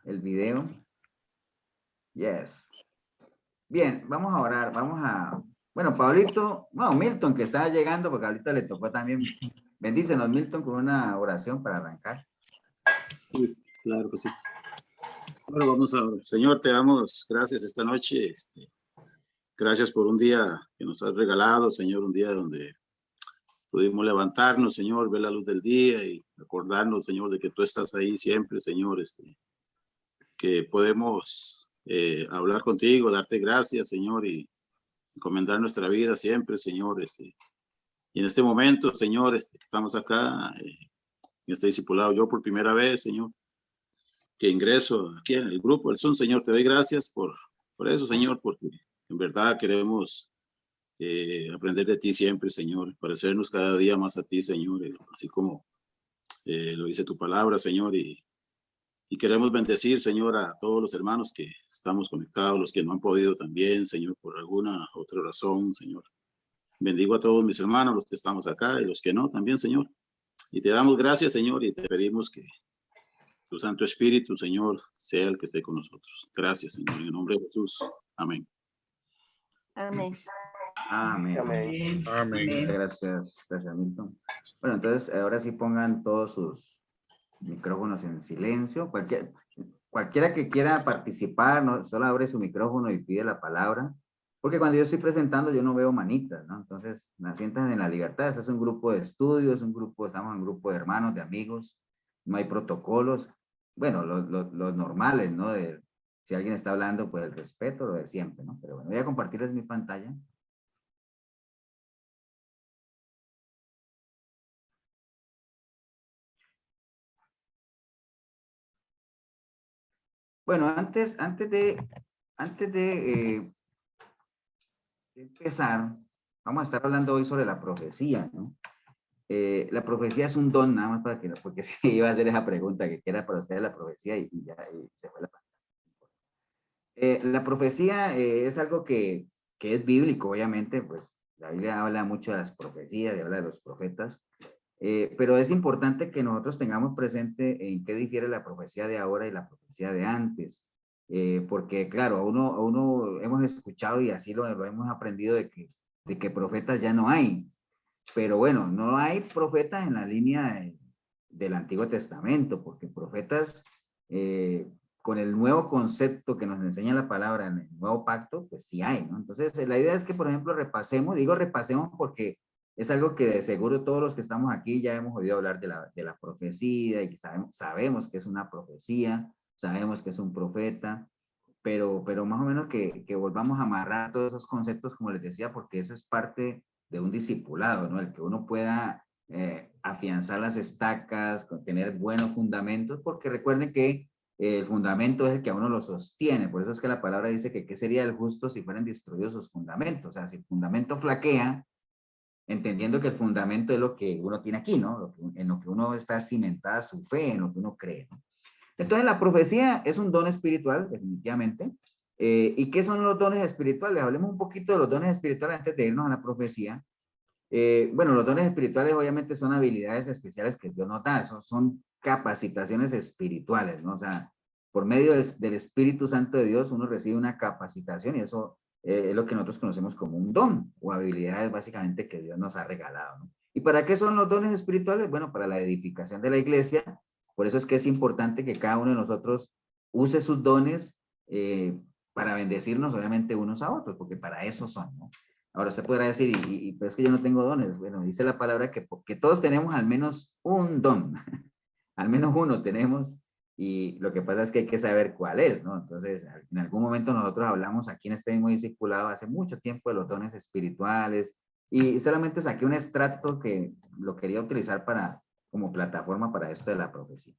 el video. Yes. Bien, vamos a orar, bueno, Pablito, no, Milton, que estaba llegando, porque ahorita le tocó también. Bendícenos, Milton, con una oración para arrancar. Sí, claro que sí. Bueno, vamos a, Señor, te damos gracias esta noche. Gracias por un día que nos has regalado, Señor, un día donde pudimos levantarnos, Señor, ver la luz del día y acordarnos, Señor, de que tú estás ahí siempre, Señor, que podemos hablar contigo, darte gracias, Señor, y encomendar nuestra vida siempre, Señor, y en este momento, Señor, que estamos acá, en este discipulado, yo por primera vez, Señor, que ingreso aquí en el grupo del Zoom, Señor, te doy gracias por eso, Señor, porque en verdad queremos aprender de ti siempre, Señor, parecernos cada día más a ti, Señor, así como lo dice tu palabra, Señor, y queremos bendecir, Señor, a todos los hermanos que estamos conectados, los que no han podido también, Señor, por alguna otra razón, Señor. Bendigo a todos mis hermanos, los que estamos acá y los que no también, Señor. Y te damos gracias, Señor, y te pedimos que tu Santo Espíritu, Señor, sea el que esté con nosotros. Gracias, Señor, en el nombre de Jesús. Amén. Amén. Amén. Amén. Amén. Gracias, Milton. Bueno, entonces ahora sí pongan todos sus micrófonos en silencio. Cualquiera que quiera participar, no, solo abre su micrófono y pide la palabra. Porque cuando yo estoy presentando, yo no veo manitas, ¿no? Entonces, sientan en la libertad. Este es un grupo de estudios, estamos en un grupo de hermanos, de amigos. No hay protocolos. Bueno, los normales, ¿no? Si alguien está hablando, pues el respeto, lo de siempre, ¿no? Pero bueno, voy a compartirles mi pantalla. Bueno, antes de empezar, vamos a estar hablando hoy sobre la profecía, ¿no? La profecía es un don, nada más para que, porque si iba a hacer esa pregunta, que era para ustedes la profecía y ya y se fue la la profecía es algo que es bíblico, obviamente, pues la Biblia habla mucho de las profecías, habla de los profetas, pero es importante que nosotros tengamos presente en qué difiere la profecía de ahora y la profecía de antes. Porque claro, a uno hemos escuchado y así lo hemos aprendido de que profetas ya no hay. Pero bueno, no hay profetas en la línea del Antiguo Testamento, porque profetas con el nuevo concepto que nos enseña la palabra en el nuevo pacto, pues sí hay, ¿no? Entonces, la idea es que, por ejemplo, digo repasemos porque es algo que de seguro todos los que estamos aquí ya hemos oído hablar de la profecía y que sabemos que es una profecía, sabemos que es un profeta, pero más o menos que volvamos a amarrar todos esos conceptos, como les decía, porque eso es parte de un discipulado, ¿no? El que uno pueda afianzar las estacas, tener buenos fundamentos, porque recuerden que el fundamento es el que a uno lo sostiene, por eso es que la palabra dice que qué sería el justo si fueran destruidos sus fundamentos, o sea, si el fundamento flaquea, entendiendo que el fundamento es lo que uno tiene aquí, ¿no? En lo que uno está cimentada su fe, en lo que uno cree, ¿no? Entonces la profecía es un don espiritual, definitivamente. ¿Y qué son los dones espirituales? Hablemos un poquito de los dones espirituales antes de irnos a la profecía. Bueno, los dones espirituales obviamente son habilidades especiales que Dios nos da, son capacitaciones espirituales, ¿no? O sea, por medio del Espíritu Santo de Dios uno recibe una capacitación y eso es lo que nosotros conocemos como un don o habilidades básicamente que Dios nos ha regalado, ¿no? ¿Y para qué son los dones espirituales? Bueno, para la edificación de la iglesia, por eso es que es importante que cada uno de nosotros use sus dones para bendecirnos obviamente unos a otros, porque para eso son, ¿no? Ahora usted podrá decir, pero es que yo no tengo dones. Bueno, dice la palabra que todos tenemos al menos un don, al menos uno tenemos, y lo que pasa es que hay que saber cuál es, ¿no? Entonces, en algún momento nosotros hablamos aquí en este mismo discipulado hace mucho tiempo de los dones espirituales, y solamente saqué un extracto que lo quería utilizar como plataforma para esto de la profecía.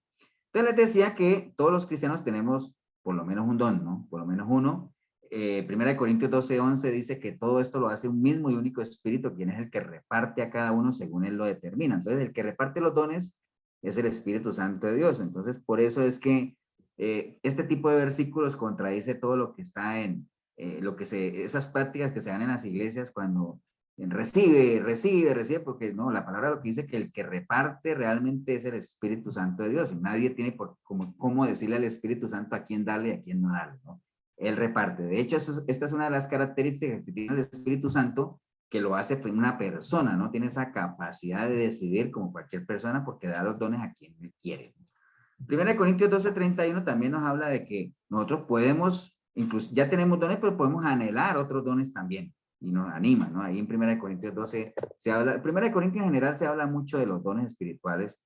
Entonces les decía que todos los cristianos tenemos por lo menos un don, ¿no? Por lo menos uno. Primera de Corintios 12:11 dice que todo esto lo hace un mismo y único espíritu, quien es el que reparte a cada uno según él lo determina. Entonces, el que reparte los dones es el Espíritu Santo de Dios. Entonces, por eso es que este tipo de versículos contradice todo lo que está en esas prácticas que se dan en las iglesias cuando recibe, porque no, la palabra lo que dice que el que reparte realmente es el Espíritu Santo de Dios, y nadie tiene cómo decirle al Espíritu Santo a quién darle y a quién no darle, ¿no? Él reparte. De hecho, esta es una de las características que tiene el Espíritu Santo, que lo hace pues, una persona, ¿no? Tiene esa capacidad de decidir como cualquier persona porque da los dones a quien él quiere. Primera de Corintios 12:31 también nos habla de que nosotros podemos, incluso ya tenemos dones, pero podemos anhelar otros dones también. Y nos anima, ¿no? Ahí en Primera de Corintios 12 se habla, Primera de Corintios en general se habla mucho de los dones espirituales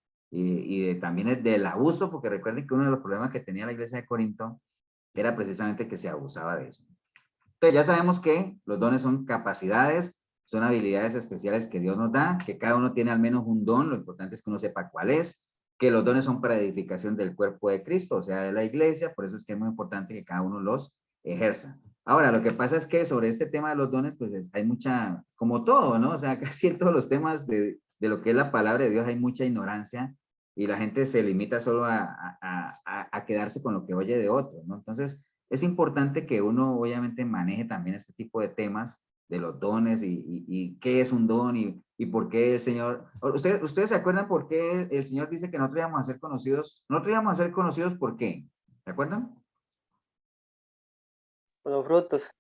también del abuso, porque recuerden que uno de los problemas que tenía la iglesia de Corinto era precisamente que se abusaba de eso. Entonces ya sabemos que los dones son capacidades, son habilidades especiales que Dios nos da, que cada uno tiene al menos un don, lo importante es que uno sepa cuál es, que los dones son para edificación del cuerpo de Cristo, o sea, de la iglesia, por eso es que es muy importante que cada uno los ejerza. Ahora, lo que pasa es que sobre este tema de los dones, pues hay mucha, como todo, ¿no? O sea, casi en todos los temas de lo que es la palabra de Dios hay mucha ignorancia y la gente se limita solo a quedarse con lo que oye de otros, ¿no? Entonces, es importante que uno obviamente maneje también este tipo de temas de los dones y qué es un don y por qué el Señor. ¿Ustedes se acuerdan por qué el Señor dice que nosotros íbamos a ser conocidos? Nosotros íbamos a ser conocidos ¿por qué? ¿Se acuerdan? Por los frutos,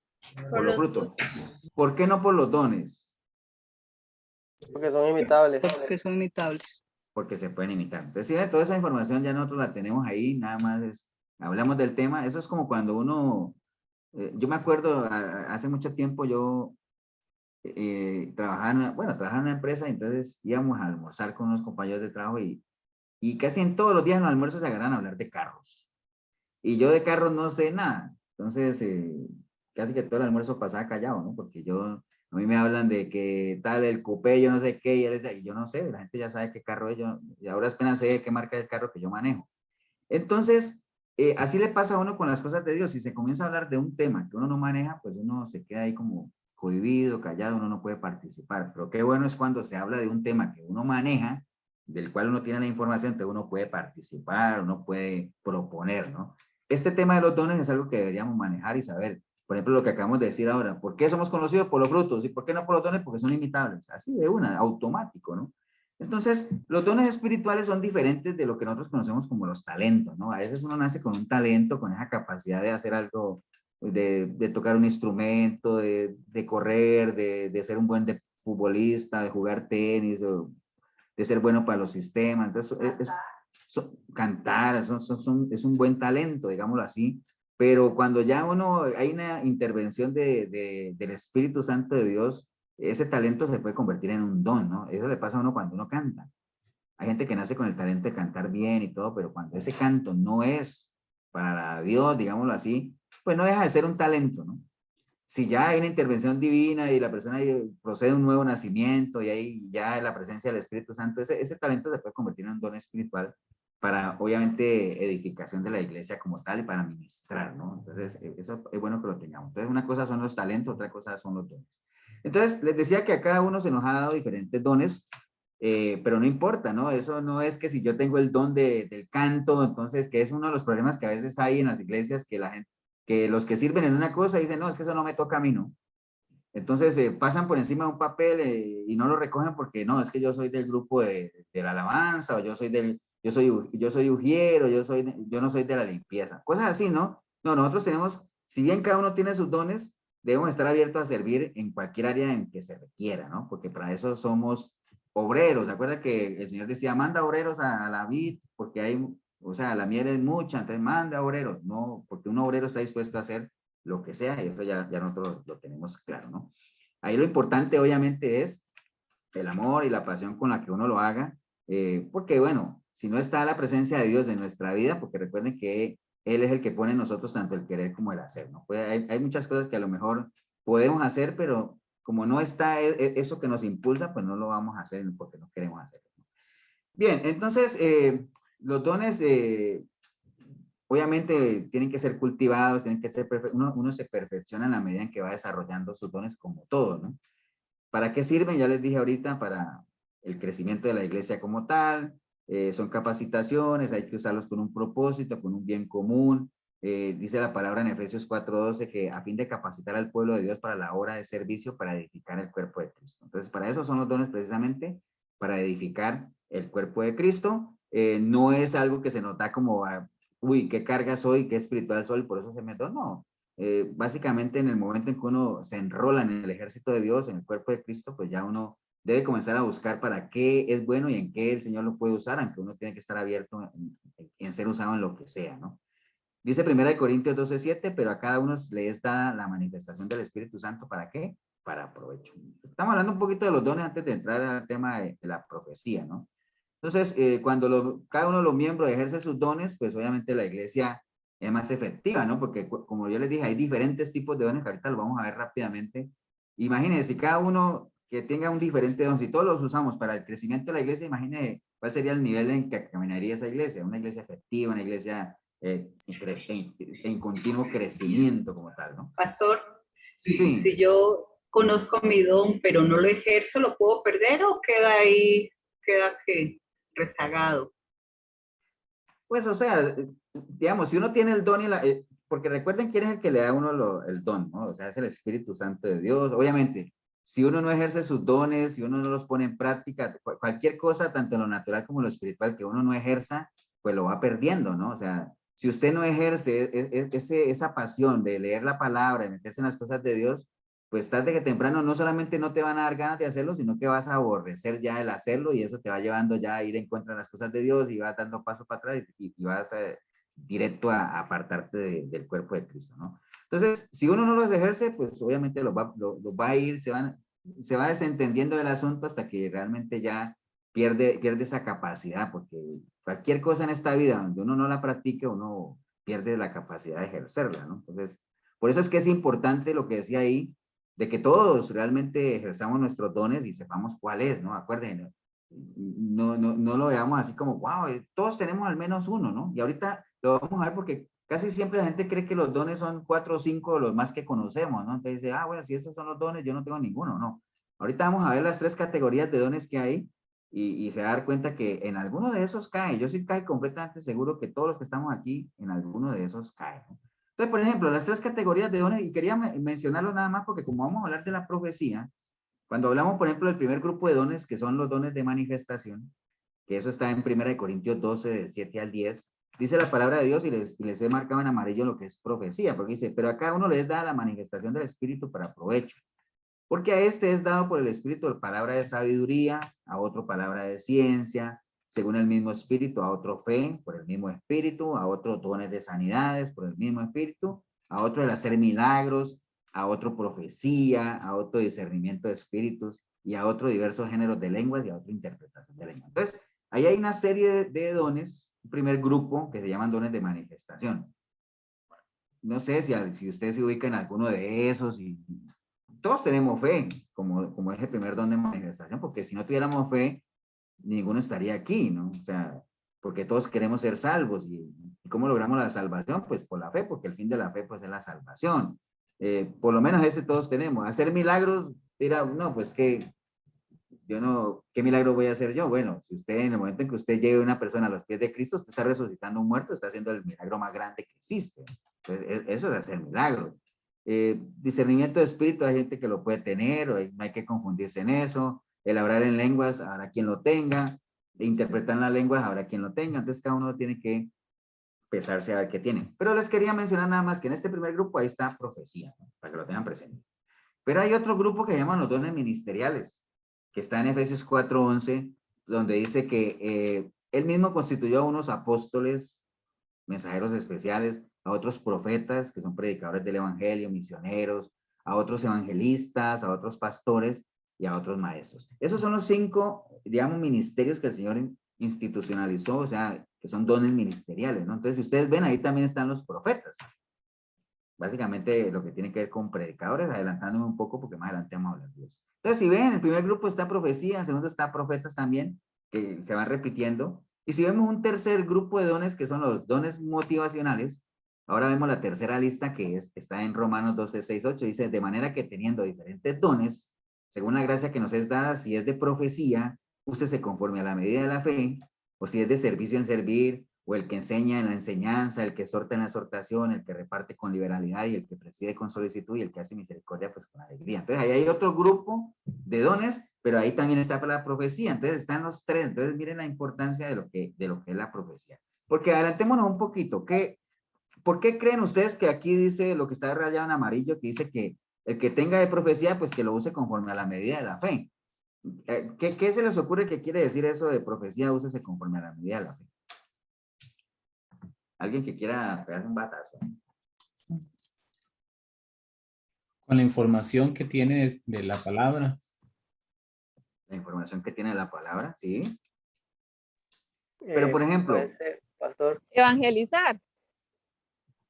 Por los frutos. ¿Por qué no por los dones? porque son imitables. Porque son imitables. Porque se pueden imitar. Entonces, sí, toda esa información ya nosotros la tenemos ahí, nada más hablamos del tema. Eso es como cuando uno, yo me acuerdo, hace mucho tiempo yo trabajaba en una empresa, entonces íbamos a almorzar con unos compañeros de trabajo y casi en todos los días en los almuerzos se agarran a hablar de carros. Y yo de carros no sé nada. Entonces, casi que todo el almuerzo pasaba callado, ¿no? Porque a mí me hablan de que tal, el coupé, yo no sé qué, y yo no sé, la gente ya sabe qué carro es, y ahora apenas sé qué marca es el carro que yo manejo. Entonces, así le pasa a uno con las cosas de Dios. Si se comienza a hablar de un tema que uno no maneja, pues uno se queda ahí como cohibido, callado, uno no puede participar. Pero qué bueno es cuando se habla de un tema que uno maneja, del cual uno tiene la información, entonces uno puede participar, uno puede proponer, ¿no? Este tema de los dones es algo que deberíamos manejar y saber. Por ejemplo, lo que acabamos de decir ahora, ¿por qué somos conocidos por los frutos? ¿Y por qué no por los dones? Porque son imitables. Así de una, automático, ¿no? Entonces, los dones espirituales son diferentes de lo que nosotros conocemos como los talentos, ¿no? A veces uno nace con un talento, con esa capacidad de hacer algo, de tocar un instrumento, de correr, de ser un buen futbolista, de jugar tenis, de ser bueno para los sistemas. Entonces, cantar, es un buen talento, digámoslo así. Pero cuando ya hay una intervención del Espíritu Santo de Dios, ese talento se puede convertir en un don, ¿no? Eso le pasa a uno cuando uno canta. Hay gente que nace con el talento de cantar bien y todo, pero cuando ese canto no es para Dios, digámoslo así, pues no deja de ser un talento, ¿no? Si ya hay una intervención divina y la persona procede a un nuevo nacimiento y hay ya la presencia del Espíritu Santo, ese talento se puede convertir en un don espiritual para, obviamente, edificación de la iglesia como tal y para ministrar, ¿no? Entonces, eso es bueno que lo tengamos. Entonces, una cosa son los talentos, otra cosa son los dones. Entonces, les decía que a cada uno se nos ha dado diferentes dones, pero no importa, ¿no? Eso no es que si yo tengo el don del canto, entonces, que es uno de los problemas que a veces hay en las iglesias, que la gente, que los que sirven en una cosa dicen, no, es que eso no me toca a mí, ¿no? Entonces pasan por encima de un papel y no lo recogen porque no, es que yo soy del grupo de la alabanza, o yo soy ujiero, yo no soy de la limpieza, cosas así, ¿no? No, nosotros tenemos, si bien cada uno tiene sus dones, debemos estar abiertos a servir en cualquier área en que se requiera, ¿no? Porque para eso somos obreros. ¿Se acuerda que el Señor decía, manda obreros a la vid, porque hay, o sea, la miel es mucha, entonces manda obreros, no, porque un obrero está dispuesto a hacer lo que sea, y eso ya nosotros lo tenemos claro, ¿no? Ahí lo importante obviamente es el amor y la pasión con la que uno lo haga, porque bueno, si no está la presencia de Dios en nuestra vida, porque recuerden que Él es el que pone en nosotros tanto el querer como el hacer, ¿no? Pues hay muchas cosas que a lo mejor podemos hacer, pero como no está eso que nos impulsa, pues no lo vamos a hacer porque no queremos hacerlo. Bien, entonces, los dones, obviamente tienen que ser cultivados, tienen que ser uno se perfecciona en la medida en que va desarrollando sus dones como todo, ¿no? ¿Para qué sirven? Ya les dije ahorita, para el crecimiento de la iglesia como tal, son capacitaciones, hay que usarlos con un propósito, con un bien común, dice la palabra en Efesios 4:12 que a fin de capacitar al pueblo de Dios para la obra de servicio, para edificar el cuerpo de Cristo. Entonces, para eso son los dones precisamente, para edificar el cuerpo de Cristo. No es algo que se nota como, uy, qué carga soy, qué espiritual soy, por eso se me da, no. Básicamente en el momento en que uno se enrola en el ejército de Dios, en el cuerpo de Cristo, pues ya uno debe comenzar a buscar para qué es bueno y en qué el Señor lo puede usar, aunque uno tiene que estar abierto en ser usado en lo que sea, ¿no? Dice 1 Corintios 12:7, pero a cada uno le es dada la manifestación del Espíritu Santo, ¿para qué? Para provecho. Estamos hablando un poquito de los dones antes de entrar al tema de la profecía, ¿no? Entonces, cuando cada uno de los miembros ejerce sus dones, pues obviamente la iglesia es más efectiva, ¿no? Porque como yo les dije, hay diferentes tipos de dones, que ahorita lo vamos a ver rápidamente. Imagínense, si cada uno que tenga un diferente don, si todos los usamos para el crecimiento de la iglesia, imagínense cuál sería el nivel en que caminaría esa iglesia, una iglesia efectiva, una iglesia en continuo crecimiento como tal, ¿no? Pastor, Sí. si yo conozco mi don, pero no lo ejerzo, ¿lo puedo perder o queda ahí, queda que rezagado? Pues, o sea, digamos, si uno tiene el don y porque recuerden quién es el que le da a uno el don, ¿no? O sea, es el Espíritu Santo de Dios. Obviamente, si uno no ejerce sus dones, si uno no los pone en práctica, cualquier cosa, tanto en lo natural como en lo espiritual, que uno no ejerza, pues lo va perdiendo, ¿no? O sea, si usted no ejerce esa pasión de leer la palabra, de meterse en las cosas de Dios, pues tarde que temprano no solamente no te van a dar ganas de hacerlo, sino que vas a aborrecer ya el hacerlo y eso te va llevando ya a ir en contra de las cosas de Dios y vas dando paso para atrás y vas directo a apartarte del cuerpo de Cristo, ¿no? Entonces, si uno no los ejerce, pues obviamente los va a ir, se va desentendiendo del asunto hasta que realmente ya pierde esa capacidad, porque cualquier cosa en esta vida donde uno no la practique, uno pierde la capacidad de ejercerla, ¿no? Entonces, por eso es que es importante lo que decía ahí, de que todos realmente ejerzamos nuestros dones y sepamos cuál es, ¿no? Acuérdense, no lo veamos así como, wow, todos tenemos al menos uno, ¿no? Y ahorita lo vamos a ver porque casi siempre la gente cree que los dones son 4 o 5 de los más que conocemos, ¿no? Entonces dice, bueno, si esos son los dones, yo no tengo ninguno, no. Ahorita vamos a ver las 3 categorías de dones que hay y se va a dar cuenta que en alguno de esos cae. Yo sí cae completamente seguro que todos los que estamos aquí, en alguno de esos caen, ¿no? Entonces, por ejemplo, las 3 categorías de dones, y quería mencionarlo nada más porque como vamos a hablar de la profecía, cuando hablamos, por ejemplo, del primer grupo de dones, que son los dones de manifestación, que eso está en 1 Corintios 12, del 7 al 10, dice la palabra de Dios y les he marcado en amarillo lo que es profecía, porque dice, pero a cada uno les da la manifestación del Espíritu para provecho, porque a este es dado por el Espíritu palabra de sabiduría, a otro palabra de ciencia, según el mismo Espíritu, a otro fe, por el mismo Espíritu, a otro dones de sanidades, por el mismo Espíritu, a otro el hacer milagros, a otro profecía, a otro discernimiento de espíritus, y a otro diversos géneros de lenguas y a otro interpretación de lenguas. Entonces, ahí hay una serie de dones, un primer grupo que se llaman dones de manifestación. No sé si ustedes se ubican en alguno de esos y todos tenemos fe, como es el primer don de manifestación, porque si no tuviéramos fe, ninguno estaría aquí, ¿no? O sea, porque todos queremos ser salvos. ¿Y cómo logramos la salvación? Pues por la fe, porque el fin de la fe pues es la salvación. Por lo menos ese todos tenemos. Hacer milagros, dirá, no, pues que yo no, ¿qué milagro voy a hacer yo? Bueno, si usted en el momento en que usted lleve a una persona a los pies de Cristo, usted está resucitando un muerto, está haciendo el milagro más grande que existe. Entonces, eso es hacer milagros. Discernimiento de espíritu, hay gente que lo puede tener, no hay que confundirse en eso. El hablar en lenguas, habrá quien lo tenga. Interpretar en las lenguas, habrá quien lo tenga. Entonces, cada uno tiene que pesarse a ver qué tiene. Pero les quería mencionar nada más que en este primer grupo ahí está profecía, ¿no? Para que lo tengan presente. Pero hay otro grupo que llaman los dones ministeriales, que está en Efesios 4:11, donde dice que él mismo constituyó a unos apóstoles, mensajeros especiales, a otros profetas, que son predicadores del evangelio, misioneros, a otros evangelistas, a otros pastores y a otros maestros. Esos son los 5, digamos, ministerios que el Señor institucionalizó, o sea, que son dones ministeriales, ¿no? Entonces, si ustedes ven, ahí también están los profetas. Básicamente lo que tiene que ver con predicadores, adelantándome un poco porque más adelante vamos a hablar de eso. Entonces, si ven, en el primer grupo está profecía, en el segundo está profetas también, que se van repitiendo. Y si vemos un tercer grupo de dones, que son los dones motivacionales, ahora vemos la tercera lista que está en Romanos 12, 6, 8, dice, de manera que teniendo diferentes dones, según la gracia que nos es dada, si es de profecía, úsese conforme a la medida de la fe, o si es de servicio en servir, o el que enseña en la enseñanza, el que exhorta en la exhortación, el que reparte con liberalidad y el que preside con solicitud y el que hace misericordia pues con alegría. Entonces ahí hay otro grupo de dones, pero ahí también está la profecía. Entonces están los tres. Entonces miren la importancia de lo que es la profecía. Porque adelantémonos un poquito. ¿Por qué creen ustedes que aquí dice lo que está rayado en amarillo, que dice que el que tenga de profecía, pues que lo use conforme a la medida de la fe? ¿Qué se les ocurre que quiere decir eso de profecía, úsese conforme a la medida de la fe? Alguien que quiera pegarse un batazo. Con la información que tienes de la palabra. La información que tiene la palabra, ¿sí? Pero, por ejemplo, Puede ser, pastor. Evangelizar.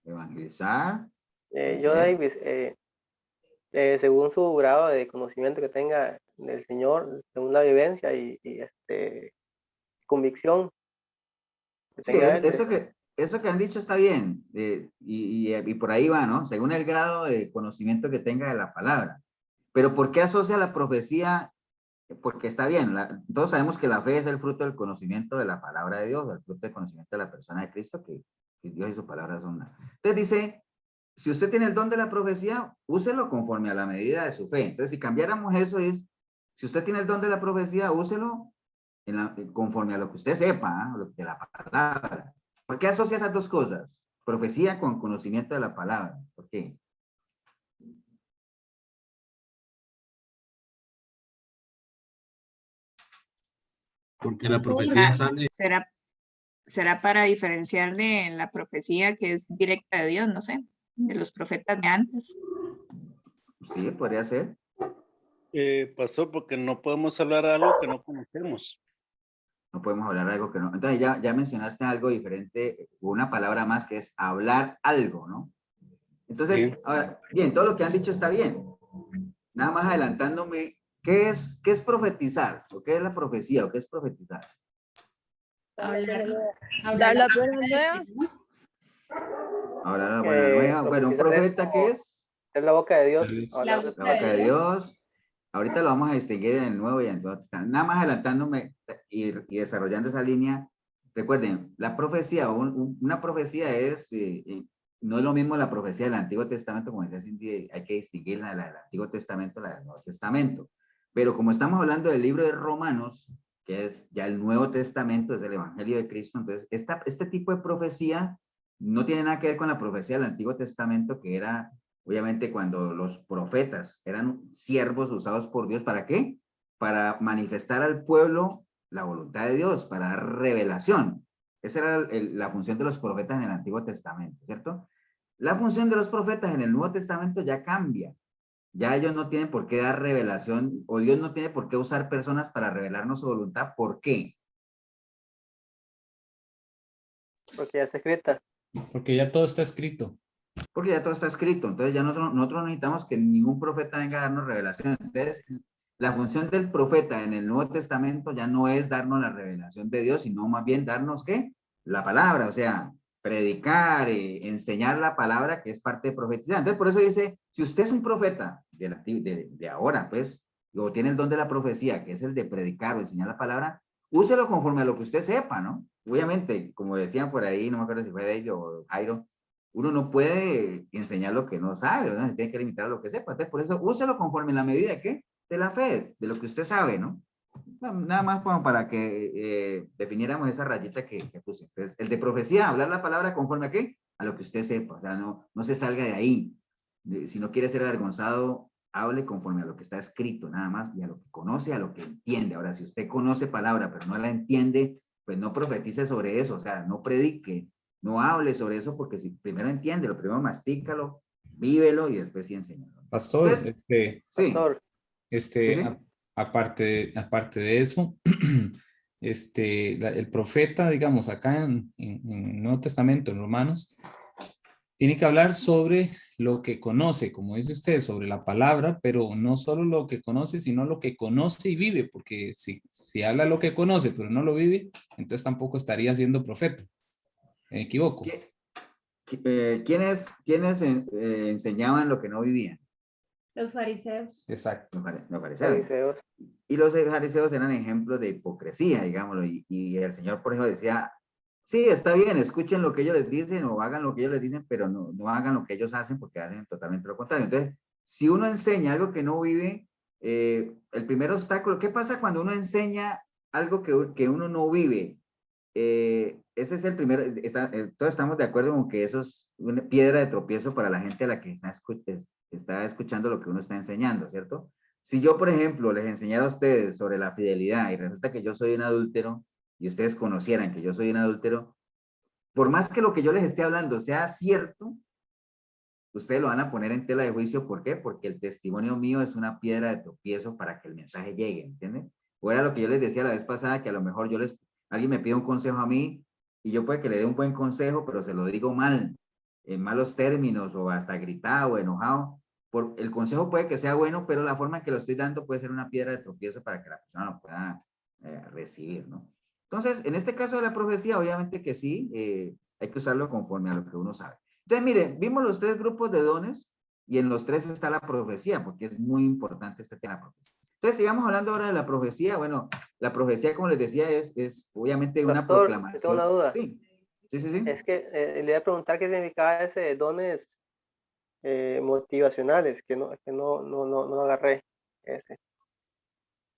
evangelizar. Yo, Davis, según su grado de conocimiento que tenga del Señor, según la vivencia y convicción que Sí, tenga él, eso que han dicho está bien, y por ahí va, ¿no? Según el grado de conocimiento que tenga de la palabra. Pero ¿por qué asocia la profecía? Porque está bien, todos sabemos que la fe es el fruto del conocimiento de la palabra de Dios, el fruto del conocimiento de la persona de Cristo, que Dios y su palabra son una. Entonces dice, si usted tiene el don de la profecía, úselo conforme a la medida de su fe. Entonces, si cambiáramos eso es, si usted tiene el don de la profecía, úselo conforme a lo que usted sepa, de la palabra. ¿Por qué asocia esas dos cosas? Profecía con conocimiento de la palabra. ¿Por qué? Porque la profecía sale. ¿Será para diferenciar de la profecía que es directa de Dios, no sé, de los profetas de antes? Sí, podría ser. Pastor, porque no podemos hablar algo que no conocemos. No podemos hablar algo que no. Entonces ya mencionaste algo diferente, una palabra más que es hablar algo, ¿no? Entonces, Sí. ahora, bien, todo lo que han dicho está bien. Nada más adelantándome, ¿qué es profetizar? ¿O qué es la profecía? ¿O qué es profetizar? Dar las buenas nuevas. Ahora la buena nueva. Bueno, un profetizar profeta, ¿qué es? es la boca de Dios. Sí. Hablar La boca de Dios. Ahorita lo vamos a distinguir en el nuevo y en el nuevo. Nada más adelantándome y desarrollando esa línea. Recuerden, la profecía, una profecía es, no es lo mismo la profecía del Antiguo Testamento, como decía Cindy, hay que distinguirla la del Antiguo Testamento, la del Nuevo Testamento. Pero como estamos hablando del libro de Romanos, que es ya el Nuevo Testamento, es el Evangelio de Cristo, entonces este tipo de profecía no tiene nada que ver con la profecía del Antiguo Testamento, que era obviamente cuando los profetas eran siervos usados por Dios, ¿para qué? Para manifestar al pueblo la voluntad de Dios, para dar revelación. Esa era la función de los profetas en el Antiguo Testamento, ¿cierto? La función de los profetas en el Nuevo Testamento ya cambia. Ya ellos no tienen por qué dar revelación, o Dios no tiene por qué usar personas para revelarnos su voluntad. ¿Por qué? porque ya está escrita. Porque ya todo está escrito. Porque ya todo está escrito. Entonces ya nosotros no necesitamos que ningún profeta venga a darnos revelación. Entonces, la función del profeta en el Nuevo Testamento ya no es darnos la revelación de Dios, sino más bien darnos, ¿qué? La palabra, o sea, predicar, enseñar la palabra, que es parte de profetizar. Entonces, por eso dice, si usted es un profeta de ahora, pues, o tiene el don de la profecía, que es el de predicar o enseñar la palabra, úselo conforme a lo que usted sepa, ¿no? Obviamente, como decían por ahí, no me acuerdo si fue de ellos o Jairo, uno no puede enseñar lo que no sabe, ¿no? Se tiene que limitar a lo que sepa. Entonces, por eso, úselo conforme en la medida de ¿qué? De la fe, de lo que usted sabe, ¿no? Bueno, nada más como para que definiéramos esa rayita que puse. Entonces, el de profecía, hablar la palabra conforme a qué? A lo que usted sepa. O sea, no se salga de ahí. Si no quiere ser avergonzado, hable conforme a lo que está escrito, nada más, y a lo que conoce, a lo que entiende. Ahora, si usted conoce palabra, pero no la entiende, pues no profetice sobre eso, o sea, no predique, no hable sobre eso, porque si primero entiende, lo primero mastícalo, vívelo y después sí enséñalo. Pastor, Entonces, sí, Pastor, sí, sí. aparte de eso, el profeta, digamos, acá en el Nuevo Testamento, en Romanos, tiene que hablar sobre lo que conoce, como dice usted, sobre la palabra, pero no solo lo que conoce, sino lo que conoce y vive, porque si habla lo que conoce, pero no lo vive, entonces tampoco estaría siendo profeta. ¿Me equivoco? ¿Quiénes enseñaban lo que no vivían? Los fariseos. Exacto. Los fariseos. fariseos. Y los fariseos eran ejemplos de hipocresía, digámoslo, y el Señor por eso decía, Sí, está bien, escuchen lo que ellos les dicen o hagan lo que ellos les dicen, pero no hagan lo que ellos hacen porque hacen totalmente lo contrario. Entonces, si uno enseña algo que no vive, el primer obstáculo, ¿qué pasa cuando uno enseña algo que uno no vive? Ese es el primer, todos estamos de acuerdo con que eso es una piedra de tropiezo para la gente a la que está escuchando lo que uno está enseñando, ¿cierto? Si yo, por ejemplo, les enseñara a ustedes sobre la fidelidad y resulta que yo soy un adúltero y ustedes conocieran que yo soy un adúltero, por más que lo que yo les esté hablando sea cierto, ustedes lo van a poner en tela de juicio. ¿Por qué? Porque el testimonio mío es una piedra de tropiezo para que el mensaje llegue, ¿entienden? O era lo que yo les decía la vez pasada, que a lo mejor alguien me pide un consejo a mí y yo puede que le dé un buen consejo, pero se lo digo mal, en malos términos o hasta gritado o enojado. El consejo puede que sea bueno, pero la forma en que lo estoy dando puede ser una piedra de tropiezo para que la persona lo pueda recibir, ¿no? Entonces, en este caso de la profecía, obviamente que sí, hay que usarlo conforme a lo que uno sabe. Entonces, mire, vimos los 3 grupos de dones y en los 3 está la profecía, porque es muy importante este tema de la profecía. Entonces, sigamos hablando ahora de la profecía. Bueno, la profecía, como les decía, es obviamente una Pastor, yo tengo proclamación. una duda. Sí, sí, sí, sí. Es que le iba a preguntar qué significaba ese de dones motivacionales, que no lo agarré. Ese.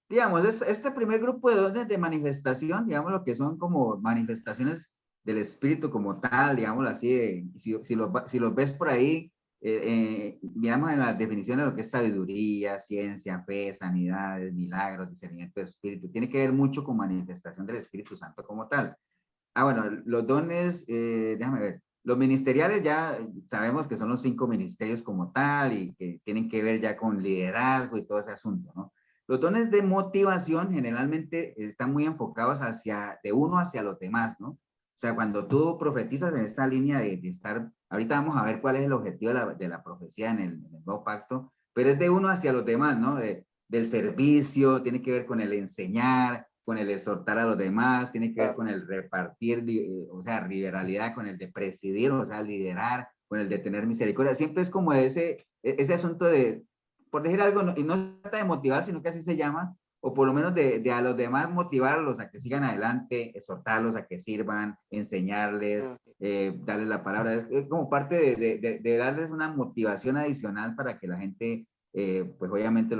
Digamos, este primer grupo de dones de manifestación, digamos lo que son como manifestaciones del espíritu como tal, digámoslo así, si los ves por ahí, miramos en la definición de lo que es sabiduría, ciencia, fe, sanidades, milagros, discernimiento de espíritu, tiene que ver mucho con manifestación del Espíritu Santo como tal. Ah, bueno, los dones, déjame ver, los ministeriales ya sabemos que son los 5 ministerios como tal y que tienen que ver ya con liderazgo y todo ese asunto, ¿no? Los dones de motivación generalmente están muy enfocados de uno hacia los demás, ¿no? O sea, cuando tú profetizas en esta línea de estar, ahorita vamos a ver cuál es el objetivo de la profecía en el nuevo pacto, pero es de uno hacia los demás, ¿no? Del servicio, tiene que ver con el enseñar, con el exhortar a los demás, tiene que ver con el repartir, o sea, liberalidad, con el de presidir, o sea, liderar, con el de tener misericordia. Siempre es como ese asunto de, por decir algo, y no se trata de motivar, sino que así se llama, o por lo menos de a los demás motivarlos a que sigan adelante, exhortarlos a que sirvan, enseñarles, darles la palabra. Es como parte de darles una motivación adicional para que la gente, pues obviamente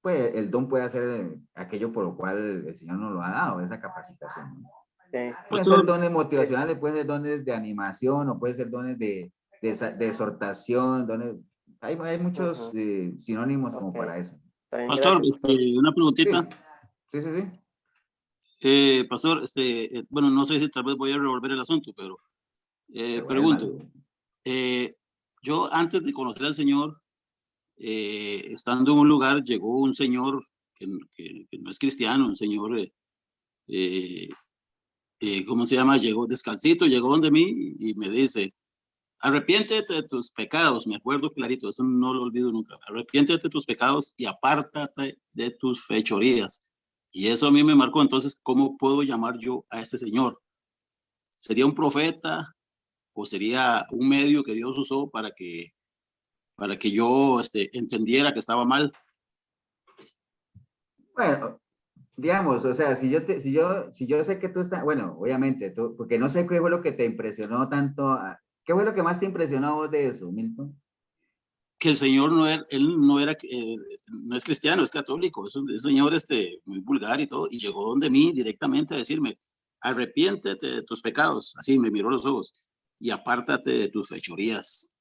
pues el don puede hacer aquello por lo cual el Señor nos lo ha dado, esa capacitación, ¿no? Sí. Pueden ser dones motivacionales, pueden ser dones de animación, o pueden ser dones de exhortación, hay muchos sinónimos como para eso. Está bien, Pastor, gracias, pastor. una Sí, preguntita. sí, sí, sí. Pastor, bueno, no sé si tal vez voy a revolver el asunto, pero pregunto. Yo antes de conocer al Señor, estando en un lugar, llegó un señor que no es cristiano, un señor, ¿cómo se llama? Llegó descalcito, llegó donde mí y me dice, arrepiéntete de tus pecados, me acuerdo clarito, eso no lo olvido nunca, arrepiéntete de tus pecados y apártate de tus fechorías. Y eso a mí me marcó. Entonces, ¿cómo puedo llamar yo a este señor? ¿Sería un profeta o sería un medio que Dios usó para que yo entendiera que estaba mal? Bueno, digamos, o sea, si yo sé que tú estás, bueno, obviamente, porque no sé qué fue lo que te impresionó tanto, ¿qué fue lo que más te impresionó a vos de eso, Milton? Que el señor no era, él no era, no es cristiano, es católico, es un señor muy vulgar y todo, y llegó donde mí directamente a decirme, arrepiéntete de tus pecados, así me miró los ojos, y apártate de tus fechorías.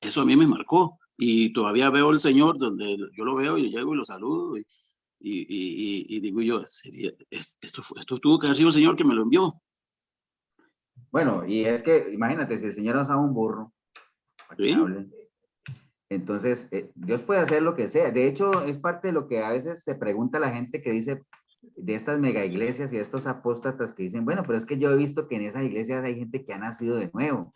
Eso a mí me marcó, y todavía veo al señor donde yo lo veo y llego y lo saludo, y digo yo, esto tuvo que haber sido el señor que me lo envió. Bueno, y es que, imagínate, si el Señor nos da un burro, para que ¿Sí? hable, entonces, Dios puede hacer lo que sea. De hecho, es parte de lo que a veces se pregunta la gente que dice de estas mega iglesias y de estos apóstatas que dicen, bueno, pero es que yo he visto que en esas iglesias hay gente que ha nacido de nuevo.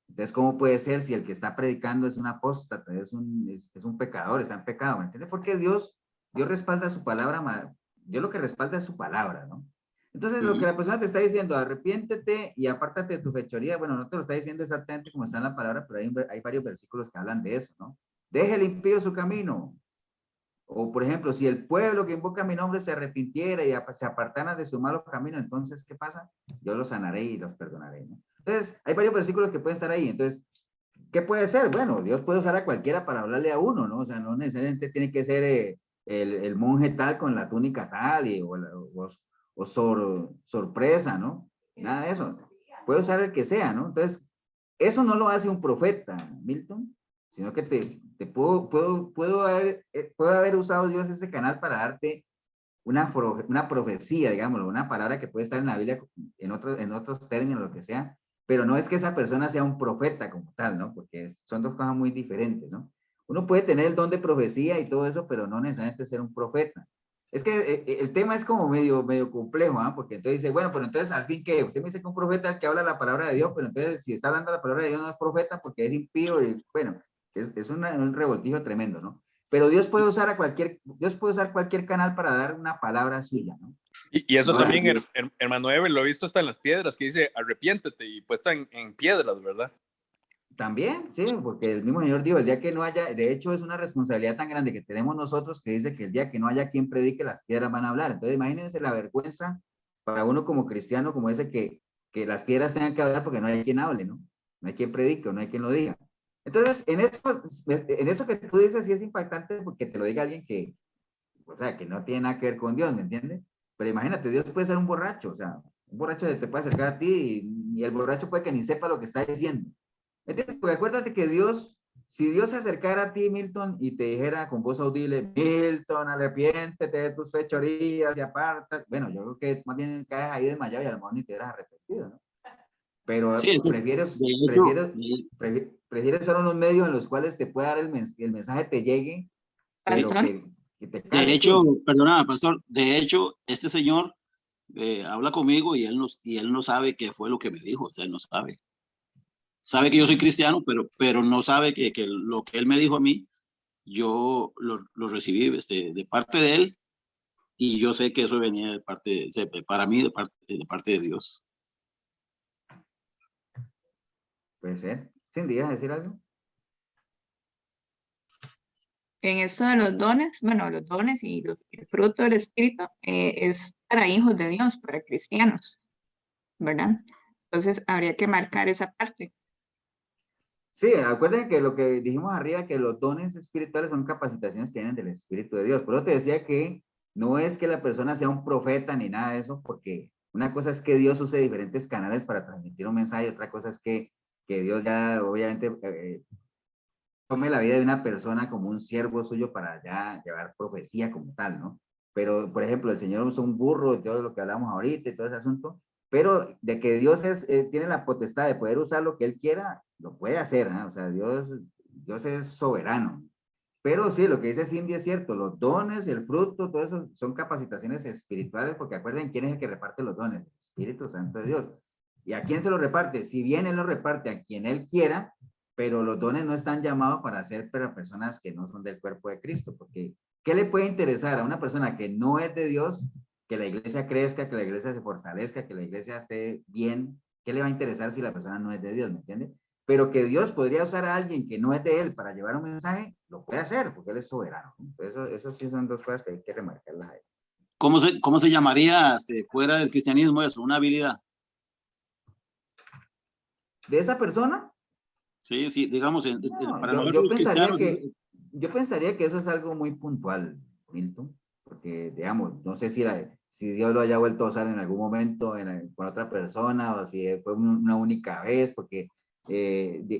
Entonces, ¿cómo puede ser si el que está predicando es un apóstata, es un pecador, está en pecado? ¿Me entiendes? Porque Dios respalda su palabra, Dios lo que respalda es su palabra, ¿no? Entonces, lo que la persona te está diciendo, arrepiéntete y apártate de tu fechoría, bueno, no te lo está diciendo exactamente como está en la palabra, pero hay varios versículos que hablan de eso, ¿no? Deje el impío su camino. O, por ejemplo, si el pueblo que invoca mi nombre se arrepintiera y se apartara de su malo camino, entonces, ¿qué pasa? Yo los sanaré y los perdonaré, ¿no? Entonces, hay varios versículos que pueden estar ahí. Entonces, ¿qué puede ser? Bueno, Dios puede usar a cualquiera para hablarle a uno, ¿no? O sea, no necesariamente tiene que ser el monje tal con la túnica tal o sorpresa, ¿no? Nada de eso. Puede usar el que sea, ¿no? Entonces, eso no lo hace un profeta, Milton, sino que puedo haber usado Dios ese canal para darte una profecía, digámoslo, una palabra que puede estar en la Biblia en otros términos, lo que sea, pero no es que esa persona sea un profeta como tal, ¿no? Porque son dos cosas muy diferentes, ¿no? Uno puede tener el don de profecía y todo eso, pero no necesariamente ser un profeta. Es que el tema es como medio complejo, ¿ah? Porque entonces dice, bueno, pero entonces al fin que usted me dice que un profeta es el que habla la palabra de Dios, pero entonces si está hablando la palabra de Dios no es profeta porque es impío y bueno, es un revoltijo tremendo, ¿no? Pero Dios puede usar cualquier canal para dar una palabra suya, ¿no? Y eso Ahora, también, hermano Ever, lo he visto hasta en las piedras, que dice arrepiéntete y puesta en piedras, ¿verdad? también, sí, porque el mismo Señor dijo, el día que no haya, de hecho es una responsabilidad tan grande que tenemos nosotros que dice que el día que no haya quien predique, las piedras van a hablar. Entonces imagínense la vergüenza para uno como cristiano, como ese que las piedras tengan que hablar porque no hay quien hable, ¿no? No hay quien predique, no hay quien lo diga. Entonces, en eso que tú dices sí es impactante porque te lo diga alguien que, o sea, que no tiene nada que ver con Dios, ¿me entiendes? Pero imagínate, Dios puede ser un borracho, o sea, un borracho te puede acercar a ti y el borracho puede que ni sepa lo que está diciendo. ¿Me entiendes? Porque acuérdate que Dios, si Dios se acercara a ti, Milton, y te dijera con voz audible, Milton, arrepiéntete de tus fechorías y aparta, bueno, yo creo que más bien caes ahí desmayado y a lo mejor ni te hubieras arrepentido, ¿no? Pero Sí, eso, de hecho, prefieres ser unos medios en los cuales te pueda dar el mensaje te llegue, pero Pastor, que te de cale, hecho, sí. perdona, pastor, de hecho, este señor habla conmigo y él no sabe qué fue lo que me dijo, o sea, él no sabe. Sabe que yo soy cristiano, pero no sabe que lo que él me dijo a mí, yo lo recibí de parte de él y yo sé que eso venía de parte, para mí, de parte de Dios. Puede ser. Cindy, ¿vas a decir algo? en esto de los dones, bueno, los dones y el fruto del Espíritu es para hijos de Dios, para cristianos, ¿verdad? Entonces habría que marcar esa parte. Sí, acuérdense que lo que dijimos arriba, que los dones espirituales son capacitaciones que vienen del Espíritu de Dios. Por eso te decía que no es que la persona sea un profeta ni nada de eso, porque una cosa es que Dios use diferentes canales para transmitir un mensaje, otra cosa es que Dios ya obviamente tome la vida de una persona como un siervo suyo para ya llevar profecía como tal, ¿no? Pero, por ejemplo, el Señor usa un burro y todo lo que hablamos ahorita y todo ese asunto, pero de que Dios tiene la potestad de poder usar lo que Él quiera, lo puede hacer, ¿no? O sea, Dios es soberano. Pero sí, lo que dice Cindy es cierto, los dones, el fruto, todo eso son capacitaciones espirituales, porque acuerden quién es el que reparte los dones, el Espíritu Santo de Dios. ¿Y a quién se lo reparte? Si bien Él lo reparte a quien Él quiera, pero los dones no están llamados para ser para personas que no son del cuerpo de Cristo, porque ¿qué le puede interesar a una persona que no es de Dios que la iglesia crezca, que la iglesia se fortalezca, que la iglesia esté bien? ¿Qué le va a interesar si la persona no es de Dios, me entiende? Pero que Dios podría usar a alguien que no es de Él para llevar un mensaje, lo puede hacer, porque Él es soberano. Eso sí son dos cosas que hay que remarcarlas ahí. ¿Cómo se llamaría fuera del cristianismo eso? Una habilidad. De esa persona, Sí, sí, digamos, no, para nosotros los cristianos. yo pensaría que eso es algo muy puntual, Milton, porque, digamos, no sé si Dios lo haya vuelto a usar en algún momento con otra persona o si fue una única vez, porque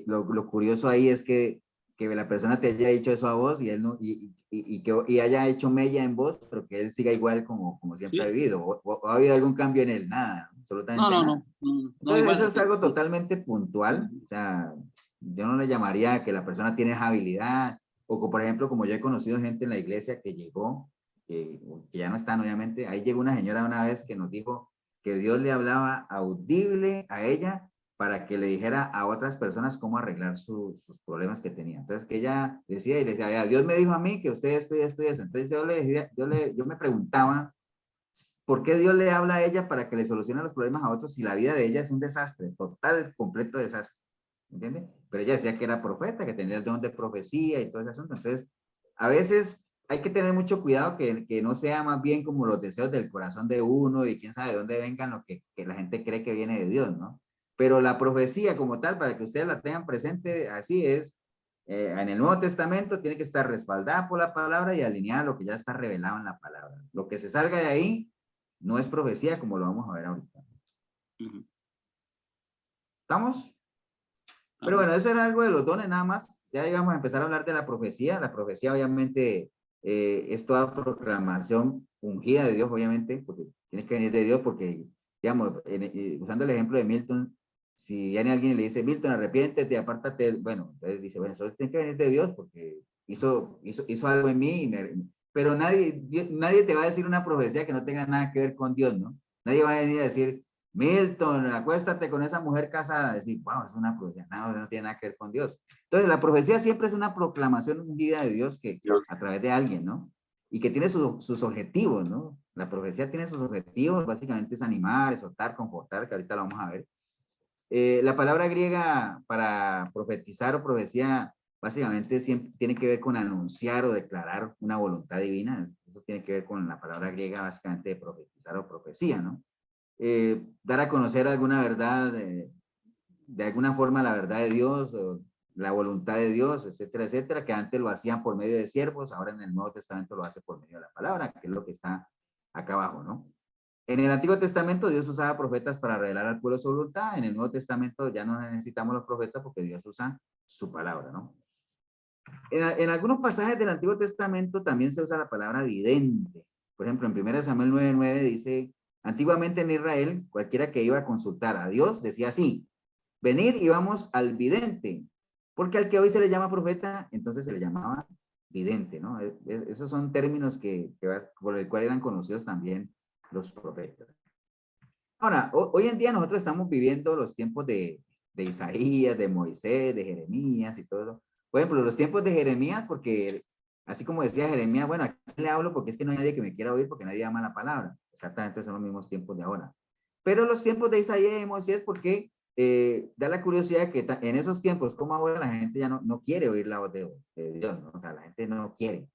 lo curioso ahí es que la persona te haya dicho eso a vos y él no, y haya hecho mella en vos, pero que él siga igual como siempre ha Sí. vivido, o ha habido algún cambio en él, nada, No, absolutamente no, nada. no, no, no, Entonces, igual. eso es algo totalmente puntual, o sea, yo no le llamaría que la persona tiene esa habilidad, o por ejemplo, como yo he conocido gente en la iglesia que llegó, que ya no están obviamente, ahí llegó una señora una vez que nos dijo que Dios le hablaba audible a ella para que le dijera a otras personas cómo arreglar sus problemas que tenía. Entonces, que ella decía y le decía, Dios me dijo a mí que usted esto y esto y eso. Entonces, yo le decía, yo me preguntaba, ¿por qué Dios le habla a ella para que le solucione los problemas a otros si la vida de ella es un desastre, total, completo desastre? ¿Entiendes? Pero ella decía que era profeta, que tenía el don de profecía y todo ese asunto. Entonces, a veces hay que tener mucho cuidado que no sea más bien como los deseos del corazón de uno y quién sabe de dónde vengan lo que la gente cree que viene de Dios, ¿no? Pero la profecía como tal, para que ustedes la tengan presente, así es, en el Nuevo Testamento tiene que estar respaldada por la palabra y alineada a lo que ya está revelado en la palabra. Lo que se salga de ahí no es profecía, como lo vamos a ver ahorita. ¿Estamos? Pero bueno, eso era algo de los dones nada más. Ya íbamos a empezar a hablar de la profecía. La profecía obviamente es toda proclamación ungida de Dios, obviamente, porque tienes que venir de Dios, porque, digamos, usando el ejemplo de Milton, si viene alguien y le dice, Milton, arrepiéntete, apártate, bueno, entonces dice, bueno, eso tiene que venir de Dios, porque hizo algo en mí, pero nadie te va a decir una profecía que no tenga nada que ver con Dios, ¿no? Nadie va a venir a decir, Milton, acuéstate con esa mujer casada. Decir, wow, es una profecía, no tiene nada que ver con Dios. Entonces, la profecía siempre es una proclamación ungida de Dios que a través de alguien, ¿no? Y que tiene sus objetivos, ¿no? La profecía tiene sus objetivos, básicamente es animar, exhortar, confortar, que ahorita lo vamos a ver. La palabra griega para profetizar o profecía, básicamente siempre tiene que ver con anunciar o declarar una voluntad divina. Eso tiene que ver con la palabra griega, básicamente, de profetizar o profecía, ¿no? Dar a conocer alguna verdad, de alguna forma la verdad de Dios, o la voluntad de Dios, etcétera, etcétera, que antes lo hacían por medio de siervos, ahora en el Nuevo Testamento lo hace por medio de la palabra, que es lo que está acá abajo, ¿no? En el Antiguo Testamento Dios usaba profetas para revelar al pueblo su voluntad, en el Nuevo Testamento ya no necesitamos los profetas porque Dios usa su palabra, ¿no? En algunos pasajes del Antiguo Testamento también se usa la palabra vidente. Por ejemplo, en 1 Samuel 9:9 dice, antiguamente en Israel, cualquiera que iba a consultar a Dios decía así, venid y vamos al vidente, porque al que hoy se le llama profeta, entonces se le llamaba vidente, ¿no? Esos son términos por el cual eran conocidos también los profetas. Ahora, hoy en día nosotros estamos viviendo los tiempos de Isaías, de Moisés, de Jeremías y todo eso. Por ejemplo, los tiempos de Jeremías, porque así como decía Jeremías, bueno, ¿a quién le hablo? Porque es que no hay nadie que me quiera oír porque nadie ama la palabra. Exactamente, son los mismos tiempos de ahora. Pero los tiempos de Isaías y de Moisés, porque da la curiosidad que en esos tiempos, como ahora, la gente ya no quiere oír la voz de Dios, ¿no? O sea, la gente no quiere.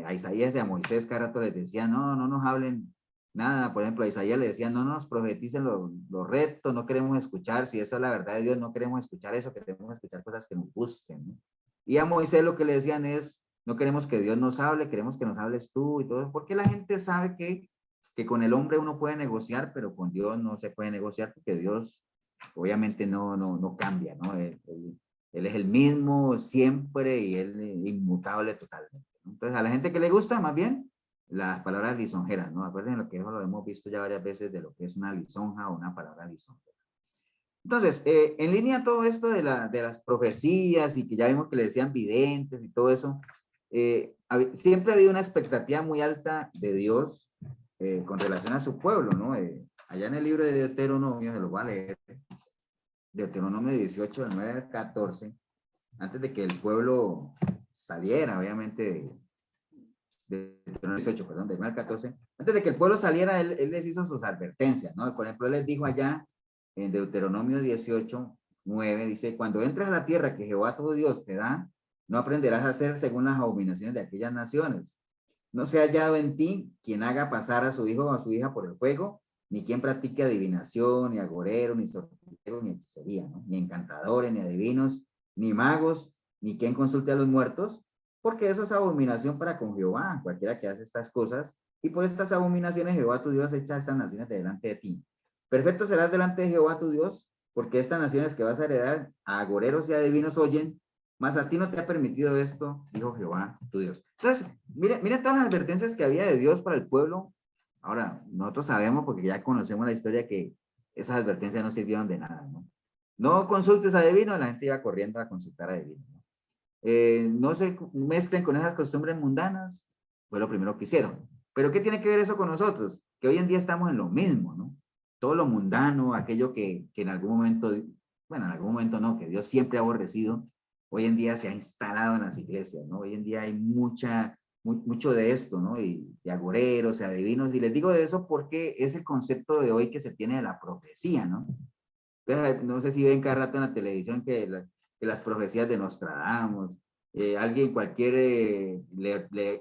A Isaías y a Moisés cada rato les decía, no nos hablen nada. Por ejemplo, a Isaías le decían, no nos profeticen los retos, no queremos escuchar, si esa es la verdad de Dios, no queremos escuchar eso, queremos escuchar cosas que nos gusten, ¿no? Y a Moisés lo que le decían es, no queremos que Dios nos hable, queremos que nos hables tú y todo eso, porque la gente sabe que con el hombre uno puede negociar, pero con Dios no se puede negociar, porque Dios obviamente no cambia, ¿no? Él es el mismo siempre y él es inmutable totalmente, ¿no? Entonces, a la gente que le gusta, más bien, las palabras lisonjeras, ¿no? Acuérdense lo que eso lo hemos visto ya varias veces de lo que es una lisonja o una palabra lisonjera. Entonces, en línea todo esto de las profecías y que ya vimos que le decían videntes y todo eso, siempre ha habido una expectativa muy alta de Dios con relación a su pueblo, ¿no? Allá en el libro de Deuteronomio, se lo voy a leer, Deuteronomio 18, del 9 al 14, antes de que el pueblo saliera, obviamente, de 18, perdón, del 9 al 14, antes de que el pueblo saliera, él les hizo sus advertencias, ¿no? Por ejemplo, él les dijo allá, en Deuteronomio 18, 9, dice, cuando entres a la tierra que Jehová tu Dios te da, no aprenderás a hacer según las abominaciones de aquellas naciones. No sea hallado en ti quien haga pasar a su hijo o a su hija por el fuego, ni quien practique adivinación, ni agorero, ni sortijero, ni hechicería, ¿no? Ni encantadores, ni adivinos, ni magos, ni quien consulte a los muertos, porque eso es abominación para con Jehová, cualquiera que hace estas cosas, y por estas abominaciones Jehová tu Dios echa estas naciones de delante de ti. Perfecto serás delante de Jehová tu Dios, porque estas naciones que vas a heredar a agoreros y a adivinos oyen, mas a ti no te ha permitido esto, dijo Jehová tu Dios. Entonces, mire todas las advertencias que había de Dios para el pueblo. Ahora, nosotros sabemos, porque ya conocemos la historia, que esas advertencias no sirvieron de nada, ¿no? No consultes a adivinos, la gente iba corriendo a consultar a adivinos, ¿no? No se mezclen con esas costumbres mundanas, fue lo primero que hicieron. Pero ¿qué tiene que ver eso con nosotros? Que hoy en día estamos en lo mismo, ¿no? Todo lo mundano, aquello que en algún momento, bueno, en algún momento no, que Dios siempre ha aborrecido, hoy en día se ha instalado en las iglesias, ¿no? Hoy en día hay mucho de esto, ¿no? Y de agoreros, de adivinos, y les digo de eso porque es el concepto de hoy que se tiene de la profecía, ¿no? Entonces, no sé si ven cada rato en la televisión que las profecías de Nostradamus, alguien que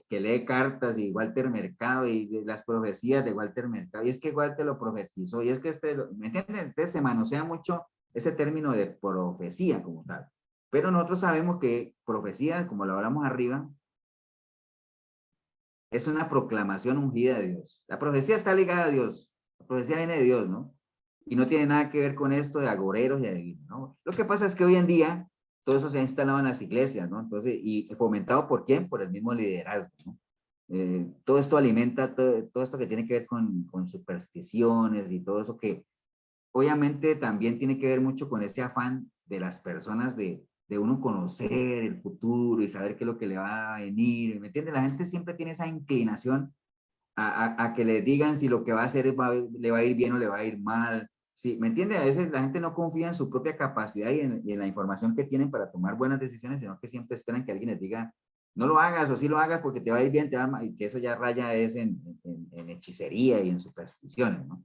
lee cartas y Walter Mercado y de las profecías de Walter Mercado, y es que Walter lo profetizó, y es que ¿me entienden? Entonces se manosea mucho ese término de profecía como tal. Pero nosotros sabemos que profecía, como lo hablamos arriba, es una proclamación ungida de Dios. La profecía está ligada a Dios. La profecía viene de Dios, ¿no? Y no tiene nada que ver con esto de agoreros y adivinos, ¿no? Lo que pasa es que hoy en día todo eso se ha instalado en las iglesias, ¿no? Entonces, y fomentado ¿por quién? Por el mismo liderazgo, ¿no? Todo esto alimenta todo esto que tiene que ver con supersticiones y todo eso que obviamente también tiene que ver mucho con ese afán de las personas de uno conocer el futuro y saber qué es lo que le va a venir, ¿me entiendes? La gente siempre tiene esa inclinación a que le digan si lo que va a hacer le va a ir bien o le va a ir mal. Sí, ¿me entiende? A veces la gente no confía en su propia capacidad y en la información que tienen para tomar buenas decisiones, sino que siempre esperan que alguien les diga, no lo hagas o sí lo hagas porque te va a ir bien, te va a mal, y que eso ya raya es en hechicería y en supersticiones, ¿no?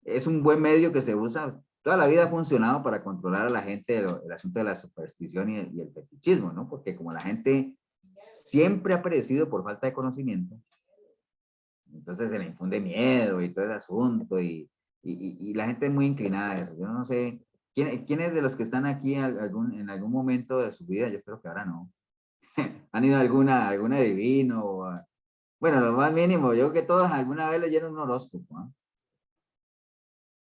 Es un buen medio que se usa, toda la vida ha funcionado para controlar a la gente el asunto de la superstición y el fetichismo, ¿no? Porque como la gente siempre ha perecido por falta de conocimiento, entonces se le infunde miedo y todo el asunto y la gente es muy inclinada a eso. Yo no sé, ¿quiénes de los que están aquí en algún momento de su vida, yo creo que ahora no, han ido a algún adivino? Bueno, lo más mínimo, yo creo que todos alguna vez leyeron un horóscopo, ¿no?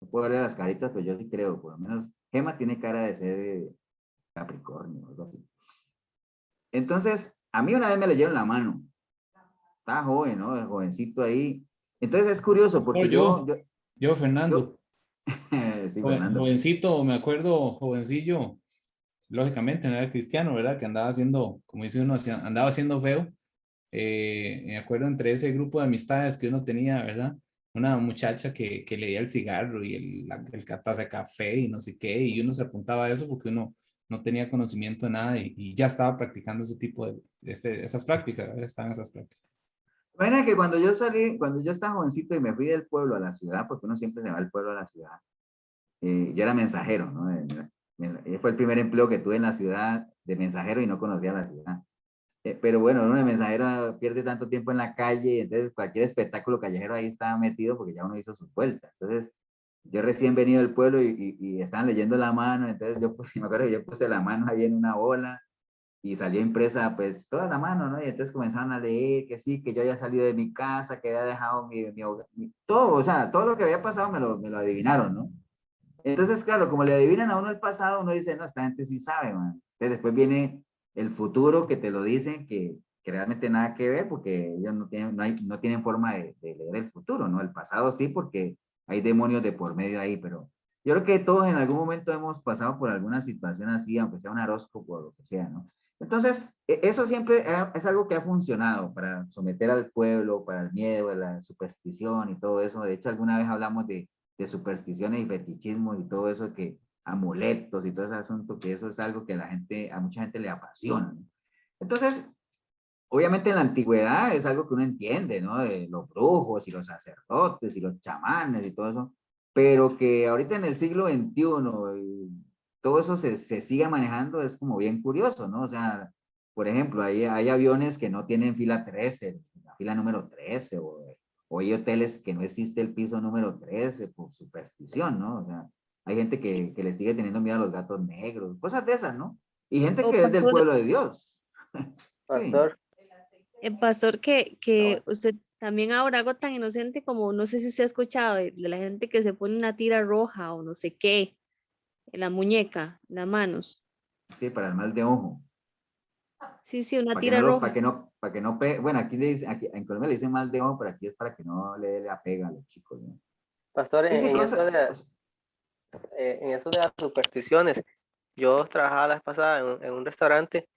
No puedo ver las caritas, pero yo sí creo, por lo menos Gema tiene cara de ser Capricornio, algo así. Entonces, a mí una vez me leyeron la mano. Estaba joven, ¿no? El jovencito ahí. Entonces es curioso porque Yo, Fernando, sí, Fernando. jovencito, me acuerdo, jovencillo, lógicamente no era cristiano, ¿verdad? Que andaba haciendo, como dice uno, andaba haciendo feo. Me acuerdo entre ese grupo de amistades que uno tenía, ¿verdad? Una muchacha que leía el cigarro y el taza de café y no sé qué, y uno se apuntaba a eso porque uno no tenía conocimiento de nada y ya estaba practicando ese tipo esas prácticas, ¿verdad? Estaban esas prácticas. Bueno, que cuando yo estaba jovencito y me fui del pueblo a la ciudad, porque uno siempre se va del pueblo a la ciudad, yo era mensajero, ¿no? Fue el primer empleo que tuve en la ciudad de mensajero y no conocía la ciudad. Pero bueno, uno de mensajero pierde tanto tiempo en la calle, entonces cualquier espectáculo callejero ahí estaba metido porque ya uno hizo su vuelta. Entonces, yo recién venido del pueblo y estaban leyendo la mano, entonces me acuerdo que yo puse la mano ahí en una bola y salió impresa pues toda la mano, ¿no? Y entonces comenzaron a leer que sí, que yo había salido de mi casa, que había dejado todo, o sea, todo lo que había pasado me lo adivinaron, ¿no? Entonces, claro, como le adivinan a uno el pasado, uno dice, no, esta gente sí sabe, man. Entonces después viene el futuro que te lo dicen que realmente nada que ver porque ellos no tienen forma de leer el futuro, ¿no? El pasado sí porque hay demonios de por medio ahí, pero yo creo que todos en algún momento hemos pasado por alguna situación así, aunque sea un horóscopo o lo que sea, ¿no? Entonces, eso siempre es algo que ha funcionado para someter al pueblo, para el miedo, la superstición y todo eso. De hecho, alguna vez hablamos de supersticiones y fetichismo y todo eso, que amuletos y todo ese asunto, que eso es algo que a mucha gente le apasiona, ¿no? Entonces, obviamente en la antigüedad es algo que uno entiende, ¿no? De los brujos y los sacerdotes y los chamanes y todo eso, pero que ahorita en el siglo XXI todo eso se siga manejando es como bien curioso, ¿no? O sea, por ejemplo, hay aviones que no tienen fila 13, la fila número 13, o hay hoteles que no existe el piso número 13 por superstición, ¿no? O sea, hay gente que le sigue teniendo miedo a los gatos negros, cosas de esas, ¿no? Y gente O que es del pastor, pueblo de Dios. Sí. Pastor, pastor que usted también ahora algo tan inocente como, no sé si usted ha escuchado de la gente que se pone una tira roja o no sé qué, en la muñeca, en las manos. Sí, para el mal de ojo. Sí, sí, una Para que tira no roja. bueno, aquí en Colombia le dicen mal de ojo, pero aquí es para que no le apega a los chicos, ¿no? pastor, Sí, sí, en eso de las supersticiones, yo trabajaba la vez pasada en un restaurante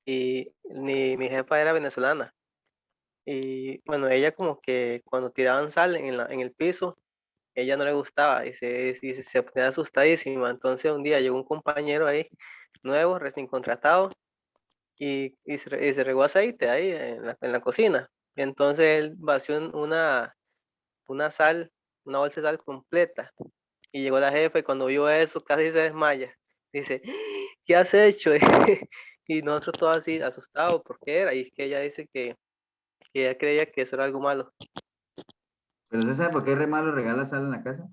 y mi jefa era venezolana. Y bueno, ella como que cuando tiraban sal en el piso, ella no le gustaba y se ponía asustadísima. Entonces un día llegó un compañero ahí, nuevo, recién contratado, y se regó aceite ahí en la cocina. Entonces él vació una sal, una bolsa de sal completa. Y llegó la jefa y cuando vio eso casi se desmaya. Dice, ¿qué has hecho? Y nosotros todos así asustados, ¿por qué era? Y es que ella dice que ella creía que eso era algo malo. ¿Pero usted sabe por qué re malo regala sal en la casa?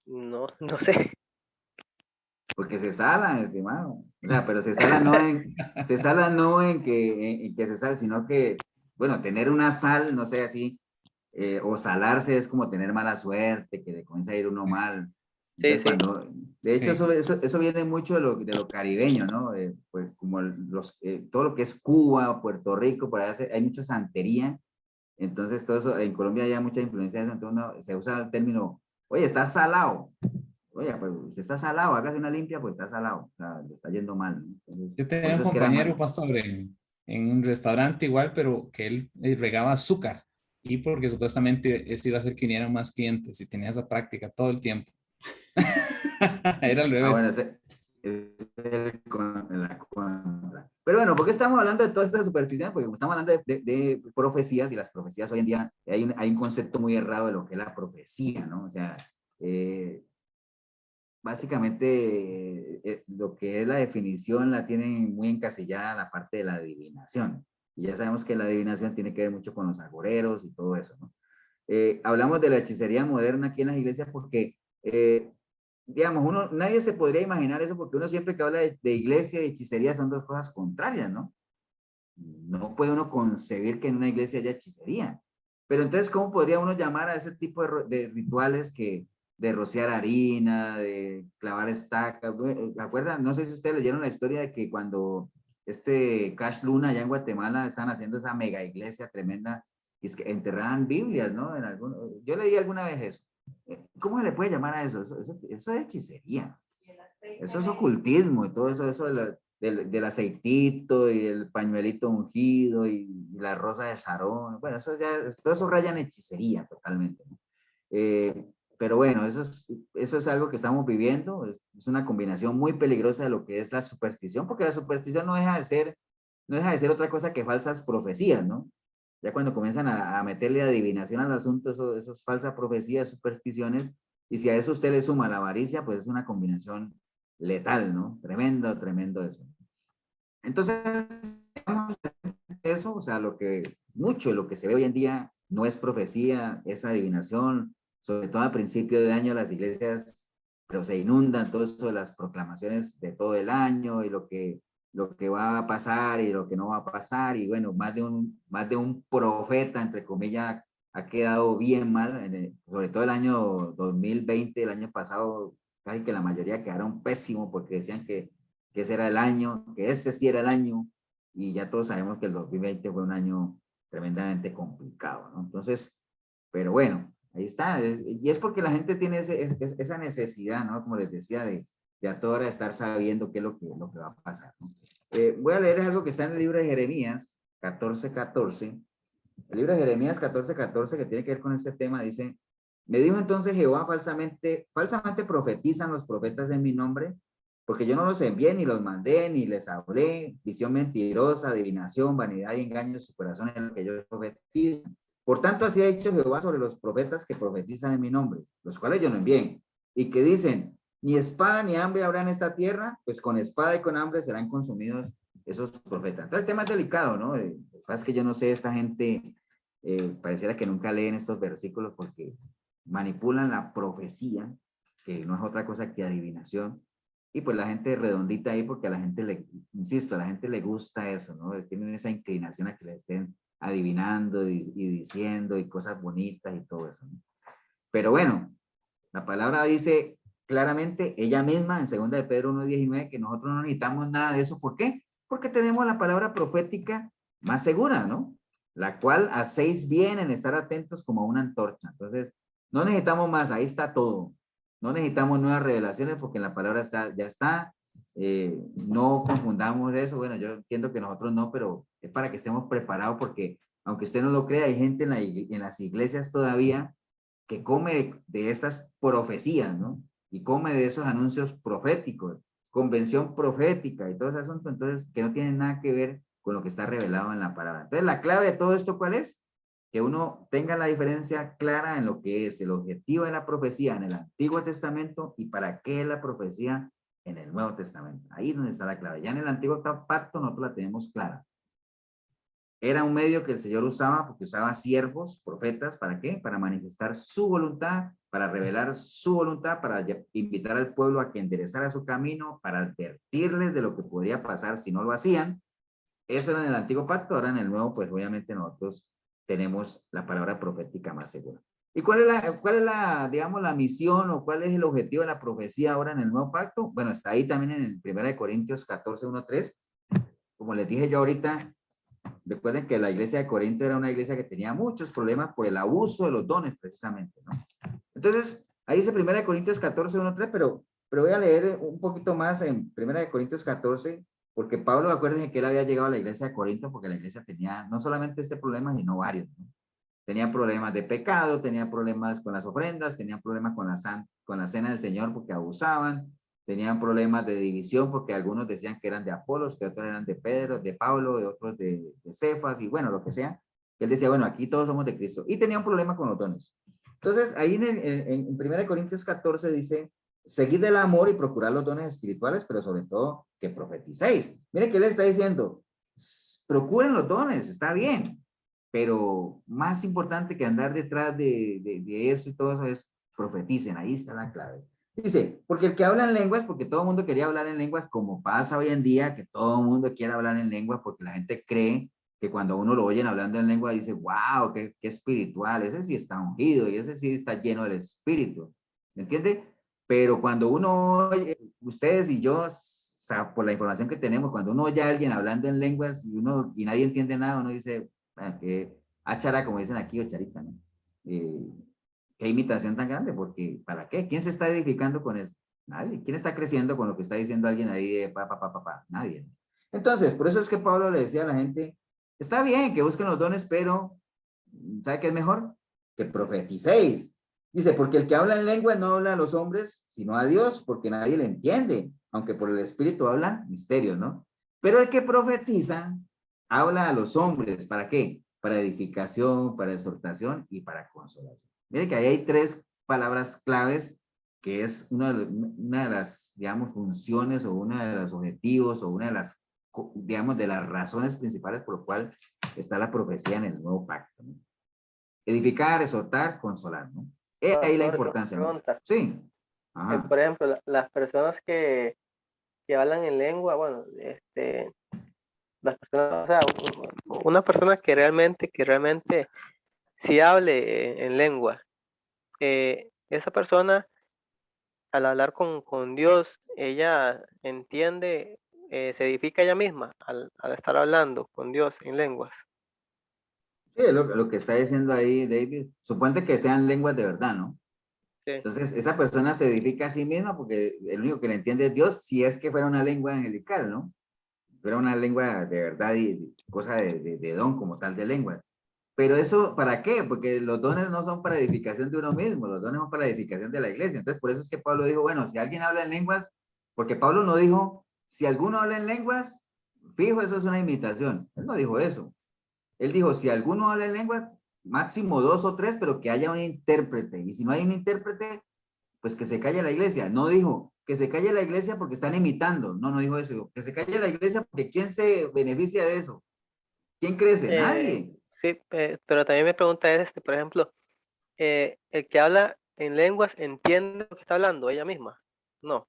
No, no sé. Porque se sala, estimado. O sea, pero se sala no en que se sale, sino que, bueno, tener una sal, no sé, así, o salarse es como tener mala suerte, que le comienza a ir uno mal. Sí, Entonces, sí. cuando, de hecho, Sí. eso viene mucho de lo caribeño, ¿no? Pues como todo lo que es Cuba, Puerto Rico, por allá hay mucha santería. Entonces, todo eso, en Colombia hay mucha influencia de eso, entonces se usa el término, oye, está salado. Oye, pues usted está salado, hágase una limpia, pues está salado, o sea, le está yendo mal, ¿no? Entonces, Yo por tenía un eso es que era compañero, malo. pastor, en un restaurante igual, pero que él regaba azúcar. Y porque supuestamente esto iba a hacer que vinieran más clientes y tenía esa práctica todo el tiempo. Era al Ah, bueno, revés. ese es la contra. Pero bueno, ¿por qué estamos hablando de toda esta superstición? Porque como estamos hablando de profecías, y las profecías hoy en día, hay un concepto muy errado de lo que es la profecía, ¿no? O sea, eh, básicamente lo que es la definición la tienen muy encasillada la parte de la adivinación. Y ya sabemos que la adivinación tiene que ver mucho con los agoreros y todo eso, ¿no? Hablamos de la hechicería moderna aquí en las iglesias porque, digamos, nadie se podría imaginar eso porque uno siempre que habla de iglesia y hechicería son dos cosas contrarias, ¿no? No puede uno concebir que en una iglesia haya hechicería. Pero entonces, ¿cómo podría uno llamar a ese tipo de rituales de rociar harina, de clavar estacas? ¿Se acuerdan? No sé si ustedes leyeron la historia de que cuando Cash Luna allá en Guatemala están haciendo esa mega iglesia tremenda, y es que enterraban Biblias, ¿no? Yo leí alguna vez eso. ¿Cómo se le puede llamar a eso? Eso es hechicería. Eso es ocultismo y todo eso, del aceitito y el pañuelito ungido y la rosa de Sarón. Bueno, todo eso raya en hechicería totalmente, ¿no? Pero bueno, eso es algo que estamos viviendo. Es una combinación muy peligrosa de lo que es la superstición, porque la superstición no deja de ser otra cosa que falsas profecías, ¿no? Ya cuando comienzan a meterle adivinación al asunto, eso es falsa profecía, supersticiones, y si a eso usted le suma la avaricia, pues es una combinación letal, ¿no? Tremendo, tremendo eso. Entonces, eso, o sea, mucho de lo que se ve hoy en día no es profecía, es adivinación, sobre todo a principio de año las iglesias, pero se inundan todo eso de las proclamaciones de todo el año y lo que va a pasar y lo que no va a pasar, y bueno, más de un profeta, entre comillas, ha quedado bien mal, sobre todo el año 2020, el año pasado, casi que la mayoría quedaron pésimos porque decían que ese era el año, que ese sí era el año, y ya todos sabemos que el 2020 fue un año tremendamente complicado, ¿no? Entonces, pero bueno, ahí está, y es porque la gente tiene esa necesidad, ¿no? Como les decía, de a toda hora estar sabiendo qué es lo que va a pasar, ¿no? Voy a leer algo que está en el libro de Jeremías 14:14. El libro de Jeremías 14:14, que tiene que ver con este tema, dice: me dijo entonces Jehová, falsamente profetizan los profetas en mi nombre, porque yo no los envié, ni los mandé, ni les hablé. Visión mentirosa, adivinación, vanidad y engaño en su corazón es lo que yo profetizo. Por tanto, así ha dicho Jehová sobre los profetas que profetizan en mi nombre, los cuales yo no envié, y que dicen: ni espada ni hambre habrá en esta tierra, pues con espada y con hambre serán consumidos esos profetas. Entonces el tema es delicado, ¿no? Lo que pasa es que yo no sé, esta gente pareciera que nunca leen estos versículos porque manipulan la profecía, que no es otra cosa que adivinación, y pues la gente redondita ahí porque a la gente insisto, a la gente le gusta eso, ¿no? Tienen esa inclinación a que le estén adivinando y diciendo y cosas bonitas y todo eso, ¿no? Pero bueno, la palabra dice claramente ella misma en 2 de Pedro 1:19 que nosotros no necesitamos nada de eso. ¿Por qué? Porque tenemos la palabra profética más segura, ¿no? La cual hacéis bien en estar atentos como a una antorcha. Entonces, no necesitamos más, ahí está todo. No necesitamos nuevas revelaciones porque en la palabra ya está. No confundamos eso. Bueno, yo entiendo que nosotros no, pero es para que estemos preparados porque, aunque usted no lo crea, hay gente en las iglesias todavía que come de estas profecías, ¿no? Y come de esos anuncios proféticos, convención profética y todo ese asunto, entonces, que no tienen nada que ver con lo que está revelado en la palabra. Entonces, la clave de todo esto, ¿cuál es? Que uno tenga la diferencia clara en lo que es el objetivo de la profecía en el Antiguo Testamento y para qué es la profecía en el Nuevo Testamento. Ahí es donde está la clave. Ya en el Antiguo Pacto nosotros la tenemos clara. Era un medio que el Señor usaba porque usaba siervos, profetas, ¿para qué? Para manifestar su voluntad, para revelar su voluntad, para invitar al pueblo a que enderezara su camino, para advertirles de lo que podía pasar si no lo hacían. Eso era en el Antiguo Pacto. Ahora en el Nuevo, pues obviamente nosotros tenemos la palabra profética más segura. ¿Y cuál es la, digamos, la misión o cuál es el objetivo de la profecía ahora en el Nuevo Pacto? Bueno, está ahí también en el 1 Corintios 14, 1, 3. Como les dije yo ahorita, recuerden que la iglesia de Corinto era una iglesia que tenía muchos problemas por el abuso de los dones, precisamente, ¿no? Entonces, ahí dice 1 Corintios 14, 1, 3, pero voy a leer un poquito más en 1 Corintios 14, porque Pablo, acuérdense que él había llegado a la iglesia de Corinto porque la iglesia tenía no solamente este problema, sino varios, ¿no? Tenía problemas de pecado, tenía problemas con las ofrendas, tenía problemas con la cena del Señor porque abusaban, tenían problemas de división porque algunos decían que eran de Apolos, que otros eran de Pedro, de Pablo, de otros de Cefas, y bueno, lo que sea. Él decía, bueno, aquí todos somos de Cristo. Y tenía un problema con los dones. Entonces, ahí en 1 Corintios 14 dice, seguid el amor y procurad los dones espirituales, pero sobre todo que profeticéis. Miren que él está diciendo, procuren los dones, está bien, pero más importante que andar detrás de eso y todo eso es profeticen, ahí está la clave. Dice, porque el que habla en lenguas, porque todo el mundo quería hablar en lenguas, como pasa hoy en día, que todo el mundo quiere hablar en lenguas, porque la gente cree que cuando uno lo oyen hablando en lengua, dice, wow, qué espiritual, ese sí está ungido y ese sí está lleno del espíritu, ¿me entiende? Pero cuando uno oye, ustedes y yo, o sea, por la información que tenemos, cuando uno oye a alguien hablando en lenguas y nadie entiende nada, uno dice, que achara, como dicen aquí, o charita, ¿no? Qué imitación tan grande, porque ¿para qué? ¿Quién se está edificando con eso? Nadie. ¿Quién está creciendo con lo que está diciendo alguien ahí de Nadie. Entonces, por eso es que Pablo le decía a la gente, está bien que busquen los dones, pero ¿sabe qué es mejor? Que profeticéis. Dice, porque el que habla en lengua no habla a los hombres, sino a Dios, porque nadie le entiende, aunque por el Espíritu habla misterios, ¿no? Pero el que profetiza habla a los hombres, ¿para qué? Para edificación, para exhortación y para consolación. Mire que ahí hay tres palabras claves, que es una de las, digamos, funciones o uno de los objetivos o una de las, digamos, de las razones principales por lo cual está la profecía en el Nuevo Pacto, ¿no? Edificar, exhortar, consolar, ¿no? Ahí la importancia, ¿no? Sí. Ajá. Por ejemplo, las personas que hablan en lengua, bueno, las personas, o sea, una persona que realmente sí hable en lengua, esa persona al hablar con Dios, ella entiende, se edifica ella misma al estar hablando con Dios en lenguas. Sí, lo que está diciendo ahí David, suponte que sean lenguas de verdad, ¿no? Sí. Entonces, esa persona se edifica a sí misma porque el único que le entiende es Dios, si es que fuera una lengua angelical, ¿no? Fuera una lengua de verdad y cosa de don como tal de lengua. Pero eso, ¿para qué? Porque los dones no son para edificación de uno mismo, los dones son para edificación de la iglesia. Entonces, por eso es que Pablo dijo, bueno, si alguien habla en lenguas, porque Pablo no dijo, si alguno habla en lenguas, fijo, eso es una imitación. Él no dijo eso. Él dijo, si alguno habla en lenguas, máximo 2 o 3, pero que haya un intérprete. Y si no hay un intérprete, pues que se calle la iglesia. No dijo que se calle la iglesia porque están imitando. No, no dijo eso. Dijo, que se calle la iglesia porque ¿quién se beneficia de eso? ¿Quién crece? Nadie. Sí, pero también me pregunta es, por ejemplo, el que habla en lenguas entiende lo que está hablando ella misma. No.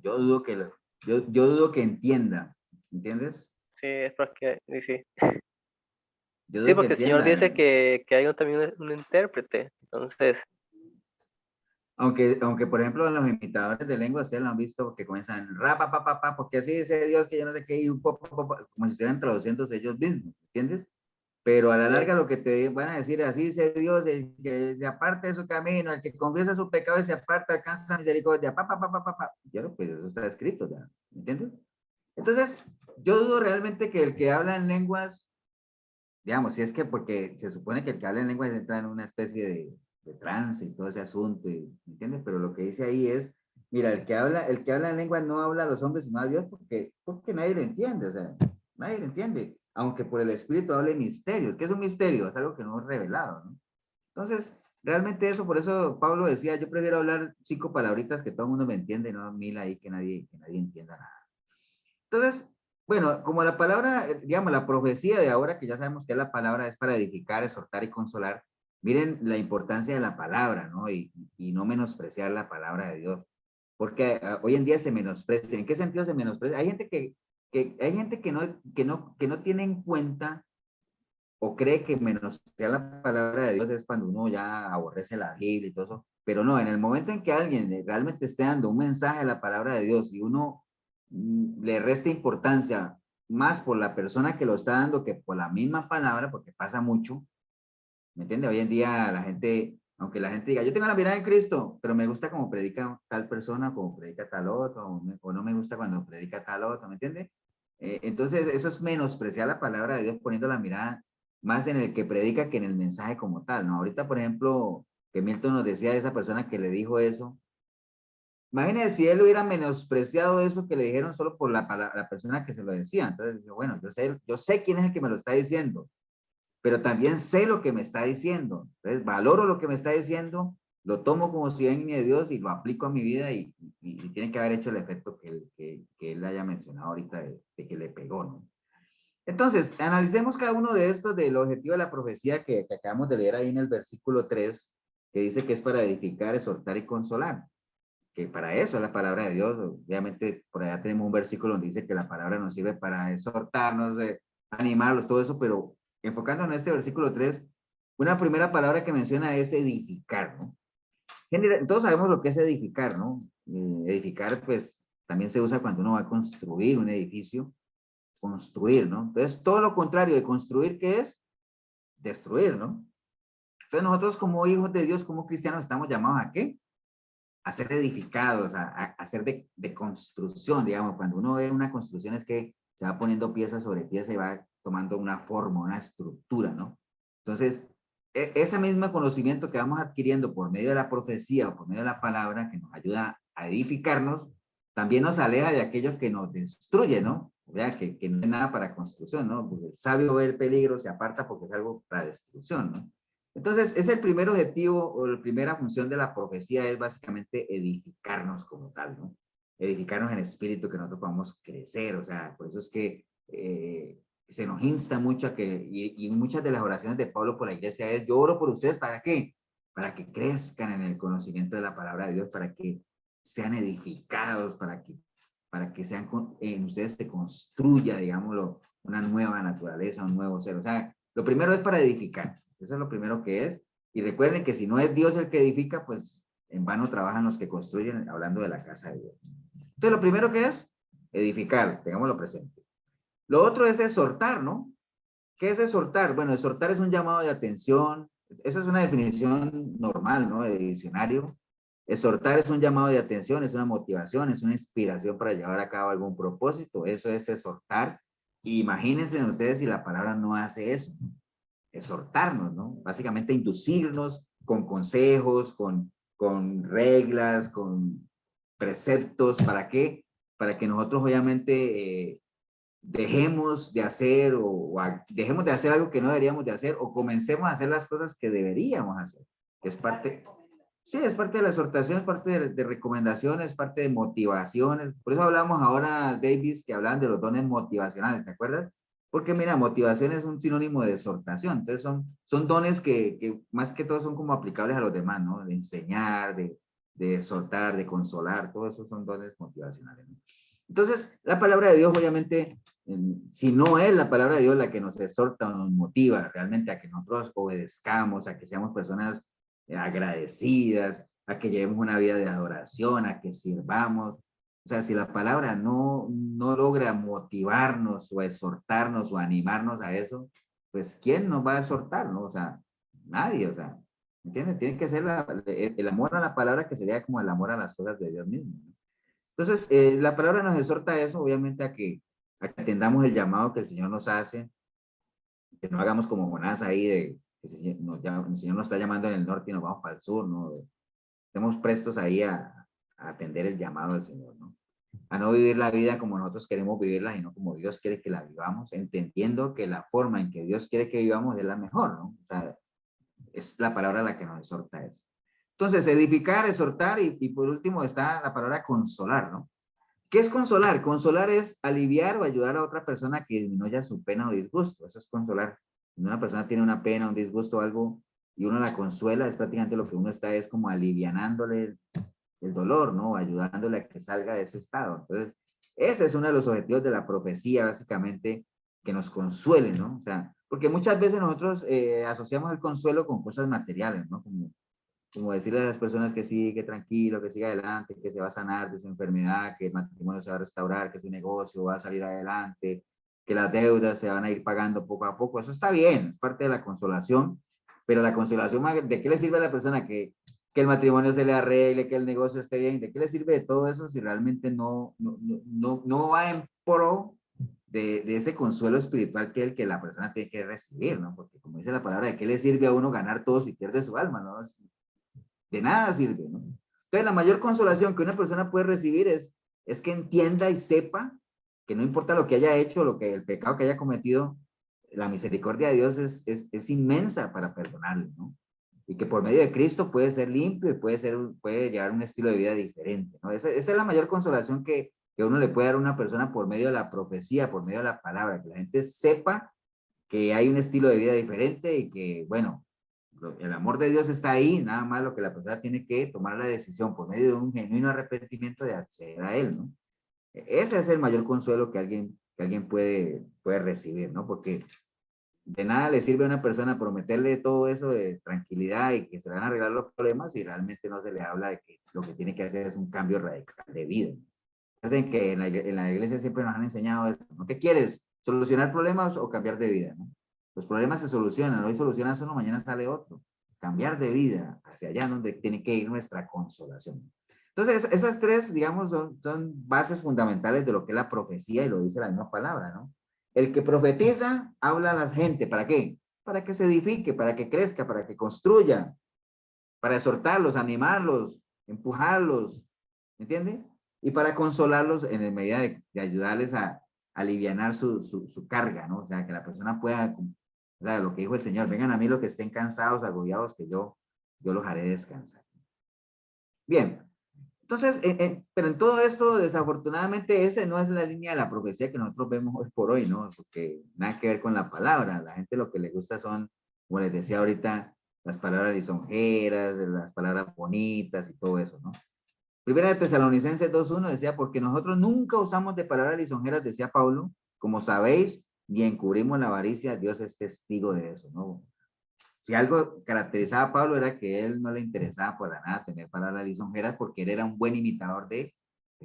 Yo dudo que, yo dudo que entienda. ¿Entiendes? Sí, es porque, sí. Yo Sí, dudo que porque el Señor entienda. dice que hay también un intérprete. Entonces, Aunque, por ejemplo, los imitadores de lengua, ustedes lo han visto porque comienzan rapa, pa, pa, pa, porque así dice Dios que yo no sé qué, y un poco, como si estuvieran traduciéndose ellos mismos, ¿entiendes? Pero a la larga lo que te van a decir, así dice Dios, el que se aparte de su camino, el que confiesa su pecado y se aparta, alcanza misericordia, pa, pa, pa, pa, pa, pa. Ya, pues eso está escrito ya, ¿entiendes? Entonces, yo dudo realmente que el que habla en lenguas, digamos, si es que porque se supone que el que habla en lenguas entra en una especie de trance y todo ese asunto, ¿me entiendes? Pero lo que dice ahí es, mira, el que habla en lenguas no habla a los hombres sino a Dios porque nadie le entiende, o sea, nadie le entiende, aunque por el Espíritu hable misterios. ¿Qué es un misterio? Es algo que no es revelado, ¿no? Entonces, realmente eso, por eso Pablo decía, yo prefiero hablar 5 palabritas que todo el mundo me entiende, no 1000 ahí que nadie entienda nada. Entonces, bueno, como la palabra, digamos, la profecía de ahora, que ya sabemos que la palabra es para edificar, exhortar y consolar, miren la importancia de la palabra, ¿no? Y no menospreciar la palabra de Dios. Porque hoy en día se menosprecia. ¿En qué sentido se menosprecia? Hay gente hay gente que no tiene en cuenta o cree que menospreciar la palabra de Dios es cuando uno ya aborrece la Biblia y todo eso. Pero no, en el momento en que alguien realmente esté dando un mensaje a la palabra de Dios y uno le resta importancia más por la persona que lo está dando que por la misma palabra, porque pasa mucho, ¿me entiende? Hoy en día la gente, aunque la gente diga, yo tengo la mirada en Cristo, pero me gusta como predica tal persona, como predica tal otro, o no me gusta cuando predica tal otro, ¿me entiende? Entonces eso es menospreciar la palabra de Dios poniendo la mirada más en el que predica que en el mensaje como tal, ¿no? Ahorita, por ejemplo, que Milton nos decía de esa persona que le dijo eso, imagínese si él hubiera menospreciado eso que le dijeron solo por la persona que se lo decía. Entonces, bueno, yo sé quién es el que me lo está diciendo, pero también sé lo que me está diciendo. Entonces, valoro lo que me está diciendo, lo tomo como si venga de Dios y lo aplico a mi vida y tiene que haber hecho el efecto que él haya mencionado ahorita de que le pegó, ¿no? Entonces, analicemos cada uno de estos del objetivo de la profecía que acabamos de leer ahí en el versículo 3, que dice que es para edificar, exhortar y consolar. Que para eso es la palabra de Dios. Obviamente, por allá tenemos un versículo donde dice que la palabra nos sirve para exhortarnos, de animarlos, todo eso, pero enfocándonos en este versículo 3, una primera palabra que menciona es edificar, ¿no? Todos sabemos lo que es edificar, ¿no? Edificar, pues, también se usa cuando uno va a construir un edificio, construir, ¿no? Entonces, todo lo contrario de construir, ¿qué es? Destruir, ¿no? Entonces, nosotros como hijos de Dios, como cristianos, estamos llamados ¿a qué? A ser edificados, a ser de construcción, digamos. Cuando uno ve una construcción es que se va poniendo pieza sobre pieza y va tomando una forma, una estructura, ¿no? Entonces, ese mismo conocimiento que vamos adquiriendo por medio de la profecía o por medio de la palabra que nos ayuda a edificarnos, también nos aleja de aquellos que nos destruyen, ¿no? O sea, que no es nada para construcción, ¿no? Porque el sabio ve el peligro, se aparta porque es algo para destrucción, ¿no? Entonces, es el primer objetivo o la primera función de la profecía es básicamente edificarnos como tal, ¿no? Edificarnos en espíritu, que nosotros podamos crecer, o sea, por eso es que se nos insta mucho a que, y muchas de las oraciones de Pablo por la iglesia es, yo oro por ustedes, ¿para qué? Para que crezcan en el conocimiento de la palabra de Dios, para que sean edificados, para que sean, en ustedes se construya, digámoslo, una nueva naturaleza, un nuevo ser, o sea, lo primero es para edificar. Eso es lo primero que es. Y recuerden que si no es Dios el que edifica, pues en vano trabajan los que construyen, hablando de la casa de Dios. Entonces, lo primero que es edificar, tengámoslo presente. Lo otro es exhortar, ¿no? ¿Qué es exhortar? Bueno, exhortar es un llamado de atención. Esa es una definición normal, ¿no? De diccionario. Exhortar es un llamado de atención, es una motivación, es una inspiración para llevar a cabo algún propósito. Eso es exhortar. Imagínense ustedes si la palabra no hace eso, ¿no? Exhortarnos, ¿no? Básicamente inducirnos con consejos, con reglas, con preceptos, ¿para qué? Para que nosotros obviamente dejemos de hacer dejemos de hacer algo que no deberíamos de hacer o comencemos a hacer las cosas que deberíamos hacer. Es parte, sí, es parte de la exhortación, es parte de recomendaciones, es parte de motivaciones. Por eso hablamos ahora, Davis, que hablan de los dones motivacionales, ¿te acuerdas? Porque mira, motivación es un sinónimo de exhortación. Entonces son dones que más que todo son como aplicables a los demás, ¿no? De enseñar, de exhortar, de consolar, todo eso son dones motivacionales, ¿no? Entonces, la palabra de Dios, obviamente, si no es la palabra de Dios la que nos exhorta o nos motiva realmente a que nosotros obedezcamos, a que seamos personas agradecidas, a que llevemos una vida de adoración, a que sirvamos. O sea, si la palabra no logra motivarnos o exhortarnos o animarnos a eso, pues ¿quién nos va a exhortar, no? O sea, nadie, o sea, ¿entiendes? Tiene que ser el amor a la palabra, que sería como el amor a las cosas de Dios mismo, ¿no? Entonces, la palabra nos exhorta a eso, obviamente a que atendamos el llamado que el Señor nos hace, que no hagamos como Jonás ahí de que el Señor nos está llamando en el norte y nos vamos para el sur, ¿no? Estemos prestos ahí a atender el llamado del Señor, ¿no? A no vivir la vida como nosotros queremos vivirla, sino como Dios quiere que la vivamos, entendiendo que la forma en que Dios quiere que vivamos es la mejor, ¿no? O sea, es la palabra la que nos exhorta eso. Entonces, edificar, exhortar y por último está la palabra consolar, ¿no? ¿Qué es consolar? Consolar es aliviar o ayudar a otra persona que disminuya su pena o disgusto. Eso es consolar. Cuando una persona tiene una pena, un disgusto o algo, y uno la consuela, es prácticamente lo que uno está es como alivianándole el dolor, ¿no? Ayudándole a que salga de ese estado. Entonces, ese es uno de los objetivos de la profecía, básicamente, que nos consuele, ¿no? O sea, porque muchas veces nosotros asociamos el consuelo con cosas materiales, ¿no? Como decirle a las personas que sí, que tranquilo, que siga adelante, que se va a sanar de su enfermedad, que el matrimonio se va a restaurar, que su negocio va a salir adelante, que las deudas se van a ir pagando poco a poco. Eso está bien, es parte de la consolación, pero la consolación, ¿de qué le sirve a la persona que el matrimonio se le arregle, que el negocio esté bien? ¿De qué le sirve de todo eso si realmente no va en pro de ese consuelo espiritual que la persona tiene que recibir, ¿no? Porque como dice la palabra, ¿de qué le sirve a uno ganar todo si pierde su alma, ¿no? De nada sirve, ¿no? Entonces, la mayor consolación que una persona puede recibir es que entienda y sepa que no importa lo que haya hecho, el pecado que haya cometido, la misericordia de Dios es inmensa para perdonarle, ¿no? Y que por medio de Cristo puede ser limpio y puede llevar un estilo de vida diferente, ¿no? Esa es la mayor consolación que uno le puede dar a una persona por medio de la profecía, por medio de la palabra, que la gente sepa que hay un estilo de vida diferente y que, bueno, el amor de Dios está ahí, nada más lo que la persona tiene que tomar la decisión por medio de un genuino arrepentimiento de acceder a él, ¿no? Ese es el mayor consuelo que alguien puede recibir, ¿no? Porque de nada le sirve a una persona prometerle todo eso de tranquilidad y que se van a arreglar los problemas si realmente no se le habla de que lo que tiene que hacer es un cambio radical de vida. Recuerden que en la iglesia siempre nos han enseñado eso, ¿no? ¿Qué quieres? ¿Solucionar problemas o cambiar de vida, ¿no? Los problemas se solucionan, hoy solucionas uno, mañana sale otro. Cambiar de vida hacia allá donde tiene que ir nuestra consolación. Entonces, esas tres, digamos, son bases fundamentales de lo que es la profecía y lo dice la misma palabra, ¿no? El que profetiza habla a la gente, ¿para qué? Para que se edifique, para que crezca, para que construya, para exhortarlos, animarlos, empujarlos, ¿me entiende? Y para consolarlos en la medida de ayudarles a alivianar su carga, ¿no? O sea, que la persona pueda, o sea, lo que dijo el Señor, vengan a mí los que estén cansados, agobiados, que yo los haré descansar. Bien, entonces, pero en todo esto, desafortunadamente, esa no es la línea de la profecía que nosotros vemos hoy por hoy, ¿no? Porque nada que ver con la palabra. La gente lo que le gusta son, como les decía ahorita, las palabras lisonjeras, las palabras bonitas y todo eso, ¿no? Primera de Tesalonicenses 2:1 decía, porque nosotros nunca usamos de palabras lisonjeras, decía Pablo, como sabéis, ni encubrimos la avaricia, Dios es testigo de eso, ¿no? Si algo caracterizaba a Pablo era que él no le interesaba para nada tener palabras lisonjeras porque él era un buen imitador de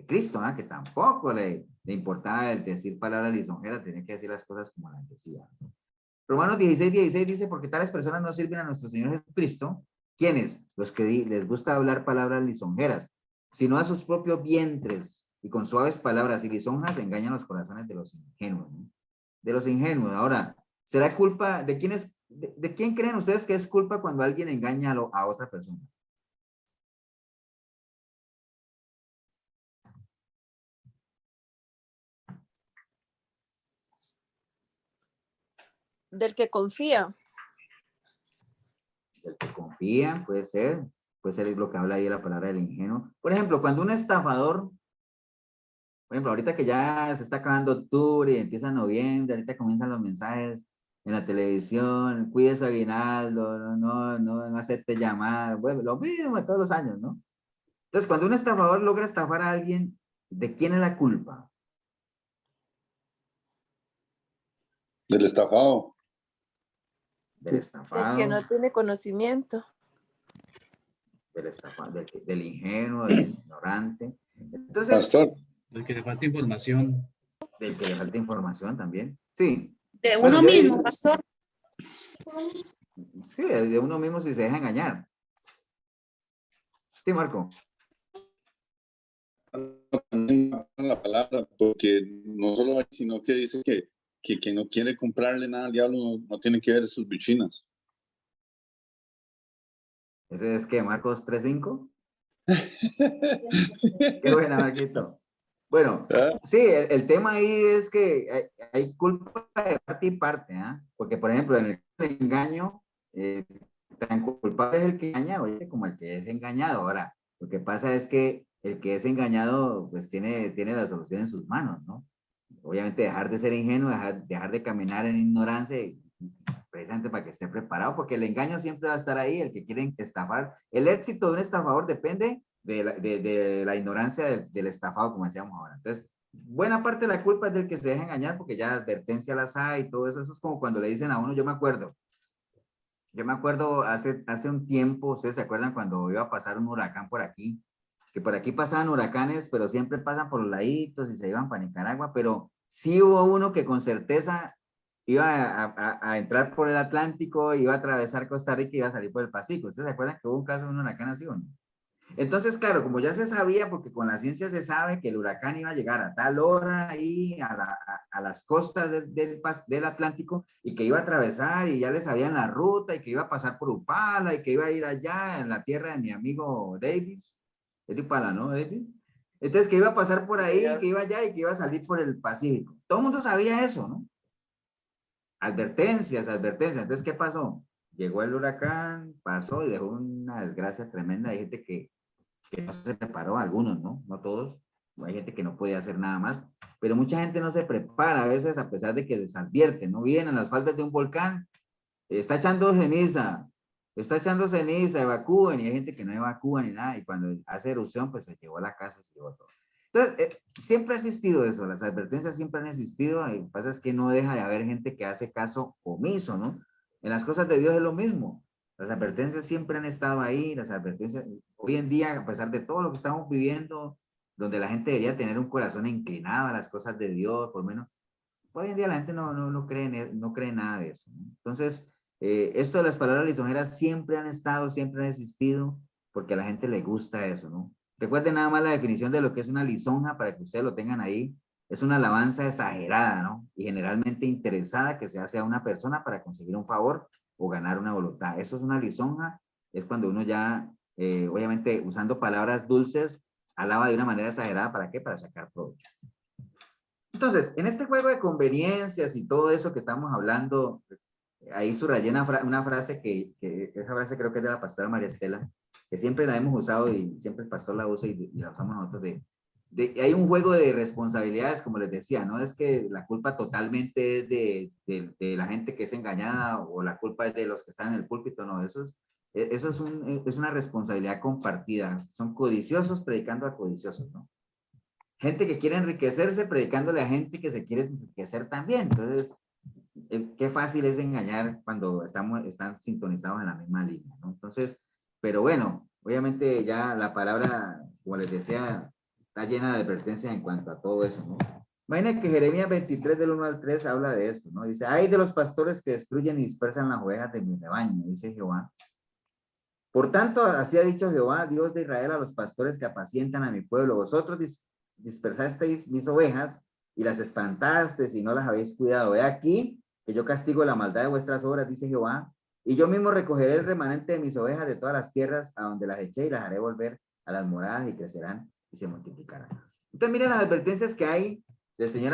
Cristo, ¿no? Que tampoco le importaba el decir palabras lisonjeras, tenía que decir las cosas como las decía. Romanos 16:16 dice, porque tales personas no sirven a nuestro Señor Jesucristo. ¿Quiénes? Los que les gusta hablar palabras lisonjeras, sino a sus propios vientres, y con suaves palabras y lisonjas engañan los corazones de los ingenuos, ¿no? De los ingenuos. Ahora, ¿será culpa de quién es? ¿De quién creen ustedes que es culpa cuando alguien engaña a otra persona? Del que confía. Del que confía, puede ser lo que habla ahí la palabra del ingenuo. Por ejemplo, cuando un estafador, por ejemplo, ahorita que ya se está acabando octubre y empieza noviembre, ahorita comienzan los mensajes en la televisión, cuide su aguinaldo, no acepte llamadas, bueno, lo mismo de todos los años, ¿no? Entonces, cuando un estafador logra estafar a alguien, ¿de quién es la culpa? Del estafado. Del estafado. Del que no tiene conocimiento. Del estafado, del ingenuo, del ignorante. Entonces, Pastor. Del que le falta información. Del que le falta información también. Sí. De uno mismo, pastor. Sí, de uno mismo si se deja engañar. Sí, Marco. La palabra, porque no solo hay, sino que dice que quien no quiere comprarle nada al diablo no tiene que ver sus bichinas. ¿Ese es qué? ¿Marcos 3:5? Qué buena, Marquito. Bueno, sí, el tema ahí es que hay culpa de parte y parte, ¿ah? Porque, por ejemplo, en el engaño, tan culpable es el que engaña, oye, como el que es engañado. Ahora, lo que pasa es que el que es engañado, pues tiene la solución en sus manos, ¿no? Obviamente dejar de ser ingenuo, dejar de caminar en ignorancia, precisamente para que esté preparado, porque el engaño siempre va a estar ahí, el que quieren estafar. El éxito de un estafador depende de la ignorancia del estafado, como decíamos ahora. Entonces, buena parte de la culpa es del que se deja engañar, porque ya advertencia las hay y todo eso. Eso es como cuando le dicen a uno, yo me acuerdo hace un tiempo, ustedes se acuerdan cuando iba a pasar un huracán por aquí, que por aquí pasaban huracanes, pero siempre pasan por los laditos y se iban para Nicaragua, pero sí hubo uno que con certeza iba a entrar por el Atlántico, iba a atravesar Costa Rica y iba a salir por el Pacífico. ¿Ustedes se acuerdan que hubo un caso de un huracán así o no? Entonces, claro, como ya se sabía, porque con la ciencia se sabe que el huracán iba a llegar a tal hora ahí a las costas del Atlántico y que iba a atravesar y ya le sabían la ruta y que iba a pasar por Upala y que iba a ir allá en la tierra de mi amigo Davis. Es de Upala, ¿no, Davis? Entonces, que iba a pasar por ahí, que iba allá y que iba a salir por el Pacífico. Todo el mundo sabía eso, ¿no? Advertencias, advertencias. Entonces, ¿qué pasó? Llegó el huracán, pasó y dejó una desgracia tremenda. Hay gente que no se preparó, algunos, ¿no? No todos. Hay gente que no podía hacer nada más, pero mucha gente no se prepara a veces a pesar de que les advierte, ¿no? Vienen a las faldas de un volcán, está echando ceniza, evacúen, y hay gente que no evacúa ni nada, y cuando hace erupción, pues se llevó a la casa, se llevó todo. Entonces, siempre ha existido eso, las advertencias siempre han existido, y lo que pasa es que no deja de haber gente que hace caso omiso, ¿no? En las cosas de Dios es lo mismo. Las advertencias siempre han estado ahí, las advertencias, hoy en día, a pesar de todo lo que estamos viviendo, donde la gente debería tener un corazón inclinado a las cosas de Dios, por lo menos, hoy en día la gente no cree nada de eso, ¿no? Entonces, esto de las palabras lisonjeras siempre han estado, siempre han existido, porque a la gente le gusta eso, ¿no? Recuerden nada más la definición de lo que es una lisonja para que ustedes lo tengan ahí. Es una alabanza exagerada, ¿no? Y generalmente interesada que se hace a una persona para conseguir un favor o ganar una voluntad. Eso es una lisonja, es cuando uno ya, obviamente, usando palabras dulces, alaba de una manera exagerada, ¿para qué? Para sacar provecho. Entonces, en este juego de conveniencias y todo eso que estamos hablando, ahí subrayé una frase esa frase creo que es de la pastora María Estela, que siempre la hemos usado y siempre el pastor la usa y la usamos nosotros hay un juego de responsabilidades, como les decía, no es que la culpa totalmente es de la gente que es engañada o la culpa es de los que están en el púlpito, no, eso es una responsabilidad compartida, son codiciosos predicando a codiciosos, ¿no? Gente que quiere enriquecerse predicándole a gente que se quiere enriquecer también, entonces qué fácil es engañar cuando están sintonizados en la misma línea, ¿no? Entonces, pero bueno, obviamente ya la palabra, como les decía, está llena de advertencias en cuanto a todo eso, ¿no? Imaginen que Jeremías 23 del 1 al 3 habla de eso, ¿no? Dice, ay de los pastores que destruyen y dispersan las ovejas de mi rebaño, dice Jehová. Por tanto, así ha dicho Jehová, Dios de Israel, a los pastores que apacientan a mi pueblo. Vosotros dispersasteis mis ovejas y las espantasteis y no las habéis cuidado. He aquí que yo castigo la maldad de vuestras obras, dice Jehová, y yo mismo recogeré el remanente de mis ovejas de todas las tierras a donde las eché y las haré volver a las moradas y crecerán y se multiplicarán. Entonces miren las advertencias que hay del Señor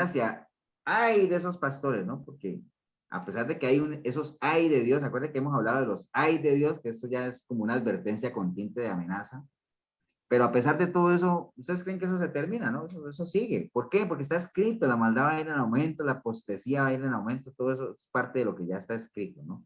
hay de esos pastores, ¿no? Porque a pesar de que hay esos hay de Dios, acuérdense que hemos hablado de los hay de Dios, que eso ya es como una advertencia con tinte de amenaza. Pero a pesar de todo eso, ¿ustedes creen que eso se termina, no? Eso sigue. ¿Por qué? Porque está escrito, la maldad va a ir en aumento, la apostasía va a ir en aumento, todo eso es parte de lo que ya está escrito, ¿no?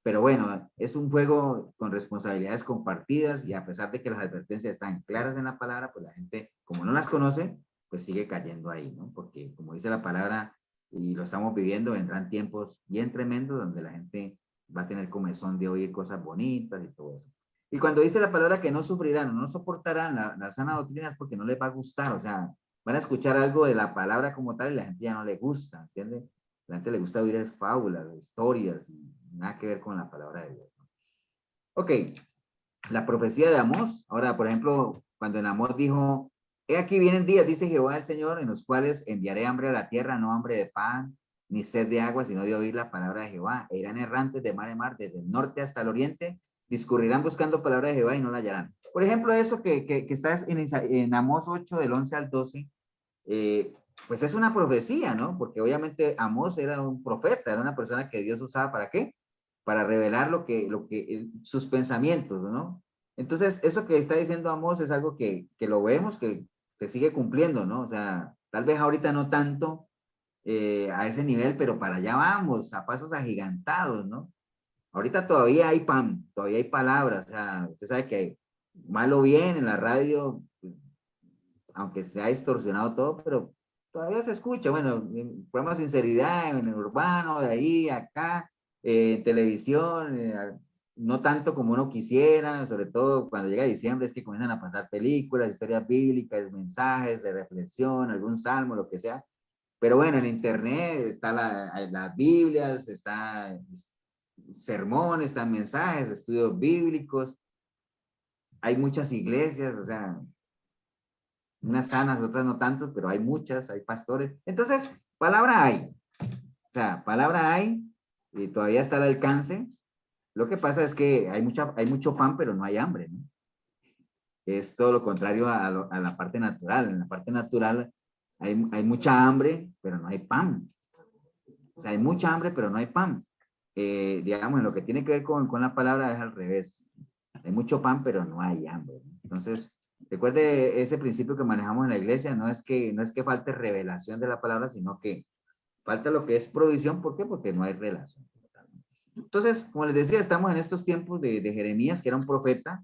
Pero bueno, es un juego con responsabilidades compartidas y a pesar de que las advertencias están claras en la palabra, pues la gente, como no las conoce, pues sigue cayendo ahí, ¿no? Porque como dice la palabra, y lo estamos viviendo, vendrán tiempos bien tremendos donde la gente va a tener comezón de oír cosas bonitas y todo eso. Y cuando dice la palabra que no sufrirán o no soportarán la sana doctrina es porque no les va a gustar, o sea, van a escuchar algo de la palabra como tal y la gente ya no le gusta, ¿entiendes? La gente le gusta oír fábulas, historias, y nada que ver con la palabra de Dios, ¿no? Ok, la profecía de Amós, ahora, por ejemplo, cuando en Amós dijo, he aquí vienen días, dice Jehová el Señor, en los cuales enviaré hambre a la tierra, no hambre de pan, ni sed de agua, sino de oír la palabra de Jehová, e irán errantes de mar en mar, desde el norte hasta el oriente, discurrirán buscando palabra de Jehová y no la hallarán. Por ejemplo, eso que está en Amós 8, del 11 al 12, pues es una profecía, ¿no? Porque obviamente Amós era un profeta, era una persona que Dios usaba ¿para qué? para revelar sus pensamientos, ¿no? Entonces, eso que está diciendo Amós es algo que lo vemos, que sigue cumpliendo, ¿no? O sea, tal vez ahorita no tanto a ese nivel, pero para allá vamos, a pasos agigantados, ¿no? Ahorita todavía hay pan, todavía hay palabras, o sea, usted sabe que mal o bien en la radio, aunque se ha distorsionado todo, pero todavía se escucha, bueno, en programas de sinceridad, en el urbano, de ahí, acá, en televisión, no tanto como uno quisiera, sobre todo cuando llega diciembre es que comienzan a pasar películas, historias bíblicas, mensajes de reflexión, algún salmo, lo que sea. Pero bueno, en internet está las Biblias, está sermones, están mensajes, estudios bíblicos. Hay muchas iglesias, o sea, unas sanas, otras no tanto, pero hay muchas, hay pastores. Entonces, palabra hay. O sea, palabra hay y todavía está al alcance. Lo que pasa es que hay mucho pan, pero no hay hambre, ¿no? Es todo lo contrario a la parte natural. En la parte natural hay mucha hambre, pero no hay pan. O sea, hay mucha hambre, pero no hay pan. Digamos, en lo que tiene que ver con la palabra es al revés. Hay mucho pan, pero no hay hambre, ¿no? Entonces, recuerde ese principio que manejamos en la iglesia, no es que falte revelación de la palabra, sino que falta lo que es provisión. ¿Por qué? Porque no hay relación. Entonces, como les decía, estamos en estos tiempos de Jeremías, que era un profeta.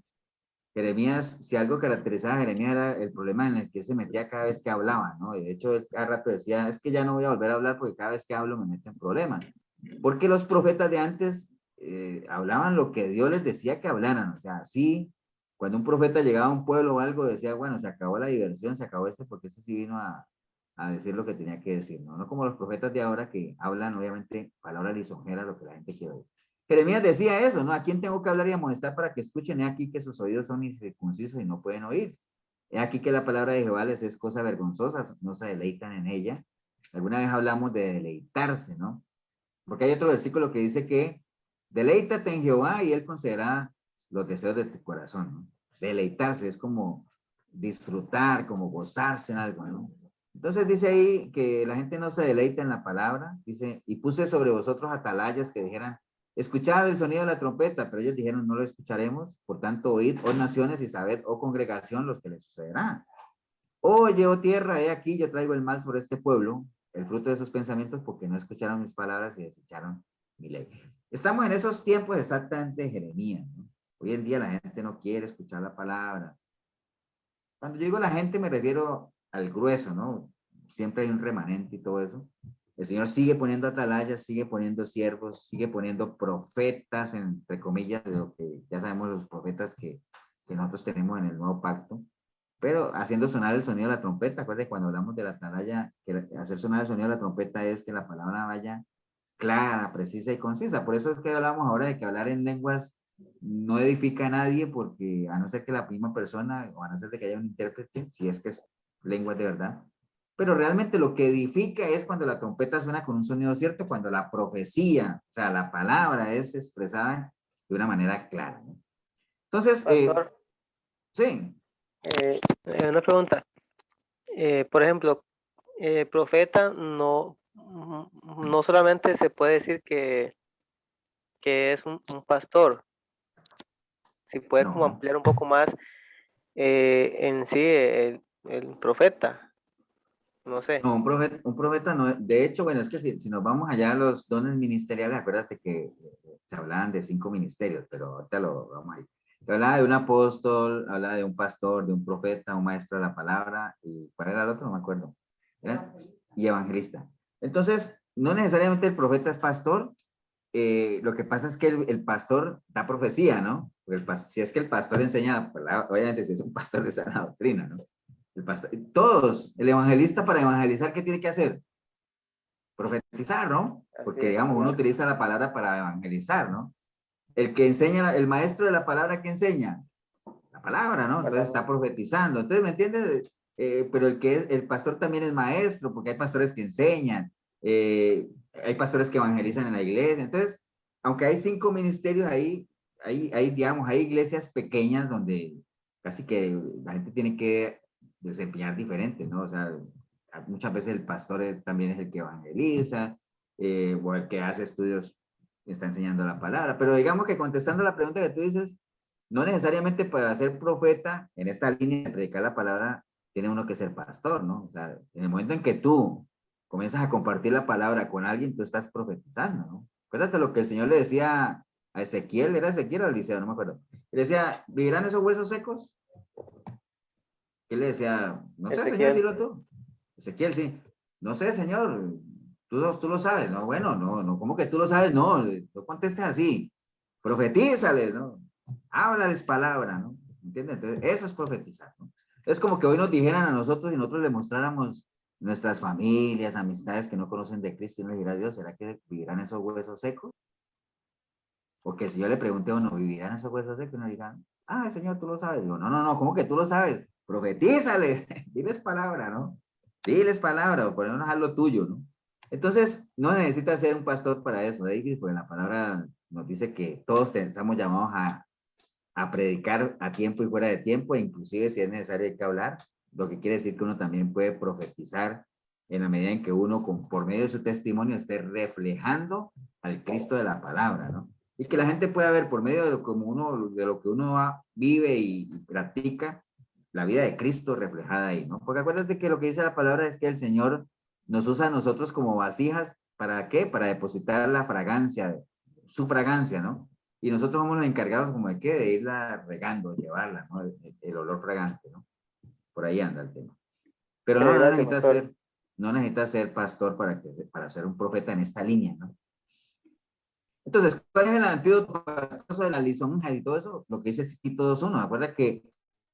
Jeremías, si algo caracterizaba a Jeremías era el problema en el que se metía cada vez que hablaba, ¿no? De hecho, él cada rato decía, es que ya no voy a volver a hablar porque cada vez que hablo me meto en problemas. Porque los profetas de antes hablaban lo que Dios les decía que hablaran. O sea, sí, cuando un profeta llegaba a un pueblo o algo, decía, bueno, se acabó la diversión, se acabó porque este sí vino a decir lo que tenía que decir, ¿no? No como los profetas de ahora que hablan, obviamente, palabras lisonjeras, lo que la gente quiere oír. Jeremías decía eso, ¿no? ¿A quién tengo que hablar y amonestar para que escuchen? He aquí que sus oídos son incircuncisos y no pueden oír. He aquí que la palabra de Jehová les es cosa vergonzosa, no se deleitan en ella. Alguna vez hablamos de deleitarse, ¿no? Porque hay otro versículo que dice que deleítate en Jehová y él concederá los deseos de tu corazón, ¿no? Deleitarse es como disfrutar, como gozarse en algo, ¿no? Entonces dice ahí que la gente no se deleita en la palabra, dice, y puse sobre vosotros atalayas que dijeran, escuchad el sonido de la trompeta, pero ellos dijeron, no lo escucharemos, por tanto oíd, oh naciones, y sabed, oh congregación, los que les sucederá. Oye, oh tierra, he aquí, yo traigo el mal sobre este pueblo, el fruto de sus pensamientos, porque no escucharon mis palabras y desecharon mi ley. Estamos en esos tiempos exactamente de Jeremías, ¿no? Hoy en día la gente no quiere escuchar la palabra. Cuando yo digo la gente me refiero al grueso, ¿no? Siempre hay un remanente y todo eso. El Señor sigue poniendo atalayas, sigue poniendo siervos, sigue poniendo profetas, entre comillas, de lo que ya sabemos los profetas que nosotros tenemos en el nuevo pacto, pero haciendo sonar el sonido de la trompeta. Acuérdense cuando hablamos de la atalaya, que hacer sonar el sonido de la trompeta es que la palabra vaya clara, precisa y concisa. Por eso es que hablamos ahora de que hablar en lenguas no edifica a nadie, porque a no ser que la misma persona, o a no ser de que haya un intérprete, si es que es lengua de verdad, pero realmente lo que edifica es cuando la trompeta suena con un sonido cierto, cuando la profecía, o sea, la palabra es expresada de una manera clara, ¿no? Entonces, Pastor, sí. Una pregunta. Por ejemplo, profeta no solamente se puede decir que es un pastor. Si puede como No, ampliar un poco más en sí el profeta. No sé. no, un profeta no. De hecho, bueno, es que si nos vamos allá a los dones ministeriales, acuérdate que se hablaban de 5 ministerios, pero ahorita lo vamos a ir. Se hablaba de un apóstol, hablaba de un pastor, de un profeta, un maestro de la palabra, y ¿cuál era el otro? No me acuerdo. Y evangelista. Entonces, no necesariamente el profeta es pastor. Lo que pasa es que el pastor da profecía, ¿no? Si es que el pastor enseña la palabra, obviamente si es un pastor de sana doctrina, ¿no? El pastor, todos, el evangelista para evangelizar, ¿qué tiene que hacer? Profetizar, ¿no? Porque, digamos, uno utiliza la palabra para evangelizar, ¿no? El que enseña, el maestro de la palabra, ¿qué enseña? La palabra, ¿no? Entonces está profetizando. Entonces, ¿me entiendes? Pero el pastor también es maestro, porque hay pastores que enseñan, hay pastores que evangelizan en la iglesia. Entonces, aunque hay 5 ministerios ahí, digamos, hay iglesias pequeñas donde casi que la gente tiene que desempeñar diferente, ¿no? O sea, muchas veces el pastor también es el que evangeliza, o el que hace estudios está enseñando la palabra. Pero digamos que contestando la pregunta que tú dices, no necesariamente para ser profeta, en esta línea de predicar la palabra, tiene uno que ser pastor, ¿no? O sea, en el momento en que tú comienzas a compartir la palabra con alguien, tú estás profetizando, ¿no? Acuérdate lo que el Señor le decía a Ezequiel, ¿era Ezequiel o Eliseo? No me acuerdo. Le decía, ¿vivirán esos huesos secos? ¿Qué le decía? No sé, Señor, Ezequiel. dilo tú. Ezequiel, sí. No sé, Señor, tú lo sabes. No, bueno, no, ¿cómo que tú lo sabes? No, no contestes así. Profetízales, ¿no? Háblales palabra, ¿no? ¿Entiendes? Entonces, eso es profetizar, ¿no? Es como que hoy nos dijeran a nosotros y nosotros le mostráramos nuestras familias, amistades que no conocen de Cristo y nos dirá Dios, ¿será que vivirán esos huesos secos? O que si yo le pregunte a uno, ¿vivirán esos huesos secos? Y nos digan, ah, Señor, tú lo sabes. Digo, no, ¿cómo que tú lo sabes? Profetízales, diles palabra, ¿no? Diles palabra, o ponernos a lo tuyo, ¿no? Entonces, no necesitas ser un pastor para eso, David, porque la palabra nos dice que todos estamos llamados a predicar a tiempo y fuera de tiempo, e inclusive si es necesario hay que hablar, lo que quiere decir que uno también puede profetizar en la medida en que uno, por medio de su testimonio, esté reflejando al Cristo de la palabra, ¿no? Y que la gente pueda ver por medio de lo que uno vive y practica, la vida de Cristo reflejada ahí, ¿no? Porque acuérdate que lo que dice la palabra es que el Señor nos usa a nosotros como vasijas, ¿para qué? Para depositar la fragancia, su fragancia, ¿no? Y nosotros somos los encargados como de qué, de irla regando, llevarla, ¿no? El olor fragante, ¿no? Por ahí anda el tema. Pero no, Gracias, pastor. no necesitas ser pastor para ser un profeta en esta línea, ¿no? Entonces, ¿cuál es el antídoto para eso de la lisonja y todo eso? Lo que dice Tito 2:1. Acuerda que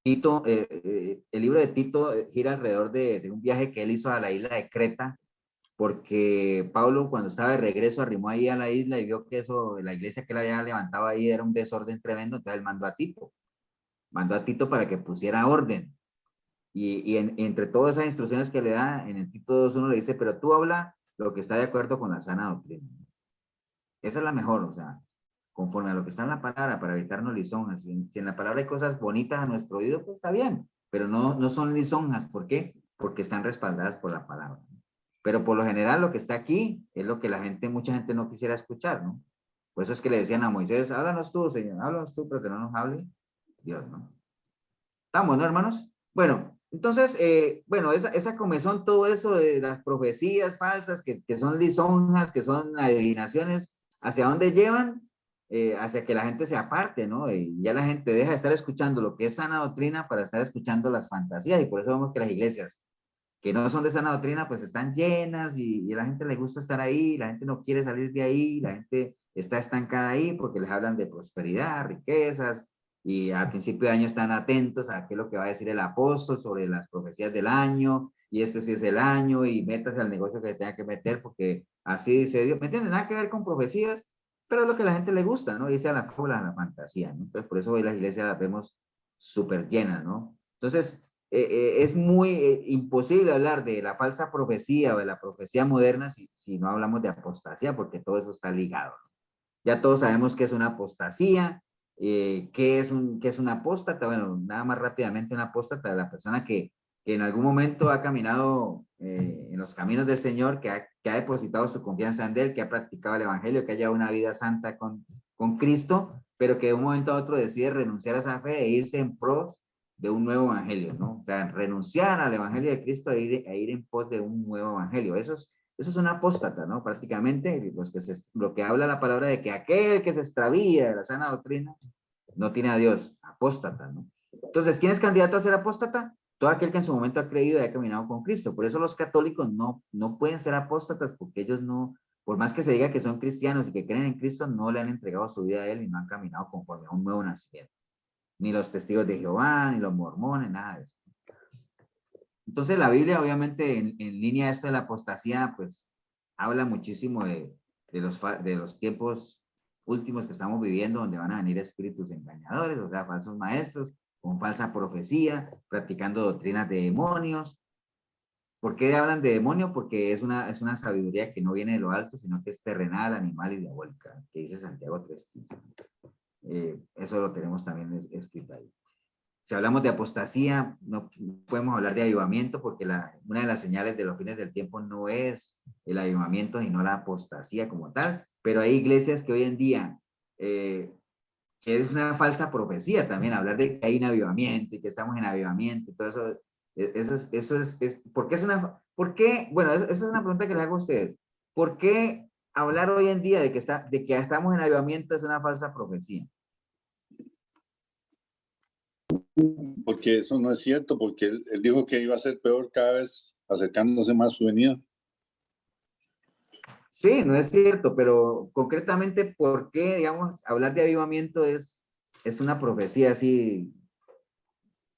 Tito, el libro de Tito gira alrededor de un viaje que él hizo a la isla de Creta, porque Pablo cuando estaba de regreso arrimó ahí a la isla y vio que eso, la iglesia que él había levantado ahí era un desorden tremendo, entonces él mandó a Tito para que pusiera orden. Y entre todas esas instrucciones que le da, en el Tito 2:1 le dice, pero tú habla lo que está de acuerdo con la sana doctrina. Esa es la mejor, o sea, conforme a lo que está en la palabra, para evitarnos lisonjas. Si en la palabra hay cosas bonitas a nuestro oído, pues está bien, pero no son lisonjas. ¿Por qué? Porque están respaldadas por la palabra. Pero por lo general lo que está aquí es lo que mucha gente no quisiera escuchar, ¿no? Por eso es que le decían a Moisés, háblanos tú, Señor, háblanos tú, pero que no nos hable Dios, ¿no? ¿Estamos, no, hermanos? Bueno, entonces, bueno, esa comezón, todo eso de las profecías falsas, que son lisonjas, que son adivinaciones, ¿hacia dónde llevan? Hacia que la gente se aparte, ¿no? Y ya la gente deja de estar escuchando lo que es sana doctrina para estar escuchando las fantasías, y por eso vemos que las iglesias que no son de sana doctrina, pues están llenas y a la gente le gusta estar ahí, la gente no quiere salir de ahí, la gente está estancada ahí porque les hablan de prosperidad, riquezas, y al principio de año están atentos a qué es lo que va a decir el apóstol sobre las profecías del año, y este sí es el año, y métase al negocio que tenga que meter porque así dice Dios, ¿me entienden? Nada que ver con profecías, pero es lo que a la gente le gusta, ¿no? Dice a la fábula, a la fantasía, ¿no? Entonces por eso hoy las iglesias las vemos súper llenas, ¿no? Entonces, es muy imposible hablar de la falsa profecía o de la profecía moderna si no hablamos de apostasía, porque todo eso está ligado. Ya todos sabemos qué es una apostasía, qué es un apóstata. Bueno, nada más rápidamente un apóstata, la persona que en algún momento ha caminado en los caminos del Señor, que ha depositado su confianza en Él, que ha practicado el Evangelio, que ha llevado una vida santa con Cristo, pero que de un momento a otro decide renunciar a esa fe e irse en pro de un nuevo evangelio, ¿no? O sea, renunciar al evangelio de Cristo e ir en pos de un nuevo evangelio. Eso es una apóstata, ¿no? Prácticamente, lo que habla la palabra de que aquel que se extravía de la sana doctrina no tiene a Dios, apóstata, ¿no? Entonces, ¿quién es candidato a ser apóstata? Todo aquel que en su momento ha creído y ha caminado con Cristo. Por eso los católicos no pueden ser apóstatas, porque ellos no, por más que se diga que son cristianos y que creen en Cristo, no le han entregado su vida a Él y no han caminado conforme a un nuevo nacimiento. Ni los testigos de Jehová, ni los mormones, nada de eso. Entonces la Biblia, obviamente, en línea a esto de la apostasía, pues habla muchísimo de los tiempos últimos que estamos viviendo, donde van a venir espíritus engañadores, o sea, falsos maestros, con falsa profecía, practicando doctrinas de demonios. ¿Por qué hablan de demonio? Porque es una sabiduría que no viene de lo alto, sino que es terrenal, animal y diabólica, que dice Santiago 3:15. Eso lo tenemos también escrito ahí. Si hablamos de apostasía, no podemos hablar de avivamiento, porque una de las señales de los fines del tiempo no es el avivamiento, sino la apostasía como tal, pero hay iglesias que hoy en día, que es una falsa profecía también, hablar de que hay un avivamiento y que estamos en avivamiento, y todo eso, ¿por qué es una, por qué, bueno, esa es una pregunta que le hago a ustedes, ¿por qué hablar hoy en día de que estamos en avivamiento es una falsa profecía? Porque eso no es cierto, porque él dijo que iba a ser peor cada vez acercándose más su venida. Sí, no es cierto, pero concretamente, ¿por qué, digamos, hablar de avivamiento es una profecía así?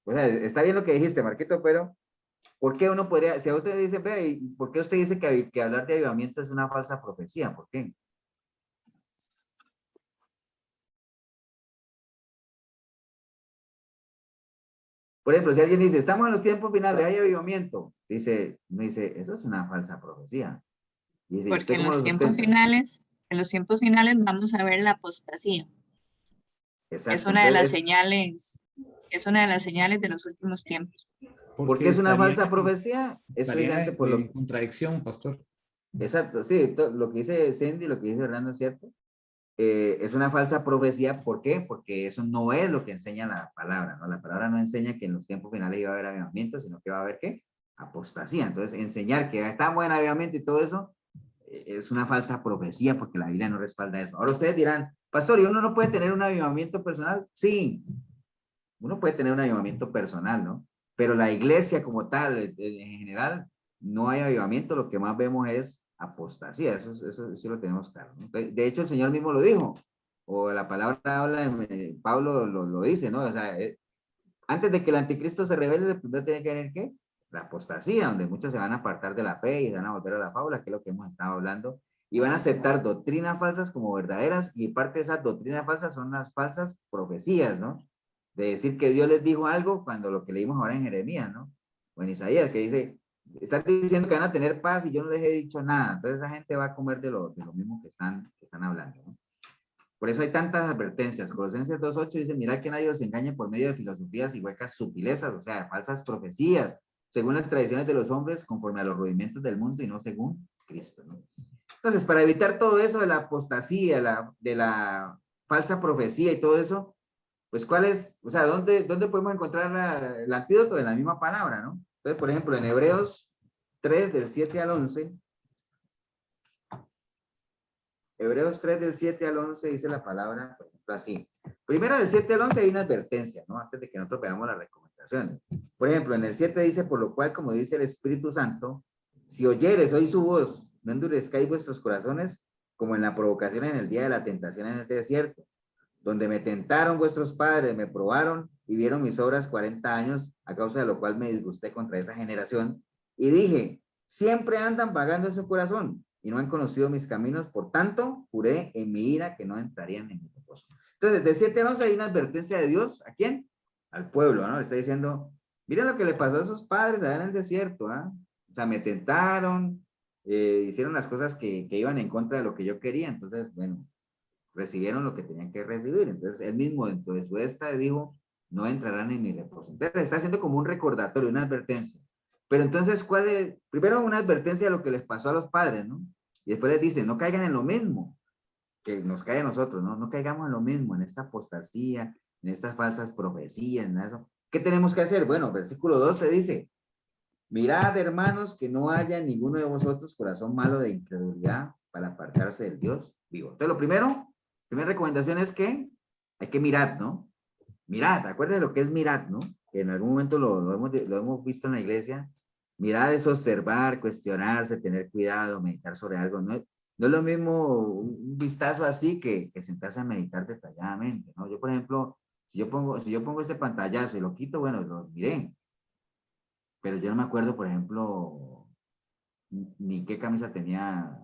O sea, está bien lo que dijiste, Marquito, pero ¿por qué uno podría, si a usted dice, ve, ¿por qué usted dice que hablar de avivamiento es una falsa profecía? ¿Por qué? Por ejemplo, si alguien dice, estamos en los tiempos finales, hay avivamiento, uno dice, eso es una falsa profecía. Y dice, Porque ¿usted en cómo lo los tiempos sustenta? finales vamos a ver la apostasía. Exacto. Es una de las Entonces, señales de los últimos tiempos. ¿por qué es una falsa profecía? Es estaría precisamente por lo en contradicción, pastor. Exacto, sí, lo que dice Cindy, lo que dice Hernando es cierto. Es una falsa profecía, ¿por qué? Porque eso no es lo que enseña la palabra, ¿no? La palabra no enseña que en los tiempos finales iba a haber avivamiento, sino que va a haber, ¿qué? Apostasía. Entonces, enseñar que estamos en avivamiento y todo eso es una falsa profecía porque la Biblia no respalda eso. Ahora ustedes dirán, pastor, ¿y uno no puede tener un avivamiento personal? Sí, uno puede tener un avivamiento personal, ¿no? Pero la iglesia como tal, en general, no hay avivamiento, lo que más vemos es apostasía, eso sí lo tenemos claro, ¿no? De hecho, el Señor mismo lo dijo, o la palabra habla, Pablo lo dice, ¿no? O sea, antes de que el anticristo se revele, primero tiene que venir, ¿qué? La apostasía, donde muchos se van a apartar de la fe y se van a volver a la fábula, que es lo que hemos estado hablando, y van a aceptar doctrinas falsas como verdaderas, y parte de esas doctrinas falsas son las falsas profecías, ¿no? De decir que Dios les dijo algo cuando lo que leímos ahora en Jeremías, ¿no? O en Isaías, que dice, están diciendo que van a tener paz y yo no les he dicho nada. Entonces esa gente va a comer de lo mismo que están hablando, ¿no? Por eso hay tantas advertencias. Colosenses 2.8 dice, mirad que nadie os engañe por medio de filosofías y huecas sutilezas, o sea, falsas profecías, según las tradiciones de los hombres, conforme a los rudimentos del mundo y no según Cristo, ¿no? Entonces, para evitar todo eso de la apostasía, de la falsa profecía y todo eso, pues ¿cuál es? O sea, ¿dónde podemos encontrar el antídoto de la misma palabra, ¿no? Entonces, por ejemplo, en Hebreos 3, del 7 al 11, Hebreos 3, del 7 al 11 dice la palabra, por ejemplo, así. Primero, del 7 al 11 hay una advertencia, ¿no? Antes de que nosotros veamos las recomendaciones. Por ejemplo, en el 7 dice, por lo cual, como dice el Espíritu Santo, si oyeres hoy su voz, no endurezcáis vuestros corazones, como en la provocación en el día de la tentación en el desierto, donde me tentaron vuestros padres, me probaron y vieron mis obras 40 años, a causa de lo cual me disgusté contra esa generación, y dije, siempre andan vagando en su corazón, y no han conocido mis caminos, por tanto, juré en mi ira que no entrarían en mi propósito. Entonces, de 7 a 11 hay una advertencia de Dios, ¿a quién? Al pueblo, ¿no? Le está diciendo, miren lo que le pasó a esos padres allá en el desierto, ¿ah? O sea, me tentaron, hicieron las cosas que iban en contra de lo que yo quería, entonces, bueno, recibieron lo que tenían que recibir. Entonces, él mismo dentro de su esta dijo, no entrarán en mi reposo. Entonces, está haciendo como un recordatorio, una advertencia. Pero entonces, ¿cuál es? Primero una advertencia de lo que les pasó a los padres, ¿no? Y después les dice, no caigan en lo mismo que nos cae a nosotros, ¿no? No caigamos en lo mismo, en esta apostasía, en estas falsas profecías, en eso. ¿Qué tenemos que hacer? Bueno, versículo 12 dice, mirad, hermanos, que no haya en ninguno de vosotros corazón malo de incredulidad para apartarse del Dios vivo. Entonces, lo primero, primera recomendación es que hay que mirar, ¿no? Mirad, acuérdense de lo que es mirar, ¿no? Que en algún momento lo hemos visto en la iglesia. Mirar es observar, cuestionarse, tener cuidado, meditar sobre algo. No es lo mismo un vistazo así que sentarse a meditar detalladamente, ¿no? Yo, por ejemplo, si yo pongo este pantallazo y lo quito, bueno, lo miré. Pero yo no me acuerdo, por ejemplo, ni qué camisa tenía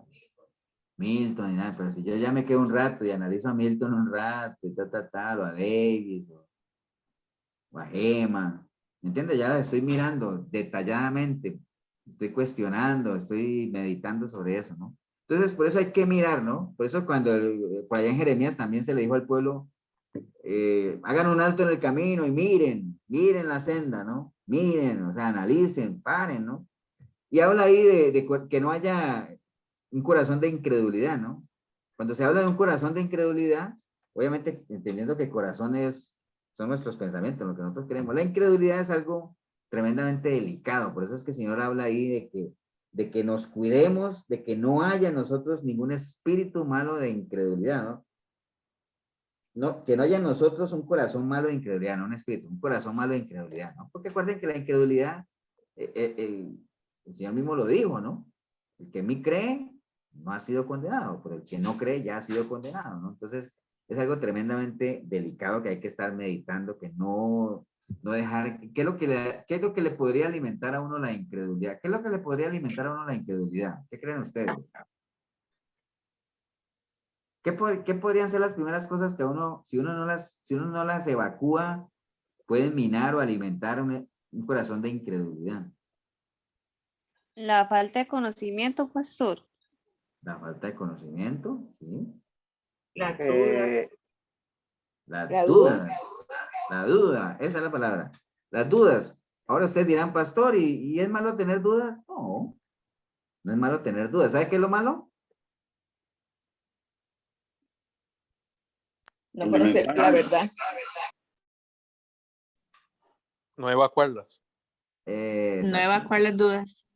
Milton, ni nada, pero si yo ya me quedo un rato y analizo a Milton un rato, y o a Davis, o a Gema, ¿me entiendes? Ya las estoy mirando detalladamente, estoy cuestionando, estoy meditando sobre eso, ¿no? Entonces, por eso hay que mirar, ¿no? Por eso cuando, por allá en Jeremías también se le dijo al pueblo, hagan un alto en el camino y miren la senda, ¿no? Miren, o sea, analicen, paren, ¿no? Y habla ahí de que no haya un corazón de incredulidad, ¿no? Cuando se habla de un corazón de incredulidad, obviamente entendiendo que corazón son nuestros pensamientos, lo que nosotros queremos. La incredulidad es algo tremendamente delicado, por eso es que el Señor habla ahí de que nos cuidemos, de que no haya en nosotros ningún espíritu malo de incredulidad, ¿no? No, que no haya en nosotros un corazón malo de incredulidad, no un espíritu, un corazón malo de incredulidad, ¿no? Porque acuerden que la incredulidad, el Señor mismo lo dijo, ¿no? El que en mí cree no ha sido condenado, pero el que no cree ya ha sido condenado, ¿no? Entonces, es algo tremendamente delicado que hay que estar meditando, que no dejar, ¿qué es lo que le podría alimentar a uno la incredulidad? ¿Qué es lo que le podría alimentar a uno la incredulidad? ¿Qué creen ustedes? ¿Qué podrían ser las primeras cosas que si uno no las evacúa, pueden minar o alimentar un corazón de incredulidad? La falta de conocimiento, pastor. La falta de conocimiento, ¿sí? Las dudas. Las dudas. La duda, esa es la palabra. Las dudas. Ahora ustedes dirán, pastor, ¿y es malo tener dudas? No, no es malo tener dudas. ¿Sabe qué es lo malo? No conocer la verdad. No evacuarlas. No evacuar las dudas.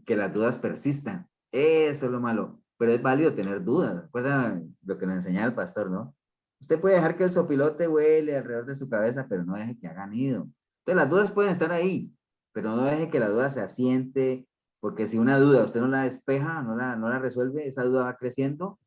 Que las dudas persistan. Eso es lo malo. Pero es válido tener dudas. Recuerda lo que nos enseñaba el pastor, ¿no? Usted puede dejar que el sopilote huele alrededor de su cabeza, pero no deje que haga nido. Entonces las dudas pueden estar ahí, pero no deje que la duda se asiente, porque si una duda usted no la despeja, no la resuelve, esa duda va creciendo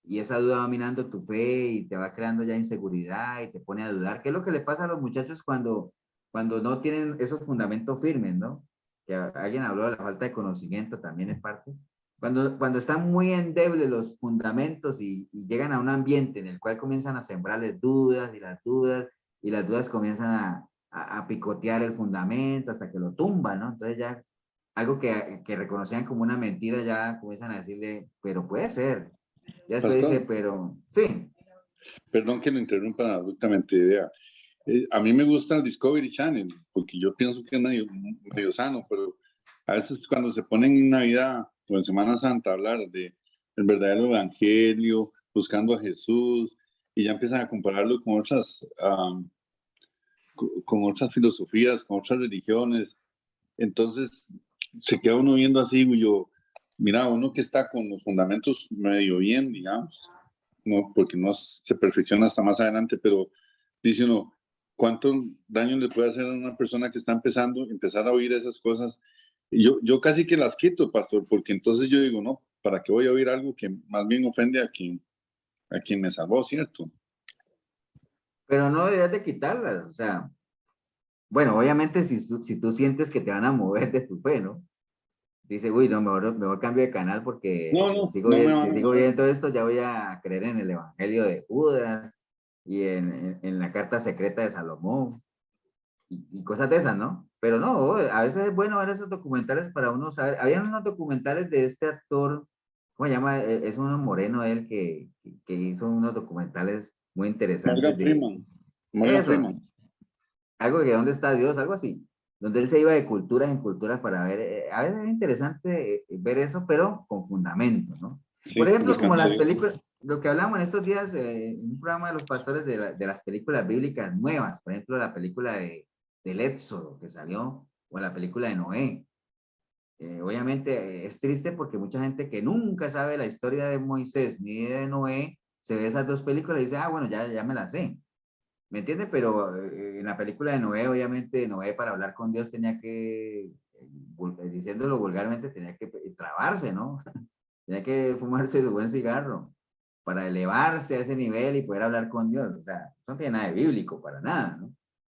y esa duda va minando tu fe y te va creando ya inseguridad y te pone a dudar. ¿Qué es lo que le pasa a los muchachos cuando no tienen esos fundamentos firmes, ¿no? Que alguien habló de la falta de conocimiento, también es parte. Cuando están muy endebles los fundamentos y llegan a un ambiente en el cual comienzan a sembrarles dudas y las dudas comienzan a picotear el fundamento hasta que lo tumban, ¿no? Entonces ya algo que reconocían como una mentira ya comienzan a decirle, pero puede ser. Ya después Pastor, dice, pero sí. perdón que lo interrumpa abruptamente, idea. A mí me gusta el Discovery Channel, porque yo pienso que es medio sano, pero a veces cuando se ponen en Navidad o en Semana Santa a hablar de el verdadero evangelio, buscando a Jesús, y ya empiezan a compararlo con otras filosofías, con otras religiones, entonces se queda uno viendo así, y yo, mira, uno que está con los fundamentos medio bien, digamos, no, porque no se perfecciona hasta más adelante, pero dice uno, ¿cuánto daño le puede hacer a una persona que está empezar a oír esas cosas? Y yo casi que las quito, pastor, porque entonces yo digo, no, ¿para qué voy a oír algo que más bien ofende a quien me salvó, cierto? Pero no debes de quitarlas, o sea, bueno, obviamente si tú sientes que te van a mover de tu fe, ¿no? Dice, uy, no, mejor cambio de canal porque si sigo viendo esto ya voy a creer en el evangelio de Judas y en la carta secreta de Salomón y cosas de esas, ¿no? Pero no, a veces es bueno ver esos documentales para uno saber. Habían unos documentales de este actor, ¿cómo se llama? Es uno moreno él que hizo unos documentales muy interesantes. Morgan Freeman. Algo que ¿dónde está Dios? Algo así, donde él se iba de culturas en culturas para ver, a veces es interesante ver eso, pero con fundamento, ¿no? Sí, por ejemplo, como las películas, lo que hablamos en estos días en un programa de los pastores de las películas bíblicas nuevas, por ejemplo, la película del Éxodo que salió, o la película de Noé. Obviamente es triste porque mucha gente que nunca sabe la historia de Moisés ni de Noé, se ve esas dos películas y dice, ah, bueno, ya me las sé. ¿Me entiende? Pero en la película de Noé, obviamente, Noé para hablar con Dios tenía que, diciéndolo vulgarmente, tenía que trabarse, ¿no? Tenía que fumarse su buen cigarro para elevarse a ese nivel y poder hablar con Dios. O sea, no tiene nada de bíblico, para nada, ¿no?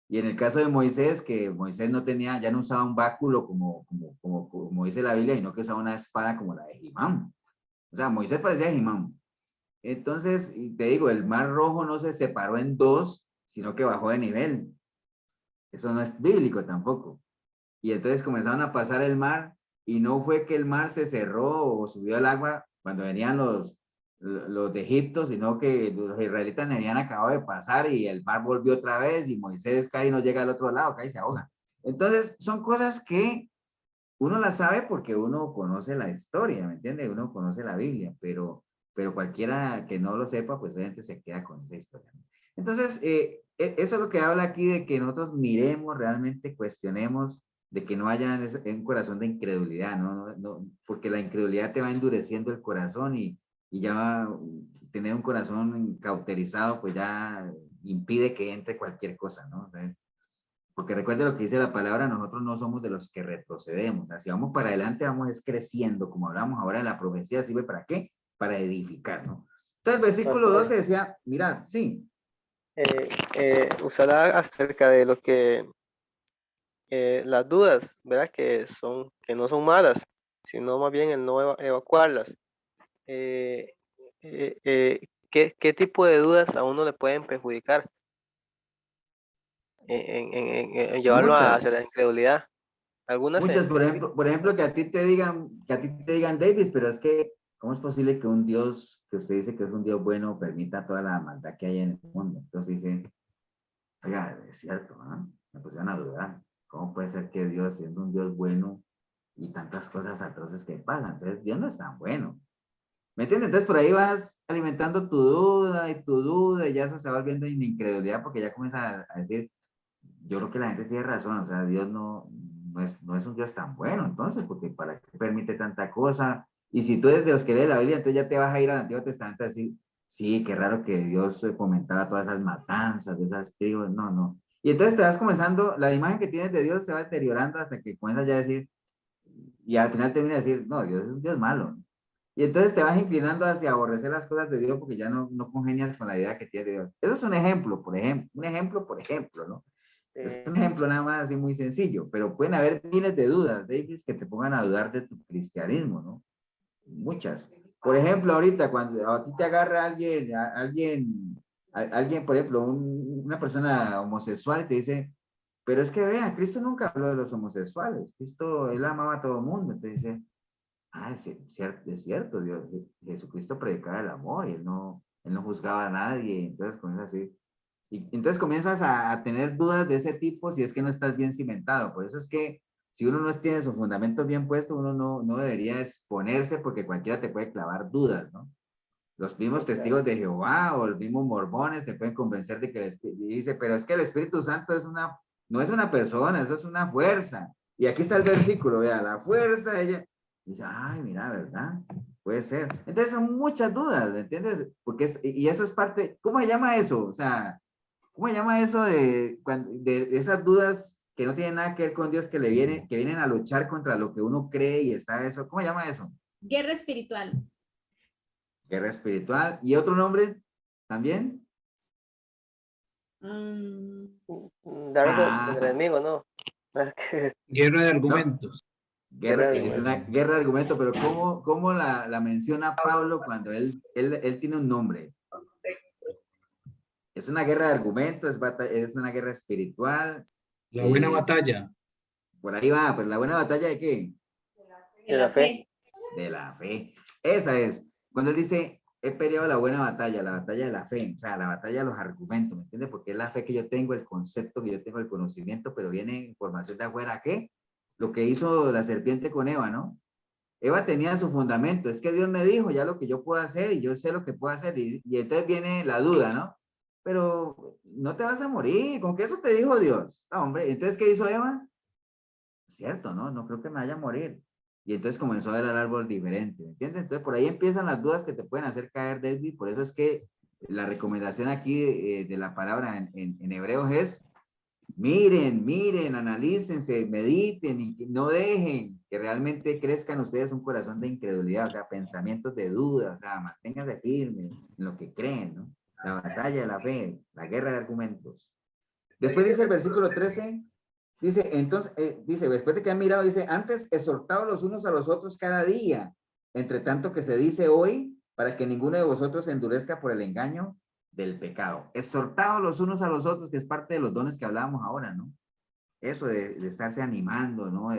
Y en el caso de Moisés, que Moisés ya no usaba un báculo como dice la Biblia, sino que usaba una espada como la de Jimán. O sea, Moisés parecía Jimán. Entonces, te digo, el mar rojo no se separó en dos, sino que bajó de nivel. Eso no es bíblico tampoco. Y entonces comenzaron a pasar el mar y no fue que el mar se cerró o subió al agua cuando venían los de Egipto, sino que los israelitas habían acabado de pasar y el mar volvió otra vez y Moisés cae y no llega al otro lado, cae y se ahoga. Entonces, son cosas que uno las sabe porque uno conoce la historia, ¿me entiende? Uno conoce la Biblia, pero pero cualquiera que no lo sepa, pues obviamente se queda con esa historia, ¿no? Entonces, eso es lo que habla aquí de que nosotros miremos, realmente cuestionemos, de que no haya un corazón de incredulidad, ¿no? Porque la incredulidad te va endureciendo el corazón y ya tener un corazón cauterizado, pues ya impide que entre cualquier cosa, ¿no? O sea, porque recuerde lo que dice la palabra, nosotros no somos de los que retrocedemos. O sea, si vamos para adelante, vamos es creciendo, como hablamos ahora de la profecía, ¿sirve para qué? Para edificar, ¿no? Entonces, el versículo Pastor, 12 decía, mirad, sí, usted habla acerca de lo que las dudas, ¿verdad? Que no son malas, sino más bien el no evacuarlas. ¿Qué tipo de dudas a uno le pueden perjudicar en llevarlo hacia la muchas, incredulidad? Algunas en muchas, específico. por ejemplo, que a ti te digan, David, pero es que, ¿cómo es posible que un Dios, que usted dice que es un Dios bueno, permita toda la maldad que hay en el mundo? Entonces dice, oiga, es cierto, ¿no? Me pusieron a dudar. ¿Cómo puede ser que Dios, siendo un Dios bueno y tantas cosas atroces que pasan? Entonces, Dios no es tan bueno. ¿Me entiendes? Entonces, por ahí vas alimentando tu duda, y ya eso se va volviendo en incredulidad porque ya comienza a decir, yo creo que la gente tiene razón, o sea, Dios no es un Dios tan bueno, entonces, porque ¿para qué permite tanta cosa? Y si tú eres de los que lees la Biblia, entonces ya te vas a ir al Antiguo Testamento a decir, sí, qué raro que Dios fomentaba todas esas matanzas de esas tribus, no. Y entonces te vas comenzando, la imagen que tienes de Dios se va deteriorando hasta que comienzas ya a decir, y al final termina de decir, no, Dios es un Dios malo. Y entonces te vas inclinando hacia aborrecer las cosas de Dios porque ya no congenias con la idea que tienes de Dios. Eso es un ejemplo, por ejemplo, ¿no? Es un ejemplo nada más así muy sencillo, pero pueden haber miles de dudas, David, que te pongan a dudar de tu cristianismo, ¿no? Muchas. Por ejemplo, ahorita cuando a ti te agarra alguien, por ejemplo, una persona homosexual y te dice, pero es que vea, Cristo nunca habló de los homosexuales, Cristo, él amaba a todo el mundo, te dice, es cierto, Jesucristo predicaba el amor y él no juzgaba a nadie, entonces comienzas así. Y entonces comienzas a tener dudas de ese tipo si es que no estás bien cimentado. Por eso es que si uno no tiene sus fundamentos bien puestos, uno no debería exponerse porque cualquiera te puede clavar dudas, ¿no? Los mismos testigos de Jehová o los mismos mormones te pueden convencer de que dice, pero es que el Espíritu Santo no es una persona, eso es una fuerza. Y aquí está el versículo, vea, la fuerza, ella dice, ay, mira, ¿verdad? Puede ser. Entonces son muchas dudas, ¿me entiendes? Porque y eso es parte, ¿cómo se llama eso? O sea, ¿cómo se llama eso de esas dudas que no tienen nada que ver con Dios, que vienen a luchar contra lo que uno cree y está eso? ¿Cómo se llama eso? Guerra espiritual. Guerra espiritual. ¿Y otro nombre también? Dardo contra el enemigo, ¿no? Guerra de argumentos. Es una guerra de argumentos, pero ¿cómo la menciona Pablo cuando él tiene un nombre? Es una guerra de argumentos, es una guerra espiritual. La buena batalla. Por ahí va, pero la buena batalla ¿de qué? De la fe. De la fe. Esa es. Cuando él dice, he peleado la buena batalla, la batalla de la fe, o sea, la batalla de los argumentos, ¿me entiendes? Porque es la fe que yo tengo, el concepto que yo tengo, el conocimiento, pero viene información de afuera, ¿qué? Lo que hizo la serpiente con Eva, ¿no? Eva tenía su fundamento, es que Dios me dijo ya lo que yo puedo hacer y yo sé lo que puedo hacer y entonces viene la duda, ¿no? Pero no te vas a morir, con que eso te dijo Dios. No, hombre, entonces, ¿qué hizo Eva? Cierto, ¿no? No creo que me vaya a morir. Y entonces comenzó a ver el árbol diferente, ¿entiendes? Entonces por ahí empiezan las dudas que te pueden hacer caer, David. Por eso es que la recomendación aquí de la palabra en hebreos es, miren, analícense, mediten y no dejen que realmente crezcan ustedes un corazón de incredulidad, o sea, pensamientos de duda, o sea, manténganse firmes en lo que creen, ¿no? La batalla de la fe, la guerra de argumentos. Después dice el versículo 13, dice, entonces, dice, después de que han mirado, dice, antes exhortados los unos a los otros cada día, entre tanto que se dice hoy, para que ninguno de vosotros se endurezca por el engaño del pecado. Exhortados los unos a los otros, que es parte de los dones que hablábamos ahora, ¿no? Eso de estarse animando, ¿no?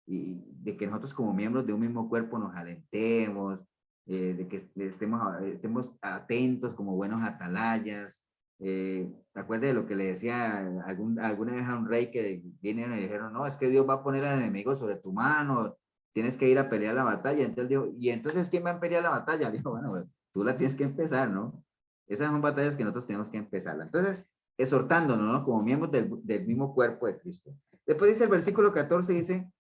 Y de que nosotros como miembros de un mismo cuerpo nos alentemos, de que estemos atentos como buenos atalayas. ¿Te acuerdas de lo que le decía alguna vez a un rey que vinieron y le dijeron, no, es que Dios va a poner al enemigo sobre tu mano, tienes que ir a pelear la batalla? Entonces dijo, ¿y entonces quién va a pelear la batalla? Dijo, bueno, tú la tienes que empezar, ¿no? Esas son batallas que nosotros tenemos que empezarlas. Entonces, exhortándonos, ¿no? Como miembros del mismo cuerpo de Cristo. Después dice el versículo 14, dice,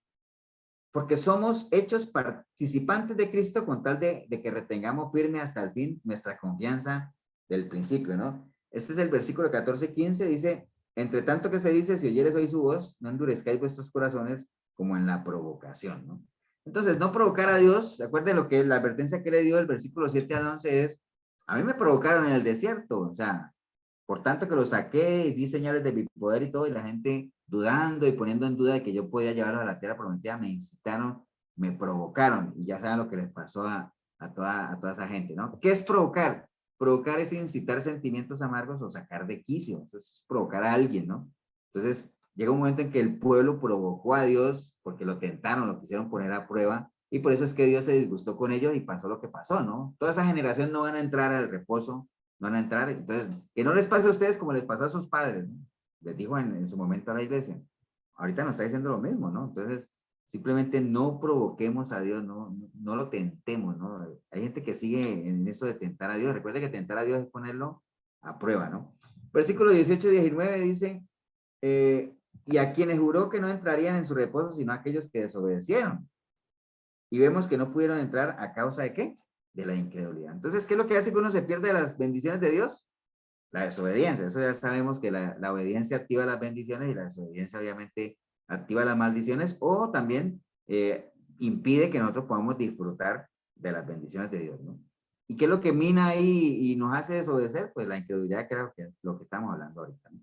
porque somos hechos participantes de Cristo con tal de que retengamos firme hasta el fin nuestra confianza del principio, ¿no? Este es el versículo 14-15, dice, entre tanto que se dice, si oyeres hoy su voz, no endurezcáis vuestros corazones como en la provocación, ¿no? Entonces, no provocar a Dios, recuerden lo que la advertencia que le dio el versículo 7 al 11 es, a mí me provocaron en el desierto, o sea, por tanto que lo saqué y di señales de mi poder y todo, y la gente dudando y poniendo en duda de que yo podía llevarlos a la tierra prometida, me incitaron, me provocaron, y ya saben lo que les pasó a toda esa gente, ¿no? ¿Qué es provocar? Provocar es incitar sentimientos amargos o sacar de quicio, eso es provocar a alguien, ¿no? Entonces, llega un momento en que el pueblo provocó a Dios porque lo tentaron, lo quisieron poner a prueba, y por eso es que Dios se disgustó con ellos y pasó lo que pasó, ¿no? Toda esa generación no van a entrar al reposo, no van a entrar, entonces, que no les pase a ustedes como les pasó a sus padres, ¿no? Les dijo en su momento a la iglesia. Ahorita nos está diciendo lo mismo, ¿no? Entonces, simplemente no provoquemos a Dios, no lo tentemos, ¿no? Hay gente que sigue en eso de tentar a Dios. Recuerde que tentar a Dios es ponerlo a prueba, ¿no? Versículo 18 y 19 dice, y a quienes juró que no entrarían en su reposo, sino a aquellos que desobedecieron. Y vemos que no pudieron entrar a causa de ¿qué? De la incredulidad. Entonces, ¿qué es lo que hace que uno se pierde las bendiciones de Dios? La desobediencia. Eso ya sabemos que la obediencia activa las bendiciones y la desobediencia obviamente activa las maldiciones, o también impide que nosotros podamos disfrutar de las bendiciones de Dios, ¿no? ¿Y qué es lo que mina ahí y nos hace desobedecer? Pues la incredulidad, creo que es lo que estamos hablando ahorita, ¿no?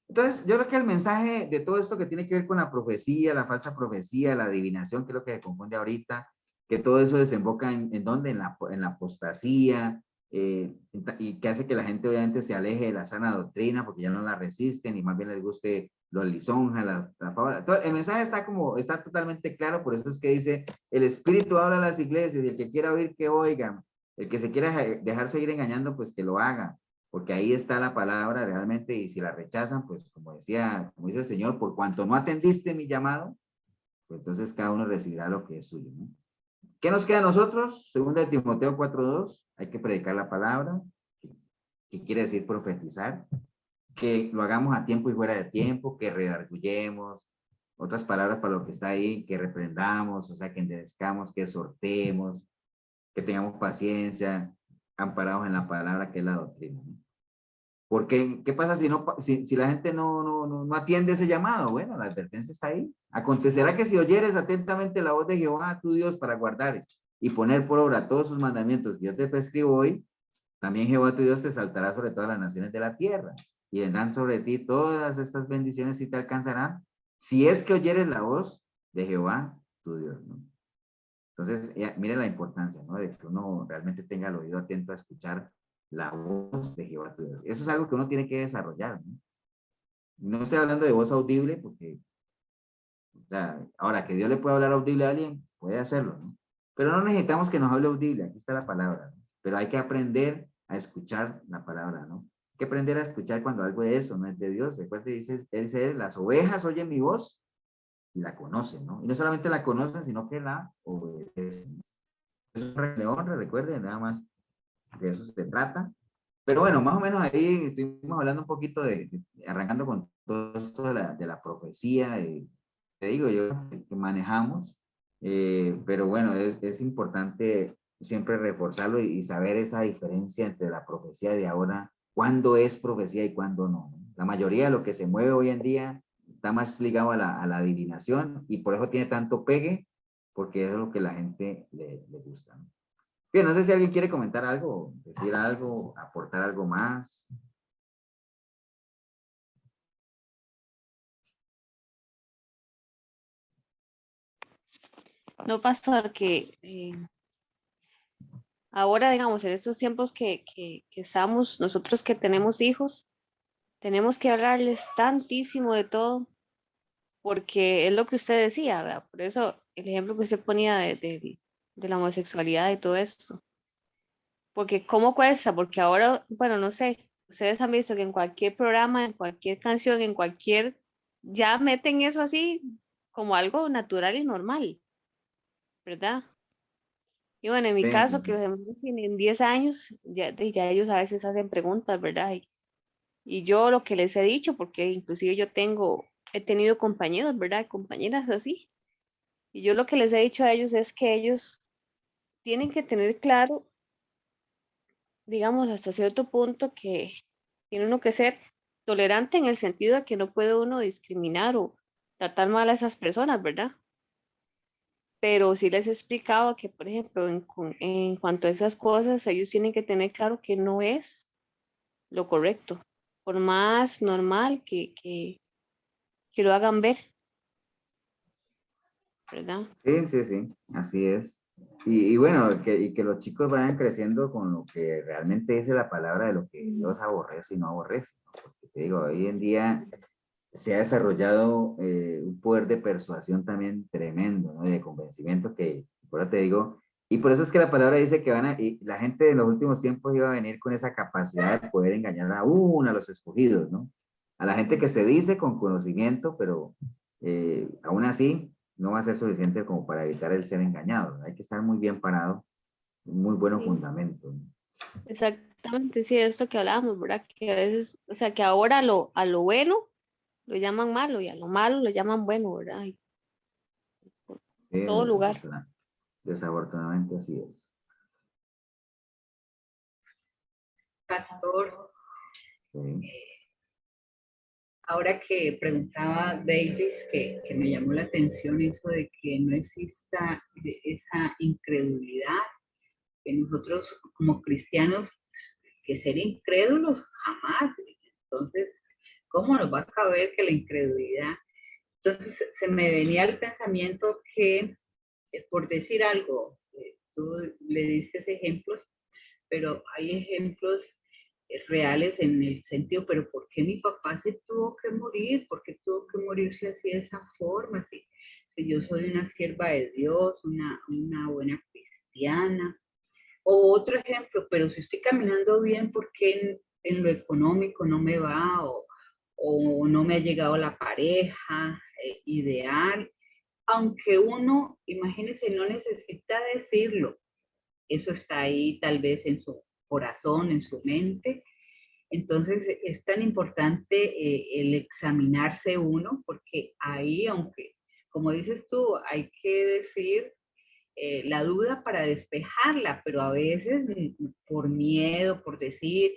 Entonces, yo creo que el mensaje de todo esto que tiene que ver con la profecía, la falsa profecía, la adivinación, que es lo que se confunde ahorita, que todo eso desemboca ¿en dónde? En la apostasía, y que hace que la gente obviamente se aleje de la sana doctrina porque ya no la resisten y más bien les guste los lisonjas, la fábula. El mensaje está totalmente claro, por eso es que dice, el Espíritu habla a las iglesias y el que quiera oír que oiga, el que se quiera dejar seguir engañando, pues que lo haga, porque ahí está la palabra realmente, y si la rechazan, pues como dice el Señor, por cuanto no atendiste mi llamado, pues entonces cada uno recibirá lo que es suyo, ¿no? ¿Qué nos queda a nosotros? Según de Timoteo 4:2, hay que predicar la palabra, que quiere decir profetizar, que lo hagamos a tiempo y fuera de tiempo, que redarguyemos, otras palabras para lo que está ahí, que reprendamos, o sea, que enderezcamos, que exhortemos, que tengamos paciencia, amparados en la palabra que es la doctrina, ¿no? Porque, ¿qué pasa si la gente no atiende ese llamado? Bueno, la advertencia está ahí. Acontecerá que si oyeres atentamente la voz de Jehová, tu Dios, para guardar y poner por obra todos sus mandamientos que yo te prescribo hoy, también Jehová tu Dios te saltará sobre todas las naciones de la tierra, y vendrán sobre ti todas estas bendiciones y te alcanzarán, si es que oyeres la voz de Jehová tu Dios, ¿no? Entonces, mire la importancia, ¿no? De que uno realmente tenga el oído atento a escuchar la voz de Jehová tu Dios. Eso es algo que uno tiene que desarrollar, ¿no? No estoy hablando de voz audible porque, o sea, ahora que Dios le puede hablar audible a alguien, puede hacerlo, ¿no? Pero no necesitamos que nos hable audible, aquí está la palabra, ¿no? Pero hay que aprender a escuchar la palabra, ¿no? Hay que aprender a escuchar cuando algo de eso no es de Dios. Recuerde, dice, las ovejas oyen mi voz y la conocen, ¿no? Y no solamente la conocen, sino que la obedecen. Eso es le honra, recuerden, nada más de eso se trata. Pero bueno, más o menos ahí estuvimos hablando un poquito arrancando con todo esto de la profecía, te digo yo, que manejamos, pero bueno, es importante siempre reforzarlo y saber esa diferencia entre la profecía de ahora, cuándo es profecía y cuándo no, ¿no? La mayoría de lo que se mueve hoy en día está más ligado a la adivinación, y por eso tiene tanto pegue, porque es lo que la gente le gusta, ¿no? Bien, no sé si alguien quiere comentar algo, decir algo, aportar algo más. No, pastor, que ahora, digamos, en estos tiempos que estamos, nosotros que tenemos hijos, tenemos que hablarles tantísimo de todo, porque es lo que usted decía, ¿verdad? Por eso el ejemplo que usted ponía de la homosexualidad y todo eso. Porque ¿cómo cuesta? Porque ahora, bueno, no sé, ustedes han visto que en cualquier programa, en cualquier canción, ya meten eso así como algo natural y normal, ¿verdad? Y bueno, en mi Sí, caso, sí, que en 10 años, ya ellos a veces hacen preguntas, ¿verdad? Y yo lo que les he dicho, porque inclusive he tenido compañeros, ¿verdad? Compañeras así. Y yo lo que les he dicho a ellos es que ellos tienen que tener claro, digamos, hasta cierto punto que tiene uno que ser tolerante en el sentido de que no puede uno discriminar o tratar mal a esas personas, ¿verdad? Pero sí les he explicado que, por ejemplo, en cuanto a esas cosas, ellos tienen que tener claro que no es lo correcto, por más normal que lo hagan ver, ¿verdad? sí, sí, sí, así es. Y bueno, y que los chicos vayan creciendo con lo que realmente dice la palabra de lo que Dios aborrece y no aborrece, ¿no? Porque te digo, hoy en día se ha desarrollado un poder de persuasión también tremendo, ¿no? Y de convencimiento que, por eso te digo, y por eso es que la palabra dice que y la gente en los últimos tiempos iba a venir con esa capacidad de poder engañar aún a los escogidos, ¿no? A la gente que se dice con conocimiento, pero aún así no va a ser suficiente como para evitar el ser engañado, ¿no? Hay que estar muy bien parado, muy buenos Sí, fundamentos, ¿no? exactamente, sí, esto que hablábamos, ¿verdad? Que a veces, o sea, que ahora a lo bueno lo llaman malo y a lo malo lo llaman bueno, ¿verdad? Y por Sí, todo lugar. desafortunadamente así es. Pastor, Sí. ahora que preguntaba Davis, que me llamó la atención eso de que no exista esa incredulidad, que nosotros como cristianos, que ser incrédulos jamás. Entonces, ¿cómo nos va a caber que la incredulidad? Entonces se me venía el pensamiento que, por decir algo, tú le diste ejemplos, pero hay ejemplos reales en el sentido, pero ¿por qué mi papá se tuvo que morir? ¿Por qué tuvo que morirse así de esa forma? Si yo soy una sierva de Dios, una buena cristiana. O otro ejemplo, pero si estoy caminando bien, ¿por qué en lo económico no me va? O no me ha llegado la pareja ideal. Aunque uno, imagínense, no necesita decirlo, eso está ahí tal vez en su corazón, en su mente. Entonces es tan importante el examinarse uno, porque ahí, aunque, como dices tú, hay que decir la duda para despejarla, pero a veces por miedo, por decir,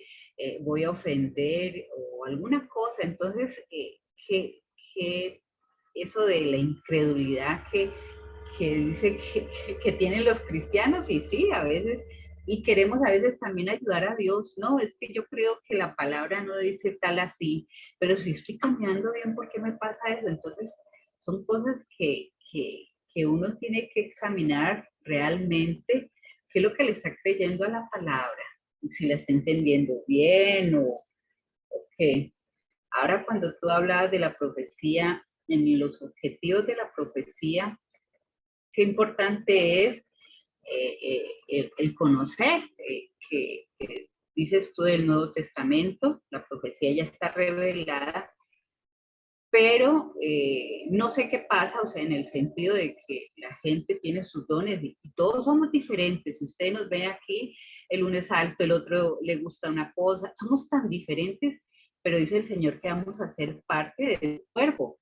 voy a ofender o alguna cosa, entonces, que eso de la incredulidad que dice que tienen los cristianos, y sí, a veces, y queremos a veces también ayudar a Dios, no, es que yo creo que la palabra no dice tal así, pero si estoy caminando bien, ¿por qué me pasa eso? Entonces, son cosas que uno tiene que examinar realmente qué es lo que le está creyendo a la palabra, si la está entendiendo bien o qué. Ahora, cuando tú hablas de la profecía, en los objetivos de la profecía, qué importante es el conocer que dices tú del Nuevo Testamento, la profecía ya está revelada, pero no sé qué pasa, o sea, en el sentido de que la gente tiene sus dones y todos somos diferentes. Si usted nos ve aquí, el uno es alto, el otro le gusta una cosa, somos tan diferentes, pero dice el Señor que vamos a ser parte de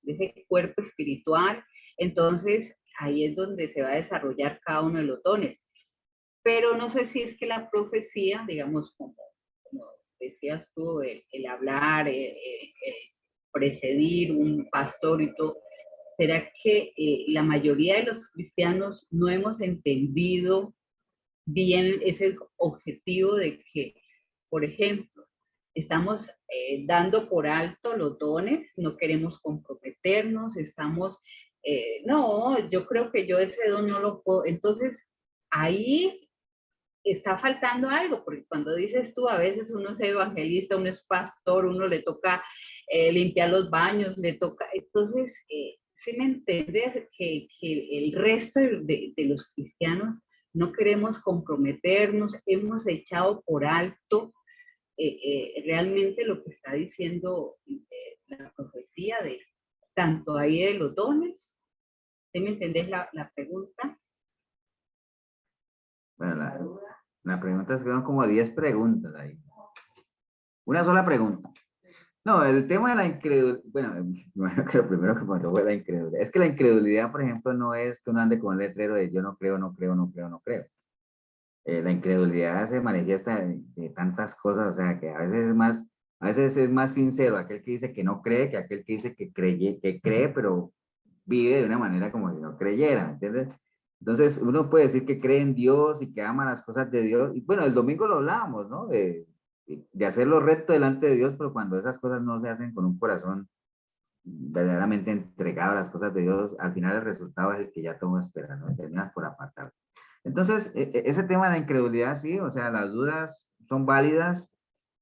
ese cuerpo espiritual. Entonces, ahí es donde se va a desarrollar cada uno de los dones. Pero no sé si es que la profecía, digamos, como decías tú, el hablar, precedir un pastor y todo, ¿será que la mayoría de los cristianos no hemos entendido bien ese objetivo de que, por ejemplo, estamos dando por alto los dones, no queremos comprometernos, estamos, no, yo creo que yo ese don no lo puedo, entonces ahí está faltando algo, porque cuando dices tú, a veces uno es evangelista, uno es pastor, uno le toca limpiar los baños, le toca, entonces, ¿sí me entiendes? Que el resto de los cristianos no queremos comprometernos, hemos echado por alto realmente lo que está diciendo la profecía de tanto ahí de los dones. ¿Sí me entendés la pregunta? Bueno, la pregunta es que son como 10 preguntas ahí. Una sola pregunta. No, el tema de la incredulidad, bueno, que lo primero que mandó fue la incredulidad. Es que la incredulidad, por ejemplo, no es que uno ande con un letrero de yo no creo, no creo, no creo, no creo. La incredulidad se manifiesta de tantas cosas, o sea, que a veces es más sincero aquel que dice que no cree que aquel que dice que cree, pero vive de una manera como si no creyera, ¿me entiendes? Entonces, uno puede decir que cree en Dios y que ama las cosas de Dios. Y bueno, el domingo lo hablábamos, ¿no? De hacerlo recto delante de Dios, pero cuando esas cosas no se hacen con un corazón verdaderamente entregado a las cosas de Dios, al final el resultado es el que ya todo espera, ¿no? Terminas por apartar. Entonces, ese tema de la incredulidad, sí, o sea, las dudas son válidas.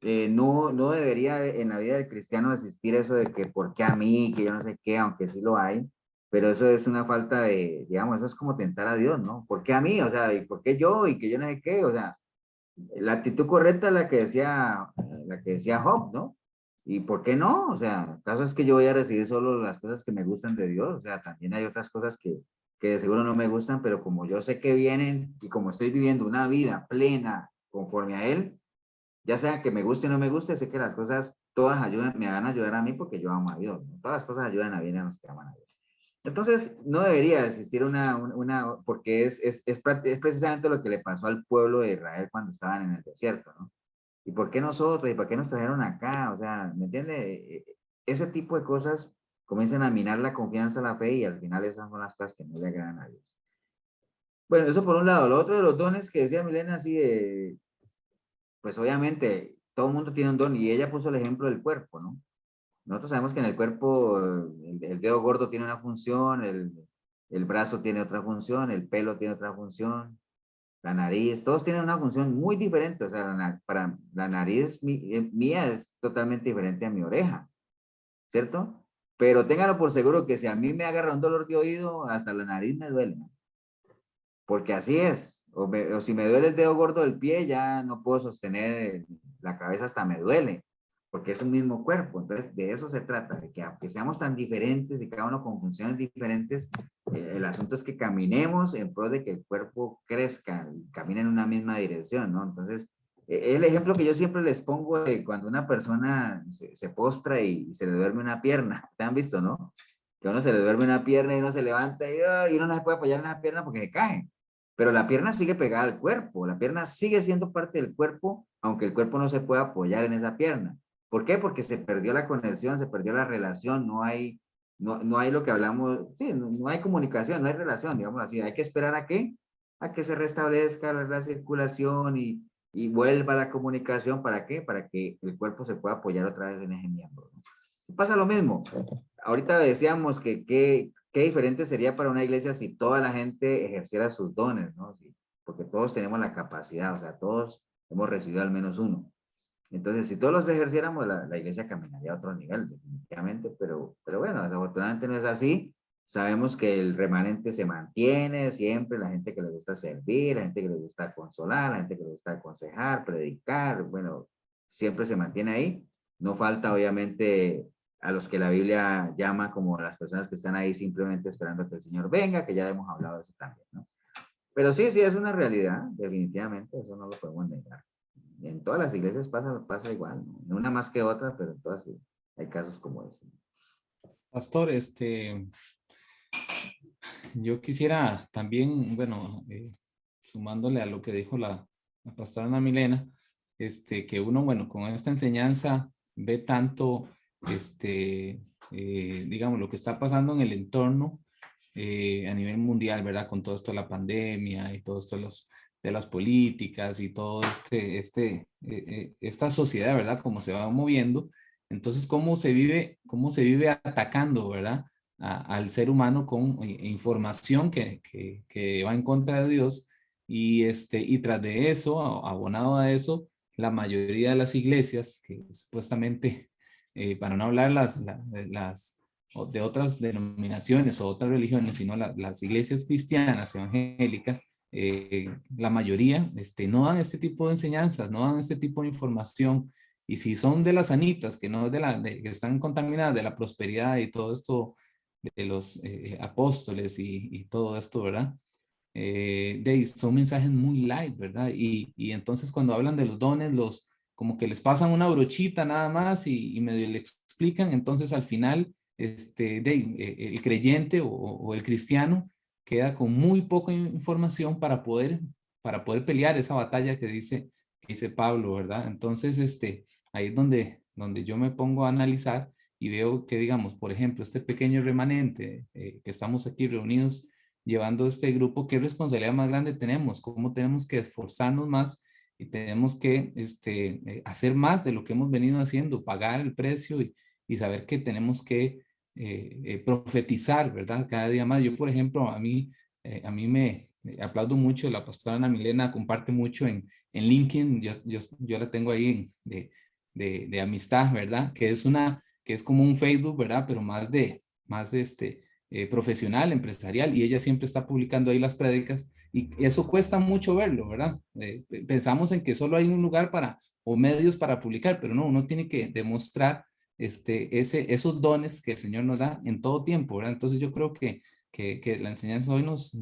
No debería en la vida del cristiano existir eso de que por qué a mí, que yo no sé qué, aunque sí lo hay, pero eso es una falta de, digamos, eso es como tentar a Dios, ¿no? ¿Por qué a mí? O sea, ¿y por qué yo? Y que yo no sé qué, o sea, la actitud correcta es la que decía Job, ¿no? ¿Y por qué no? O sea, el caso es que yo voy a recibir solo las cosas que me gustan de Dios, o sea, también hay otras cosas que de seguro no me gustan, pero como yo sé que vienen y como estoy viviendo una vida plena conforme a Él, ya sea que me guste o no me guste, sé que las cosas todas ayudan, me van a ayudar a mí porque yo amo a Dios, ¿no? Todas las cosas ayudan a bien a los que aman a Dios. Entonces, no debería existir porque es precisamente lo que le pasó al pueblo de Israel cuando estaban en el desierto, ¿no? ¿Y por qué nosotros? ¿Y por qué nos trajeron acá? O sea, ¿me entiende? Ese tipo de cosas comienzan a minar la confianza, la fe, y al final esas son las cosas que no le agradan a Dios. Bueno, eso por un lado. Lo otro de los dones que decía Milena, así de, pues obviamente todo el mundo tiene un don y ella puso el ejemplo del cuerpo, ¿no? Nosotros sabemos que en el cuerpo el dedo gordo tiene una función, el brazo tiene otra función, el pelo tiene otra función, la nariz, todos tienen una función muy diferente. O sea, para la nariz mía es totalmente diferente a mi oreja, ¿cierto? Pero ténganlo por seguro que si a mí me agarra un dolor de oído, hasta la nariz me duele, ¿no? Porque así es. O si me duele el dedo gordo del pie, ya no puedo sostener la cabeza, hasta me duele, porque es un mismo cuerpo. Entonces, de eso se trata, de que aunque seamos tan diferentes y cada uno con funciones diferentes, el asunto es que caminemos en pro de que el cuerpo crezca y camine en una misma dirección, ¿no? Entonces, el ejemplo que yo siempre les pongo de cuando una persona se postra y se le duerme una pierna, ¿te han visto, no? Que a uno se le duerme una pierna y uno se levanta y uno no se puede apoyar en la pierna porque se cae. Pero la pierna sigue pegada al cuerpo, la pierna sigue siendo parte del cuerpo, aunque el cuerpo no se pueda apoyar en esa pierna. ¿Por qué? Porque se perdió la conexión, se perdió la relación, no hay lo que hablamos, sí, no hay comunicación, no hay relación, digamos así. Hay que esperar a qué? A que se restablezca la circulación y vuelva la comunicación. ¿Para qué? Para que el cuerpo se pueda apoyar otra vez en ese miembro, ¿no? Y pasa lo mismo. Ahorita decíamos que qué diferente sería para una iglesia si toda la gente ejerciera sus dones, ¿no? Sí, porque todos tenemos la capacidad, o sea, todos hemos recibido al menos uno. Entonces, si todos los ejerciéramos, la iglesia caminaría a otro nivel, definitivamente, pero bueno, desafortunadamente no es así. Sabemos que el remanente se mantiene siempre, la gente que le gusta servir, la gente que le gusta consolar, la gente que le gusta aconsejar, predicar, bueno, siempre se mantiene ahí. No falta, obviamente, a los que la Biblia llama como las personas que están ahí simplemente esperando que el Señor venga, que ya hemos hablado de eso también, ¿no? Pero sí, es una realidad, definitivamente, eso no lo podemos negar. En todas las iglesias pasa igual, ¿no? Una más que otra, pero en todas sí, hay casos como ese. Pastor, yo quisiera también, bueno, sumándole a lo que dijo la pastora Ana Milena, que uno, bueno, con esta enseñanza ve tanto, digamos, lo que está pasando en el entorno a nivel mundial, ¿verdad? Con todo esto de la pandemia y todo esto de las políticas y todo esta sociedad, ¿verdad? Cómo se va moviendo. Entonces, cómo se vive atacando, ¿verdad? Al ser humano con información que va en contra de Dios y tras de eso, abonado a eso, la mayoría de las iglesias que supuestamente, para no hablar de otras denominaciones o otras religiones, sino las iglesias cristianas evangélicas, la mayoría no dan este tipo de enseñanzas, no dan este tipo de información. Y si son de las sanitas, que no que están contaminadas de la prosperidad y todo esto de los apóstoles y todo esto, ¿verdad? son mensajes muy light, ¿verdad? Y entonces cuando hablan de los dones, como que les pasan una brochita nada más y medio le explican, entonces al final el creyente o el cristiano queda con muy poca información para poder pelear esa batalla que dice Pablo, ¿verdad? Entonces, ahí es donde yo me pongo a analizar y veo que, digamos, por ejemplo, este pequeño remanente que estamos aquí reunidos llevando este grupo, ¿qué responsabilidad más grande tenemos? ¿Cómo tenemos que esforzarnos más y tenemos que hacer más de lo que hemos venido haciendo, pagar el precio y saber que tenemos que profetizar, ¿verdad? Cada día más. Yo, por ejemplo, a mí me aplaudo mucho, la pastora Ana Milena comparte mucho en LinkedIn, yo la tengo ahí de amistad, ¿verdad? Que es como un Facebook, ¿verdad? Pero más profesional, empresarial, y ella siempre está publicando ahí las prédicas, y eso cuesta mucho verlo, ¿verdad? Pensamos en que solo hay un lugar o medios para publicar, pero no, uno tiene que demostrar esos dones que el Señor nos da en todo tiempo, ¿verdad? Entonces yo creo que la enseñanza hoy nos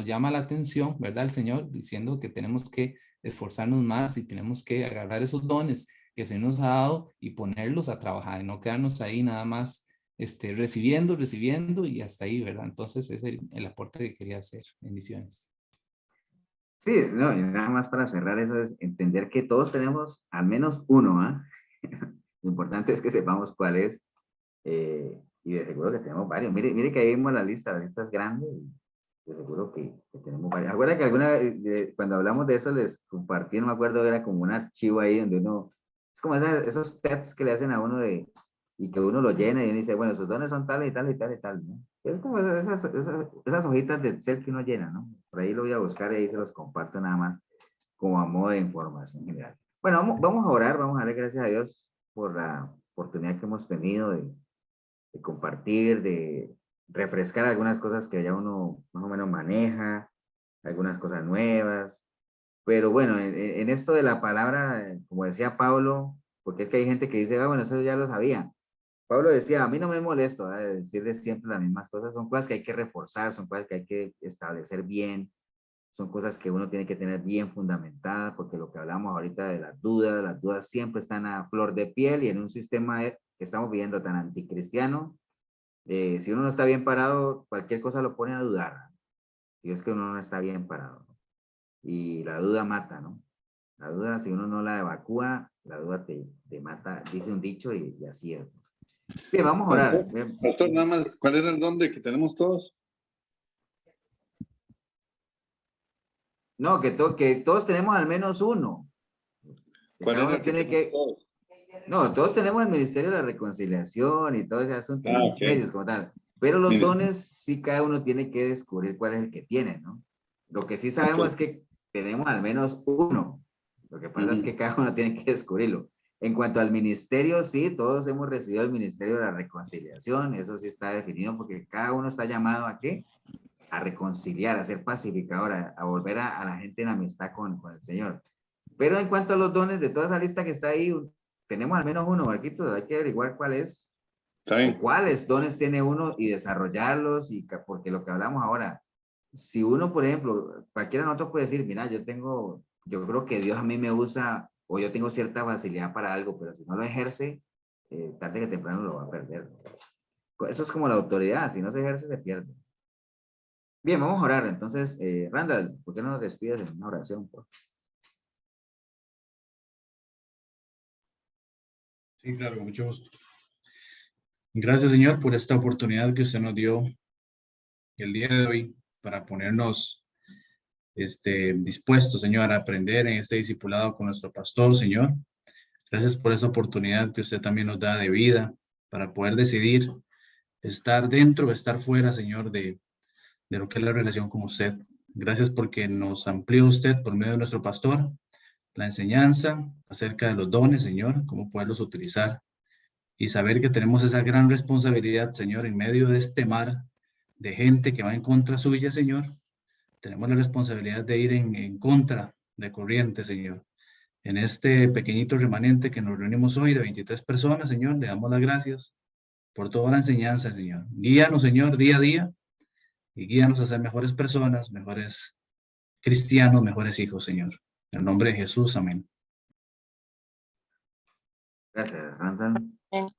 llama la atención, ¿verdad? El Señor diciendo que tenemos que esforzarnos más y tenemos que agarrar esos dones que el Señor nos ha dado y ponerlos a trabajar y no quedarnos ahí nada más recibiendo y hasta ahí, ¿verdad? Entonces ese es el aporte que quería hacer. Bendiciones. Sí, no, y nada más para cerrar eso es entender que todos tenemos al menos uno, ¿ah? Lo importante es que sepamos cuál es, y de seguro que tenemos varios. Mire que ahí vimos la lista es grande, y de seguro que tenemos varios. Acuerda que cuando hablamos de eso les compartí, no me acuerdo, era como un archivo ahí donde uno, es como esos tests que le hacen a uno y que uno lo llena y uno dice, bueno, sus dones son tales y tal y tal y tal, ¿no? Es como esas hojitas de Excel que uno llena, ¿no? Por ahí lo voy a buscar y ahí se los comparto nada más como a modo de información general. Bueno, vamos a orar, vamos a darle gracias a Dios por la oportunidad que hemos tenido de compartir, de refrescar algunas cosas que ya uno más o menos maneja, algunas cosas nuevas. Pero bueno, en esto de la palabra, como decía Pablo, porque es que hay gente que dice, bueno, eso ya lo sabía. Pablo decía, a mí no me molesto decirles siempre las mismas cosas, son cosas que hay que reforzar, son cosas que hay que establecer bien, son cosas que uno tiene que tener bien fundamentadas, porque lo que hablamos ahorita de las dudas siempre están a flor de piel y en un sistema que estamos viviendo tan anticristiano, si uno no está bien parado, cualquier cosa lo pone a dudar, si es que uno no está bien parado. Y la duda mata, ¿no? La duda, si uno no la evacúa, la duda te mata, dice un dicho y así es. Bien, vamos a orar. Pastor, nada más, ¿cuál era el don de que tenemos todos? No, que todos tenemos al menos uno. ¿Cuál era el que tenemos todos? No, todos tenemos el Ministerio de la Reconciliación y todo ese asunto, ministerios como tal. Pero los dones, sí, cada uno tiene que descubrir cuál es el que tiene, ¿no? Lo que sí sabemos es que tenemos al menos uno. Lo que pasa es que cada uno tiene que descubrirlo. En cuanto al ministerio, sí, todos hemos recibido el Ministerio de la Reconciliación. Eso sí está definido porque cada uno está llamado ¿a qué? A reconciliar, a ser pacificador, a volver a la gente en amistad con el Señor. Pero en cuanto a los dones, de toda esa lista que está ahí, tenemos al menos uno, Marquitos, hay que averiguar cuál es, o cuáles dones tiene uno y desarrollarlos, porque lo que hablamos ahora, si uno, por ejemplo, cualquiera de nosotros puede decir, mira, yo creo que Dios a mí me usa, o yo tengo cierta facilidad para algo, pero si no lo ejerce, tarde que temprano lo va a perder. Eso es como la autoridad, si no se ejerce, se pierde. Bien, vamos a orar. Entonces, Randall, ¿por qué no nos despides en una oración? Sí, claro, con mucho gusto. Gracias, Señor, por esta oportunidad que usted nos dio el día de hoy para ponernos dispuestos, Señor, a aprender en este discipulado con nuestro pastor, Señor. Gracias por esa oportunidad que usted también nos da de vida para poder decidir estar dentro o estar fuera, Señor, de lo que es la relación con usted. Gracias porque nos amplió usted por medio de nuestro pastor la enseñanza acerca de los dones, Señor, cómo poderlos utilizar y saber que tenemos esa gran responsabilidad, Señor, en medio de este mar de gente que va en contra suya, Señor. Tenemos la responsabilidad de ir en contra de corriente, Señor. En este pequeñito remanente que nos reunimos hoy de 23 personas, Señor, le damos las gracias por toda la enseñanza, Señor. Guíanos, Señor, día a día y guíanos a ser mejores personas, mejores cristianos, mejores hijos, Señor. En el nombre de Jesús, amén. Gracias, Randall.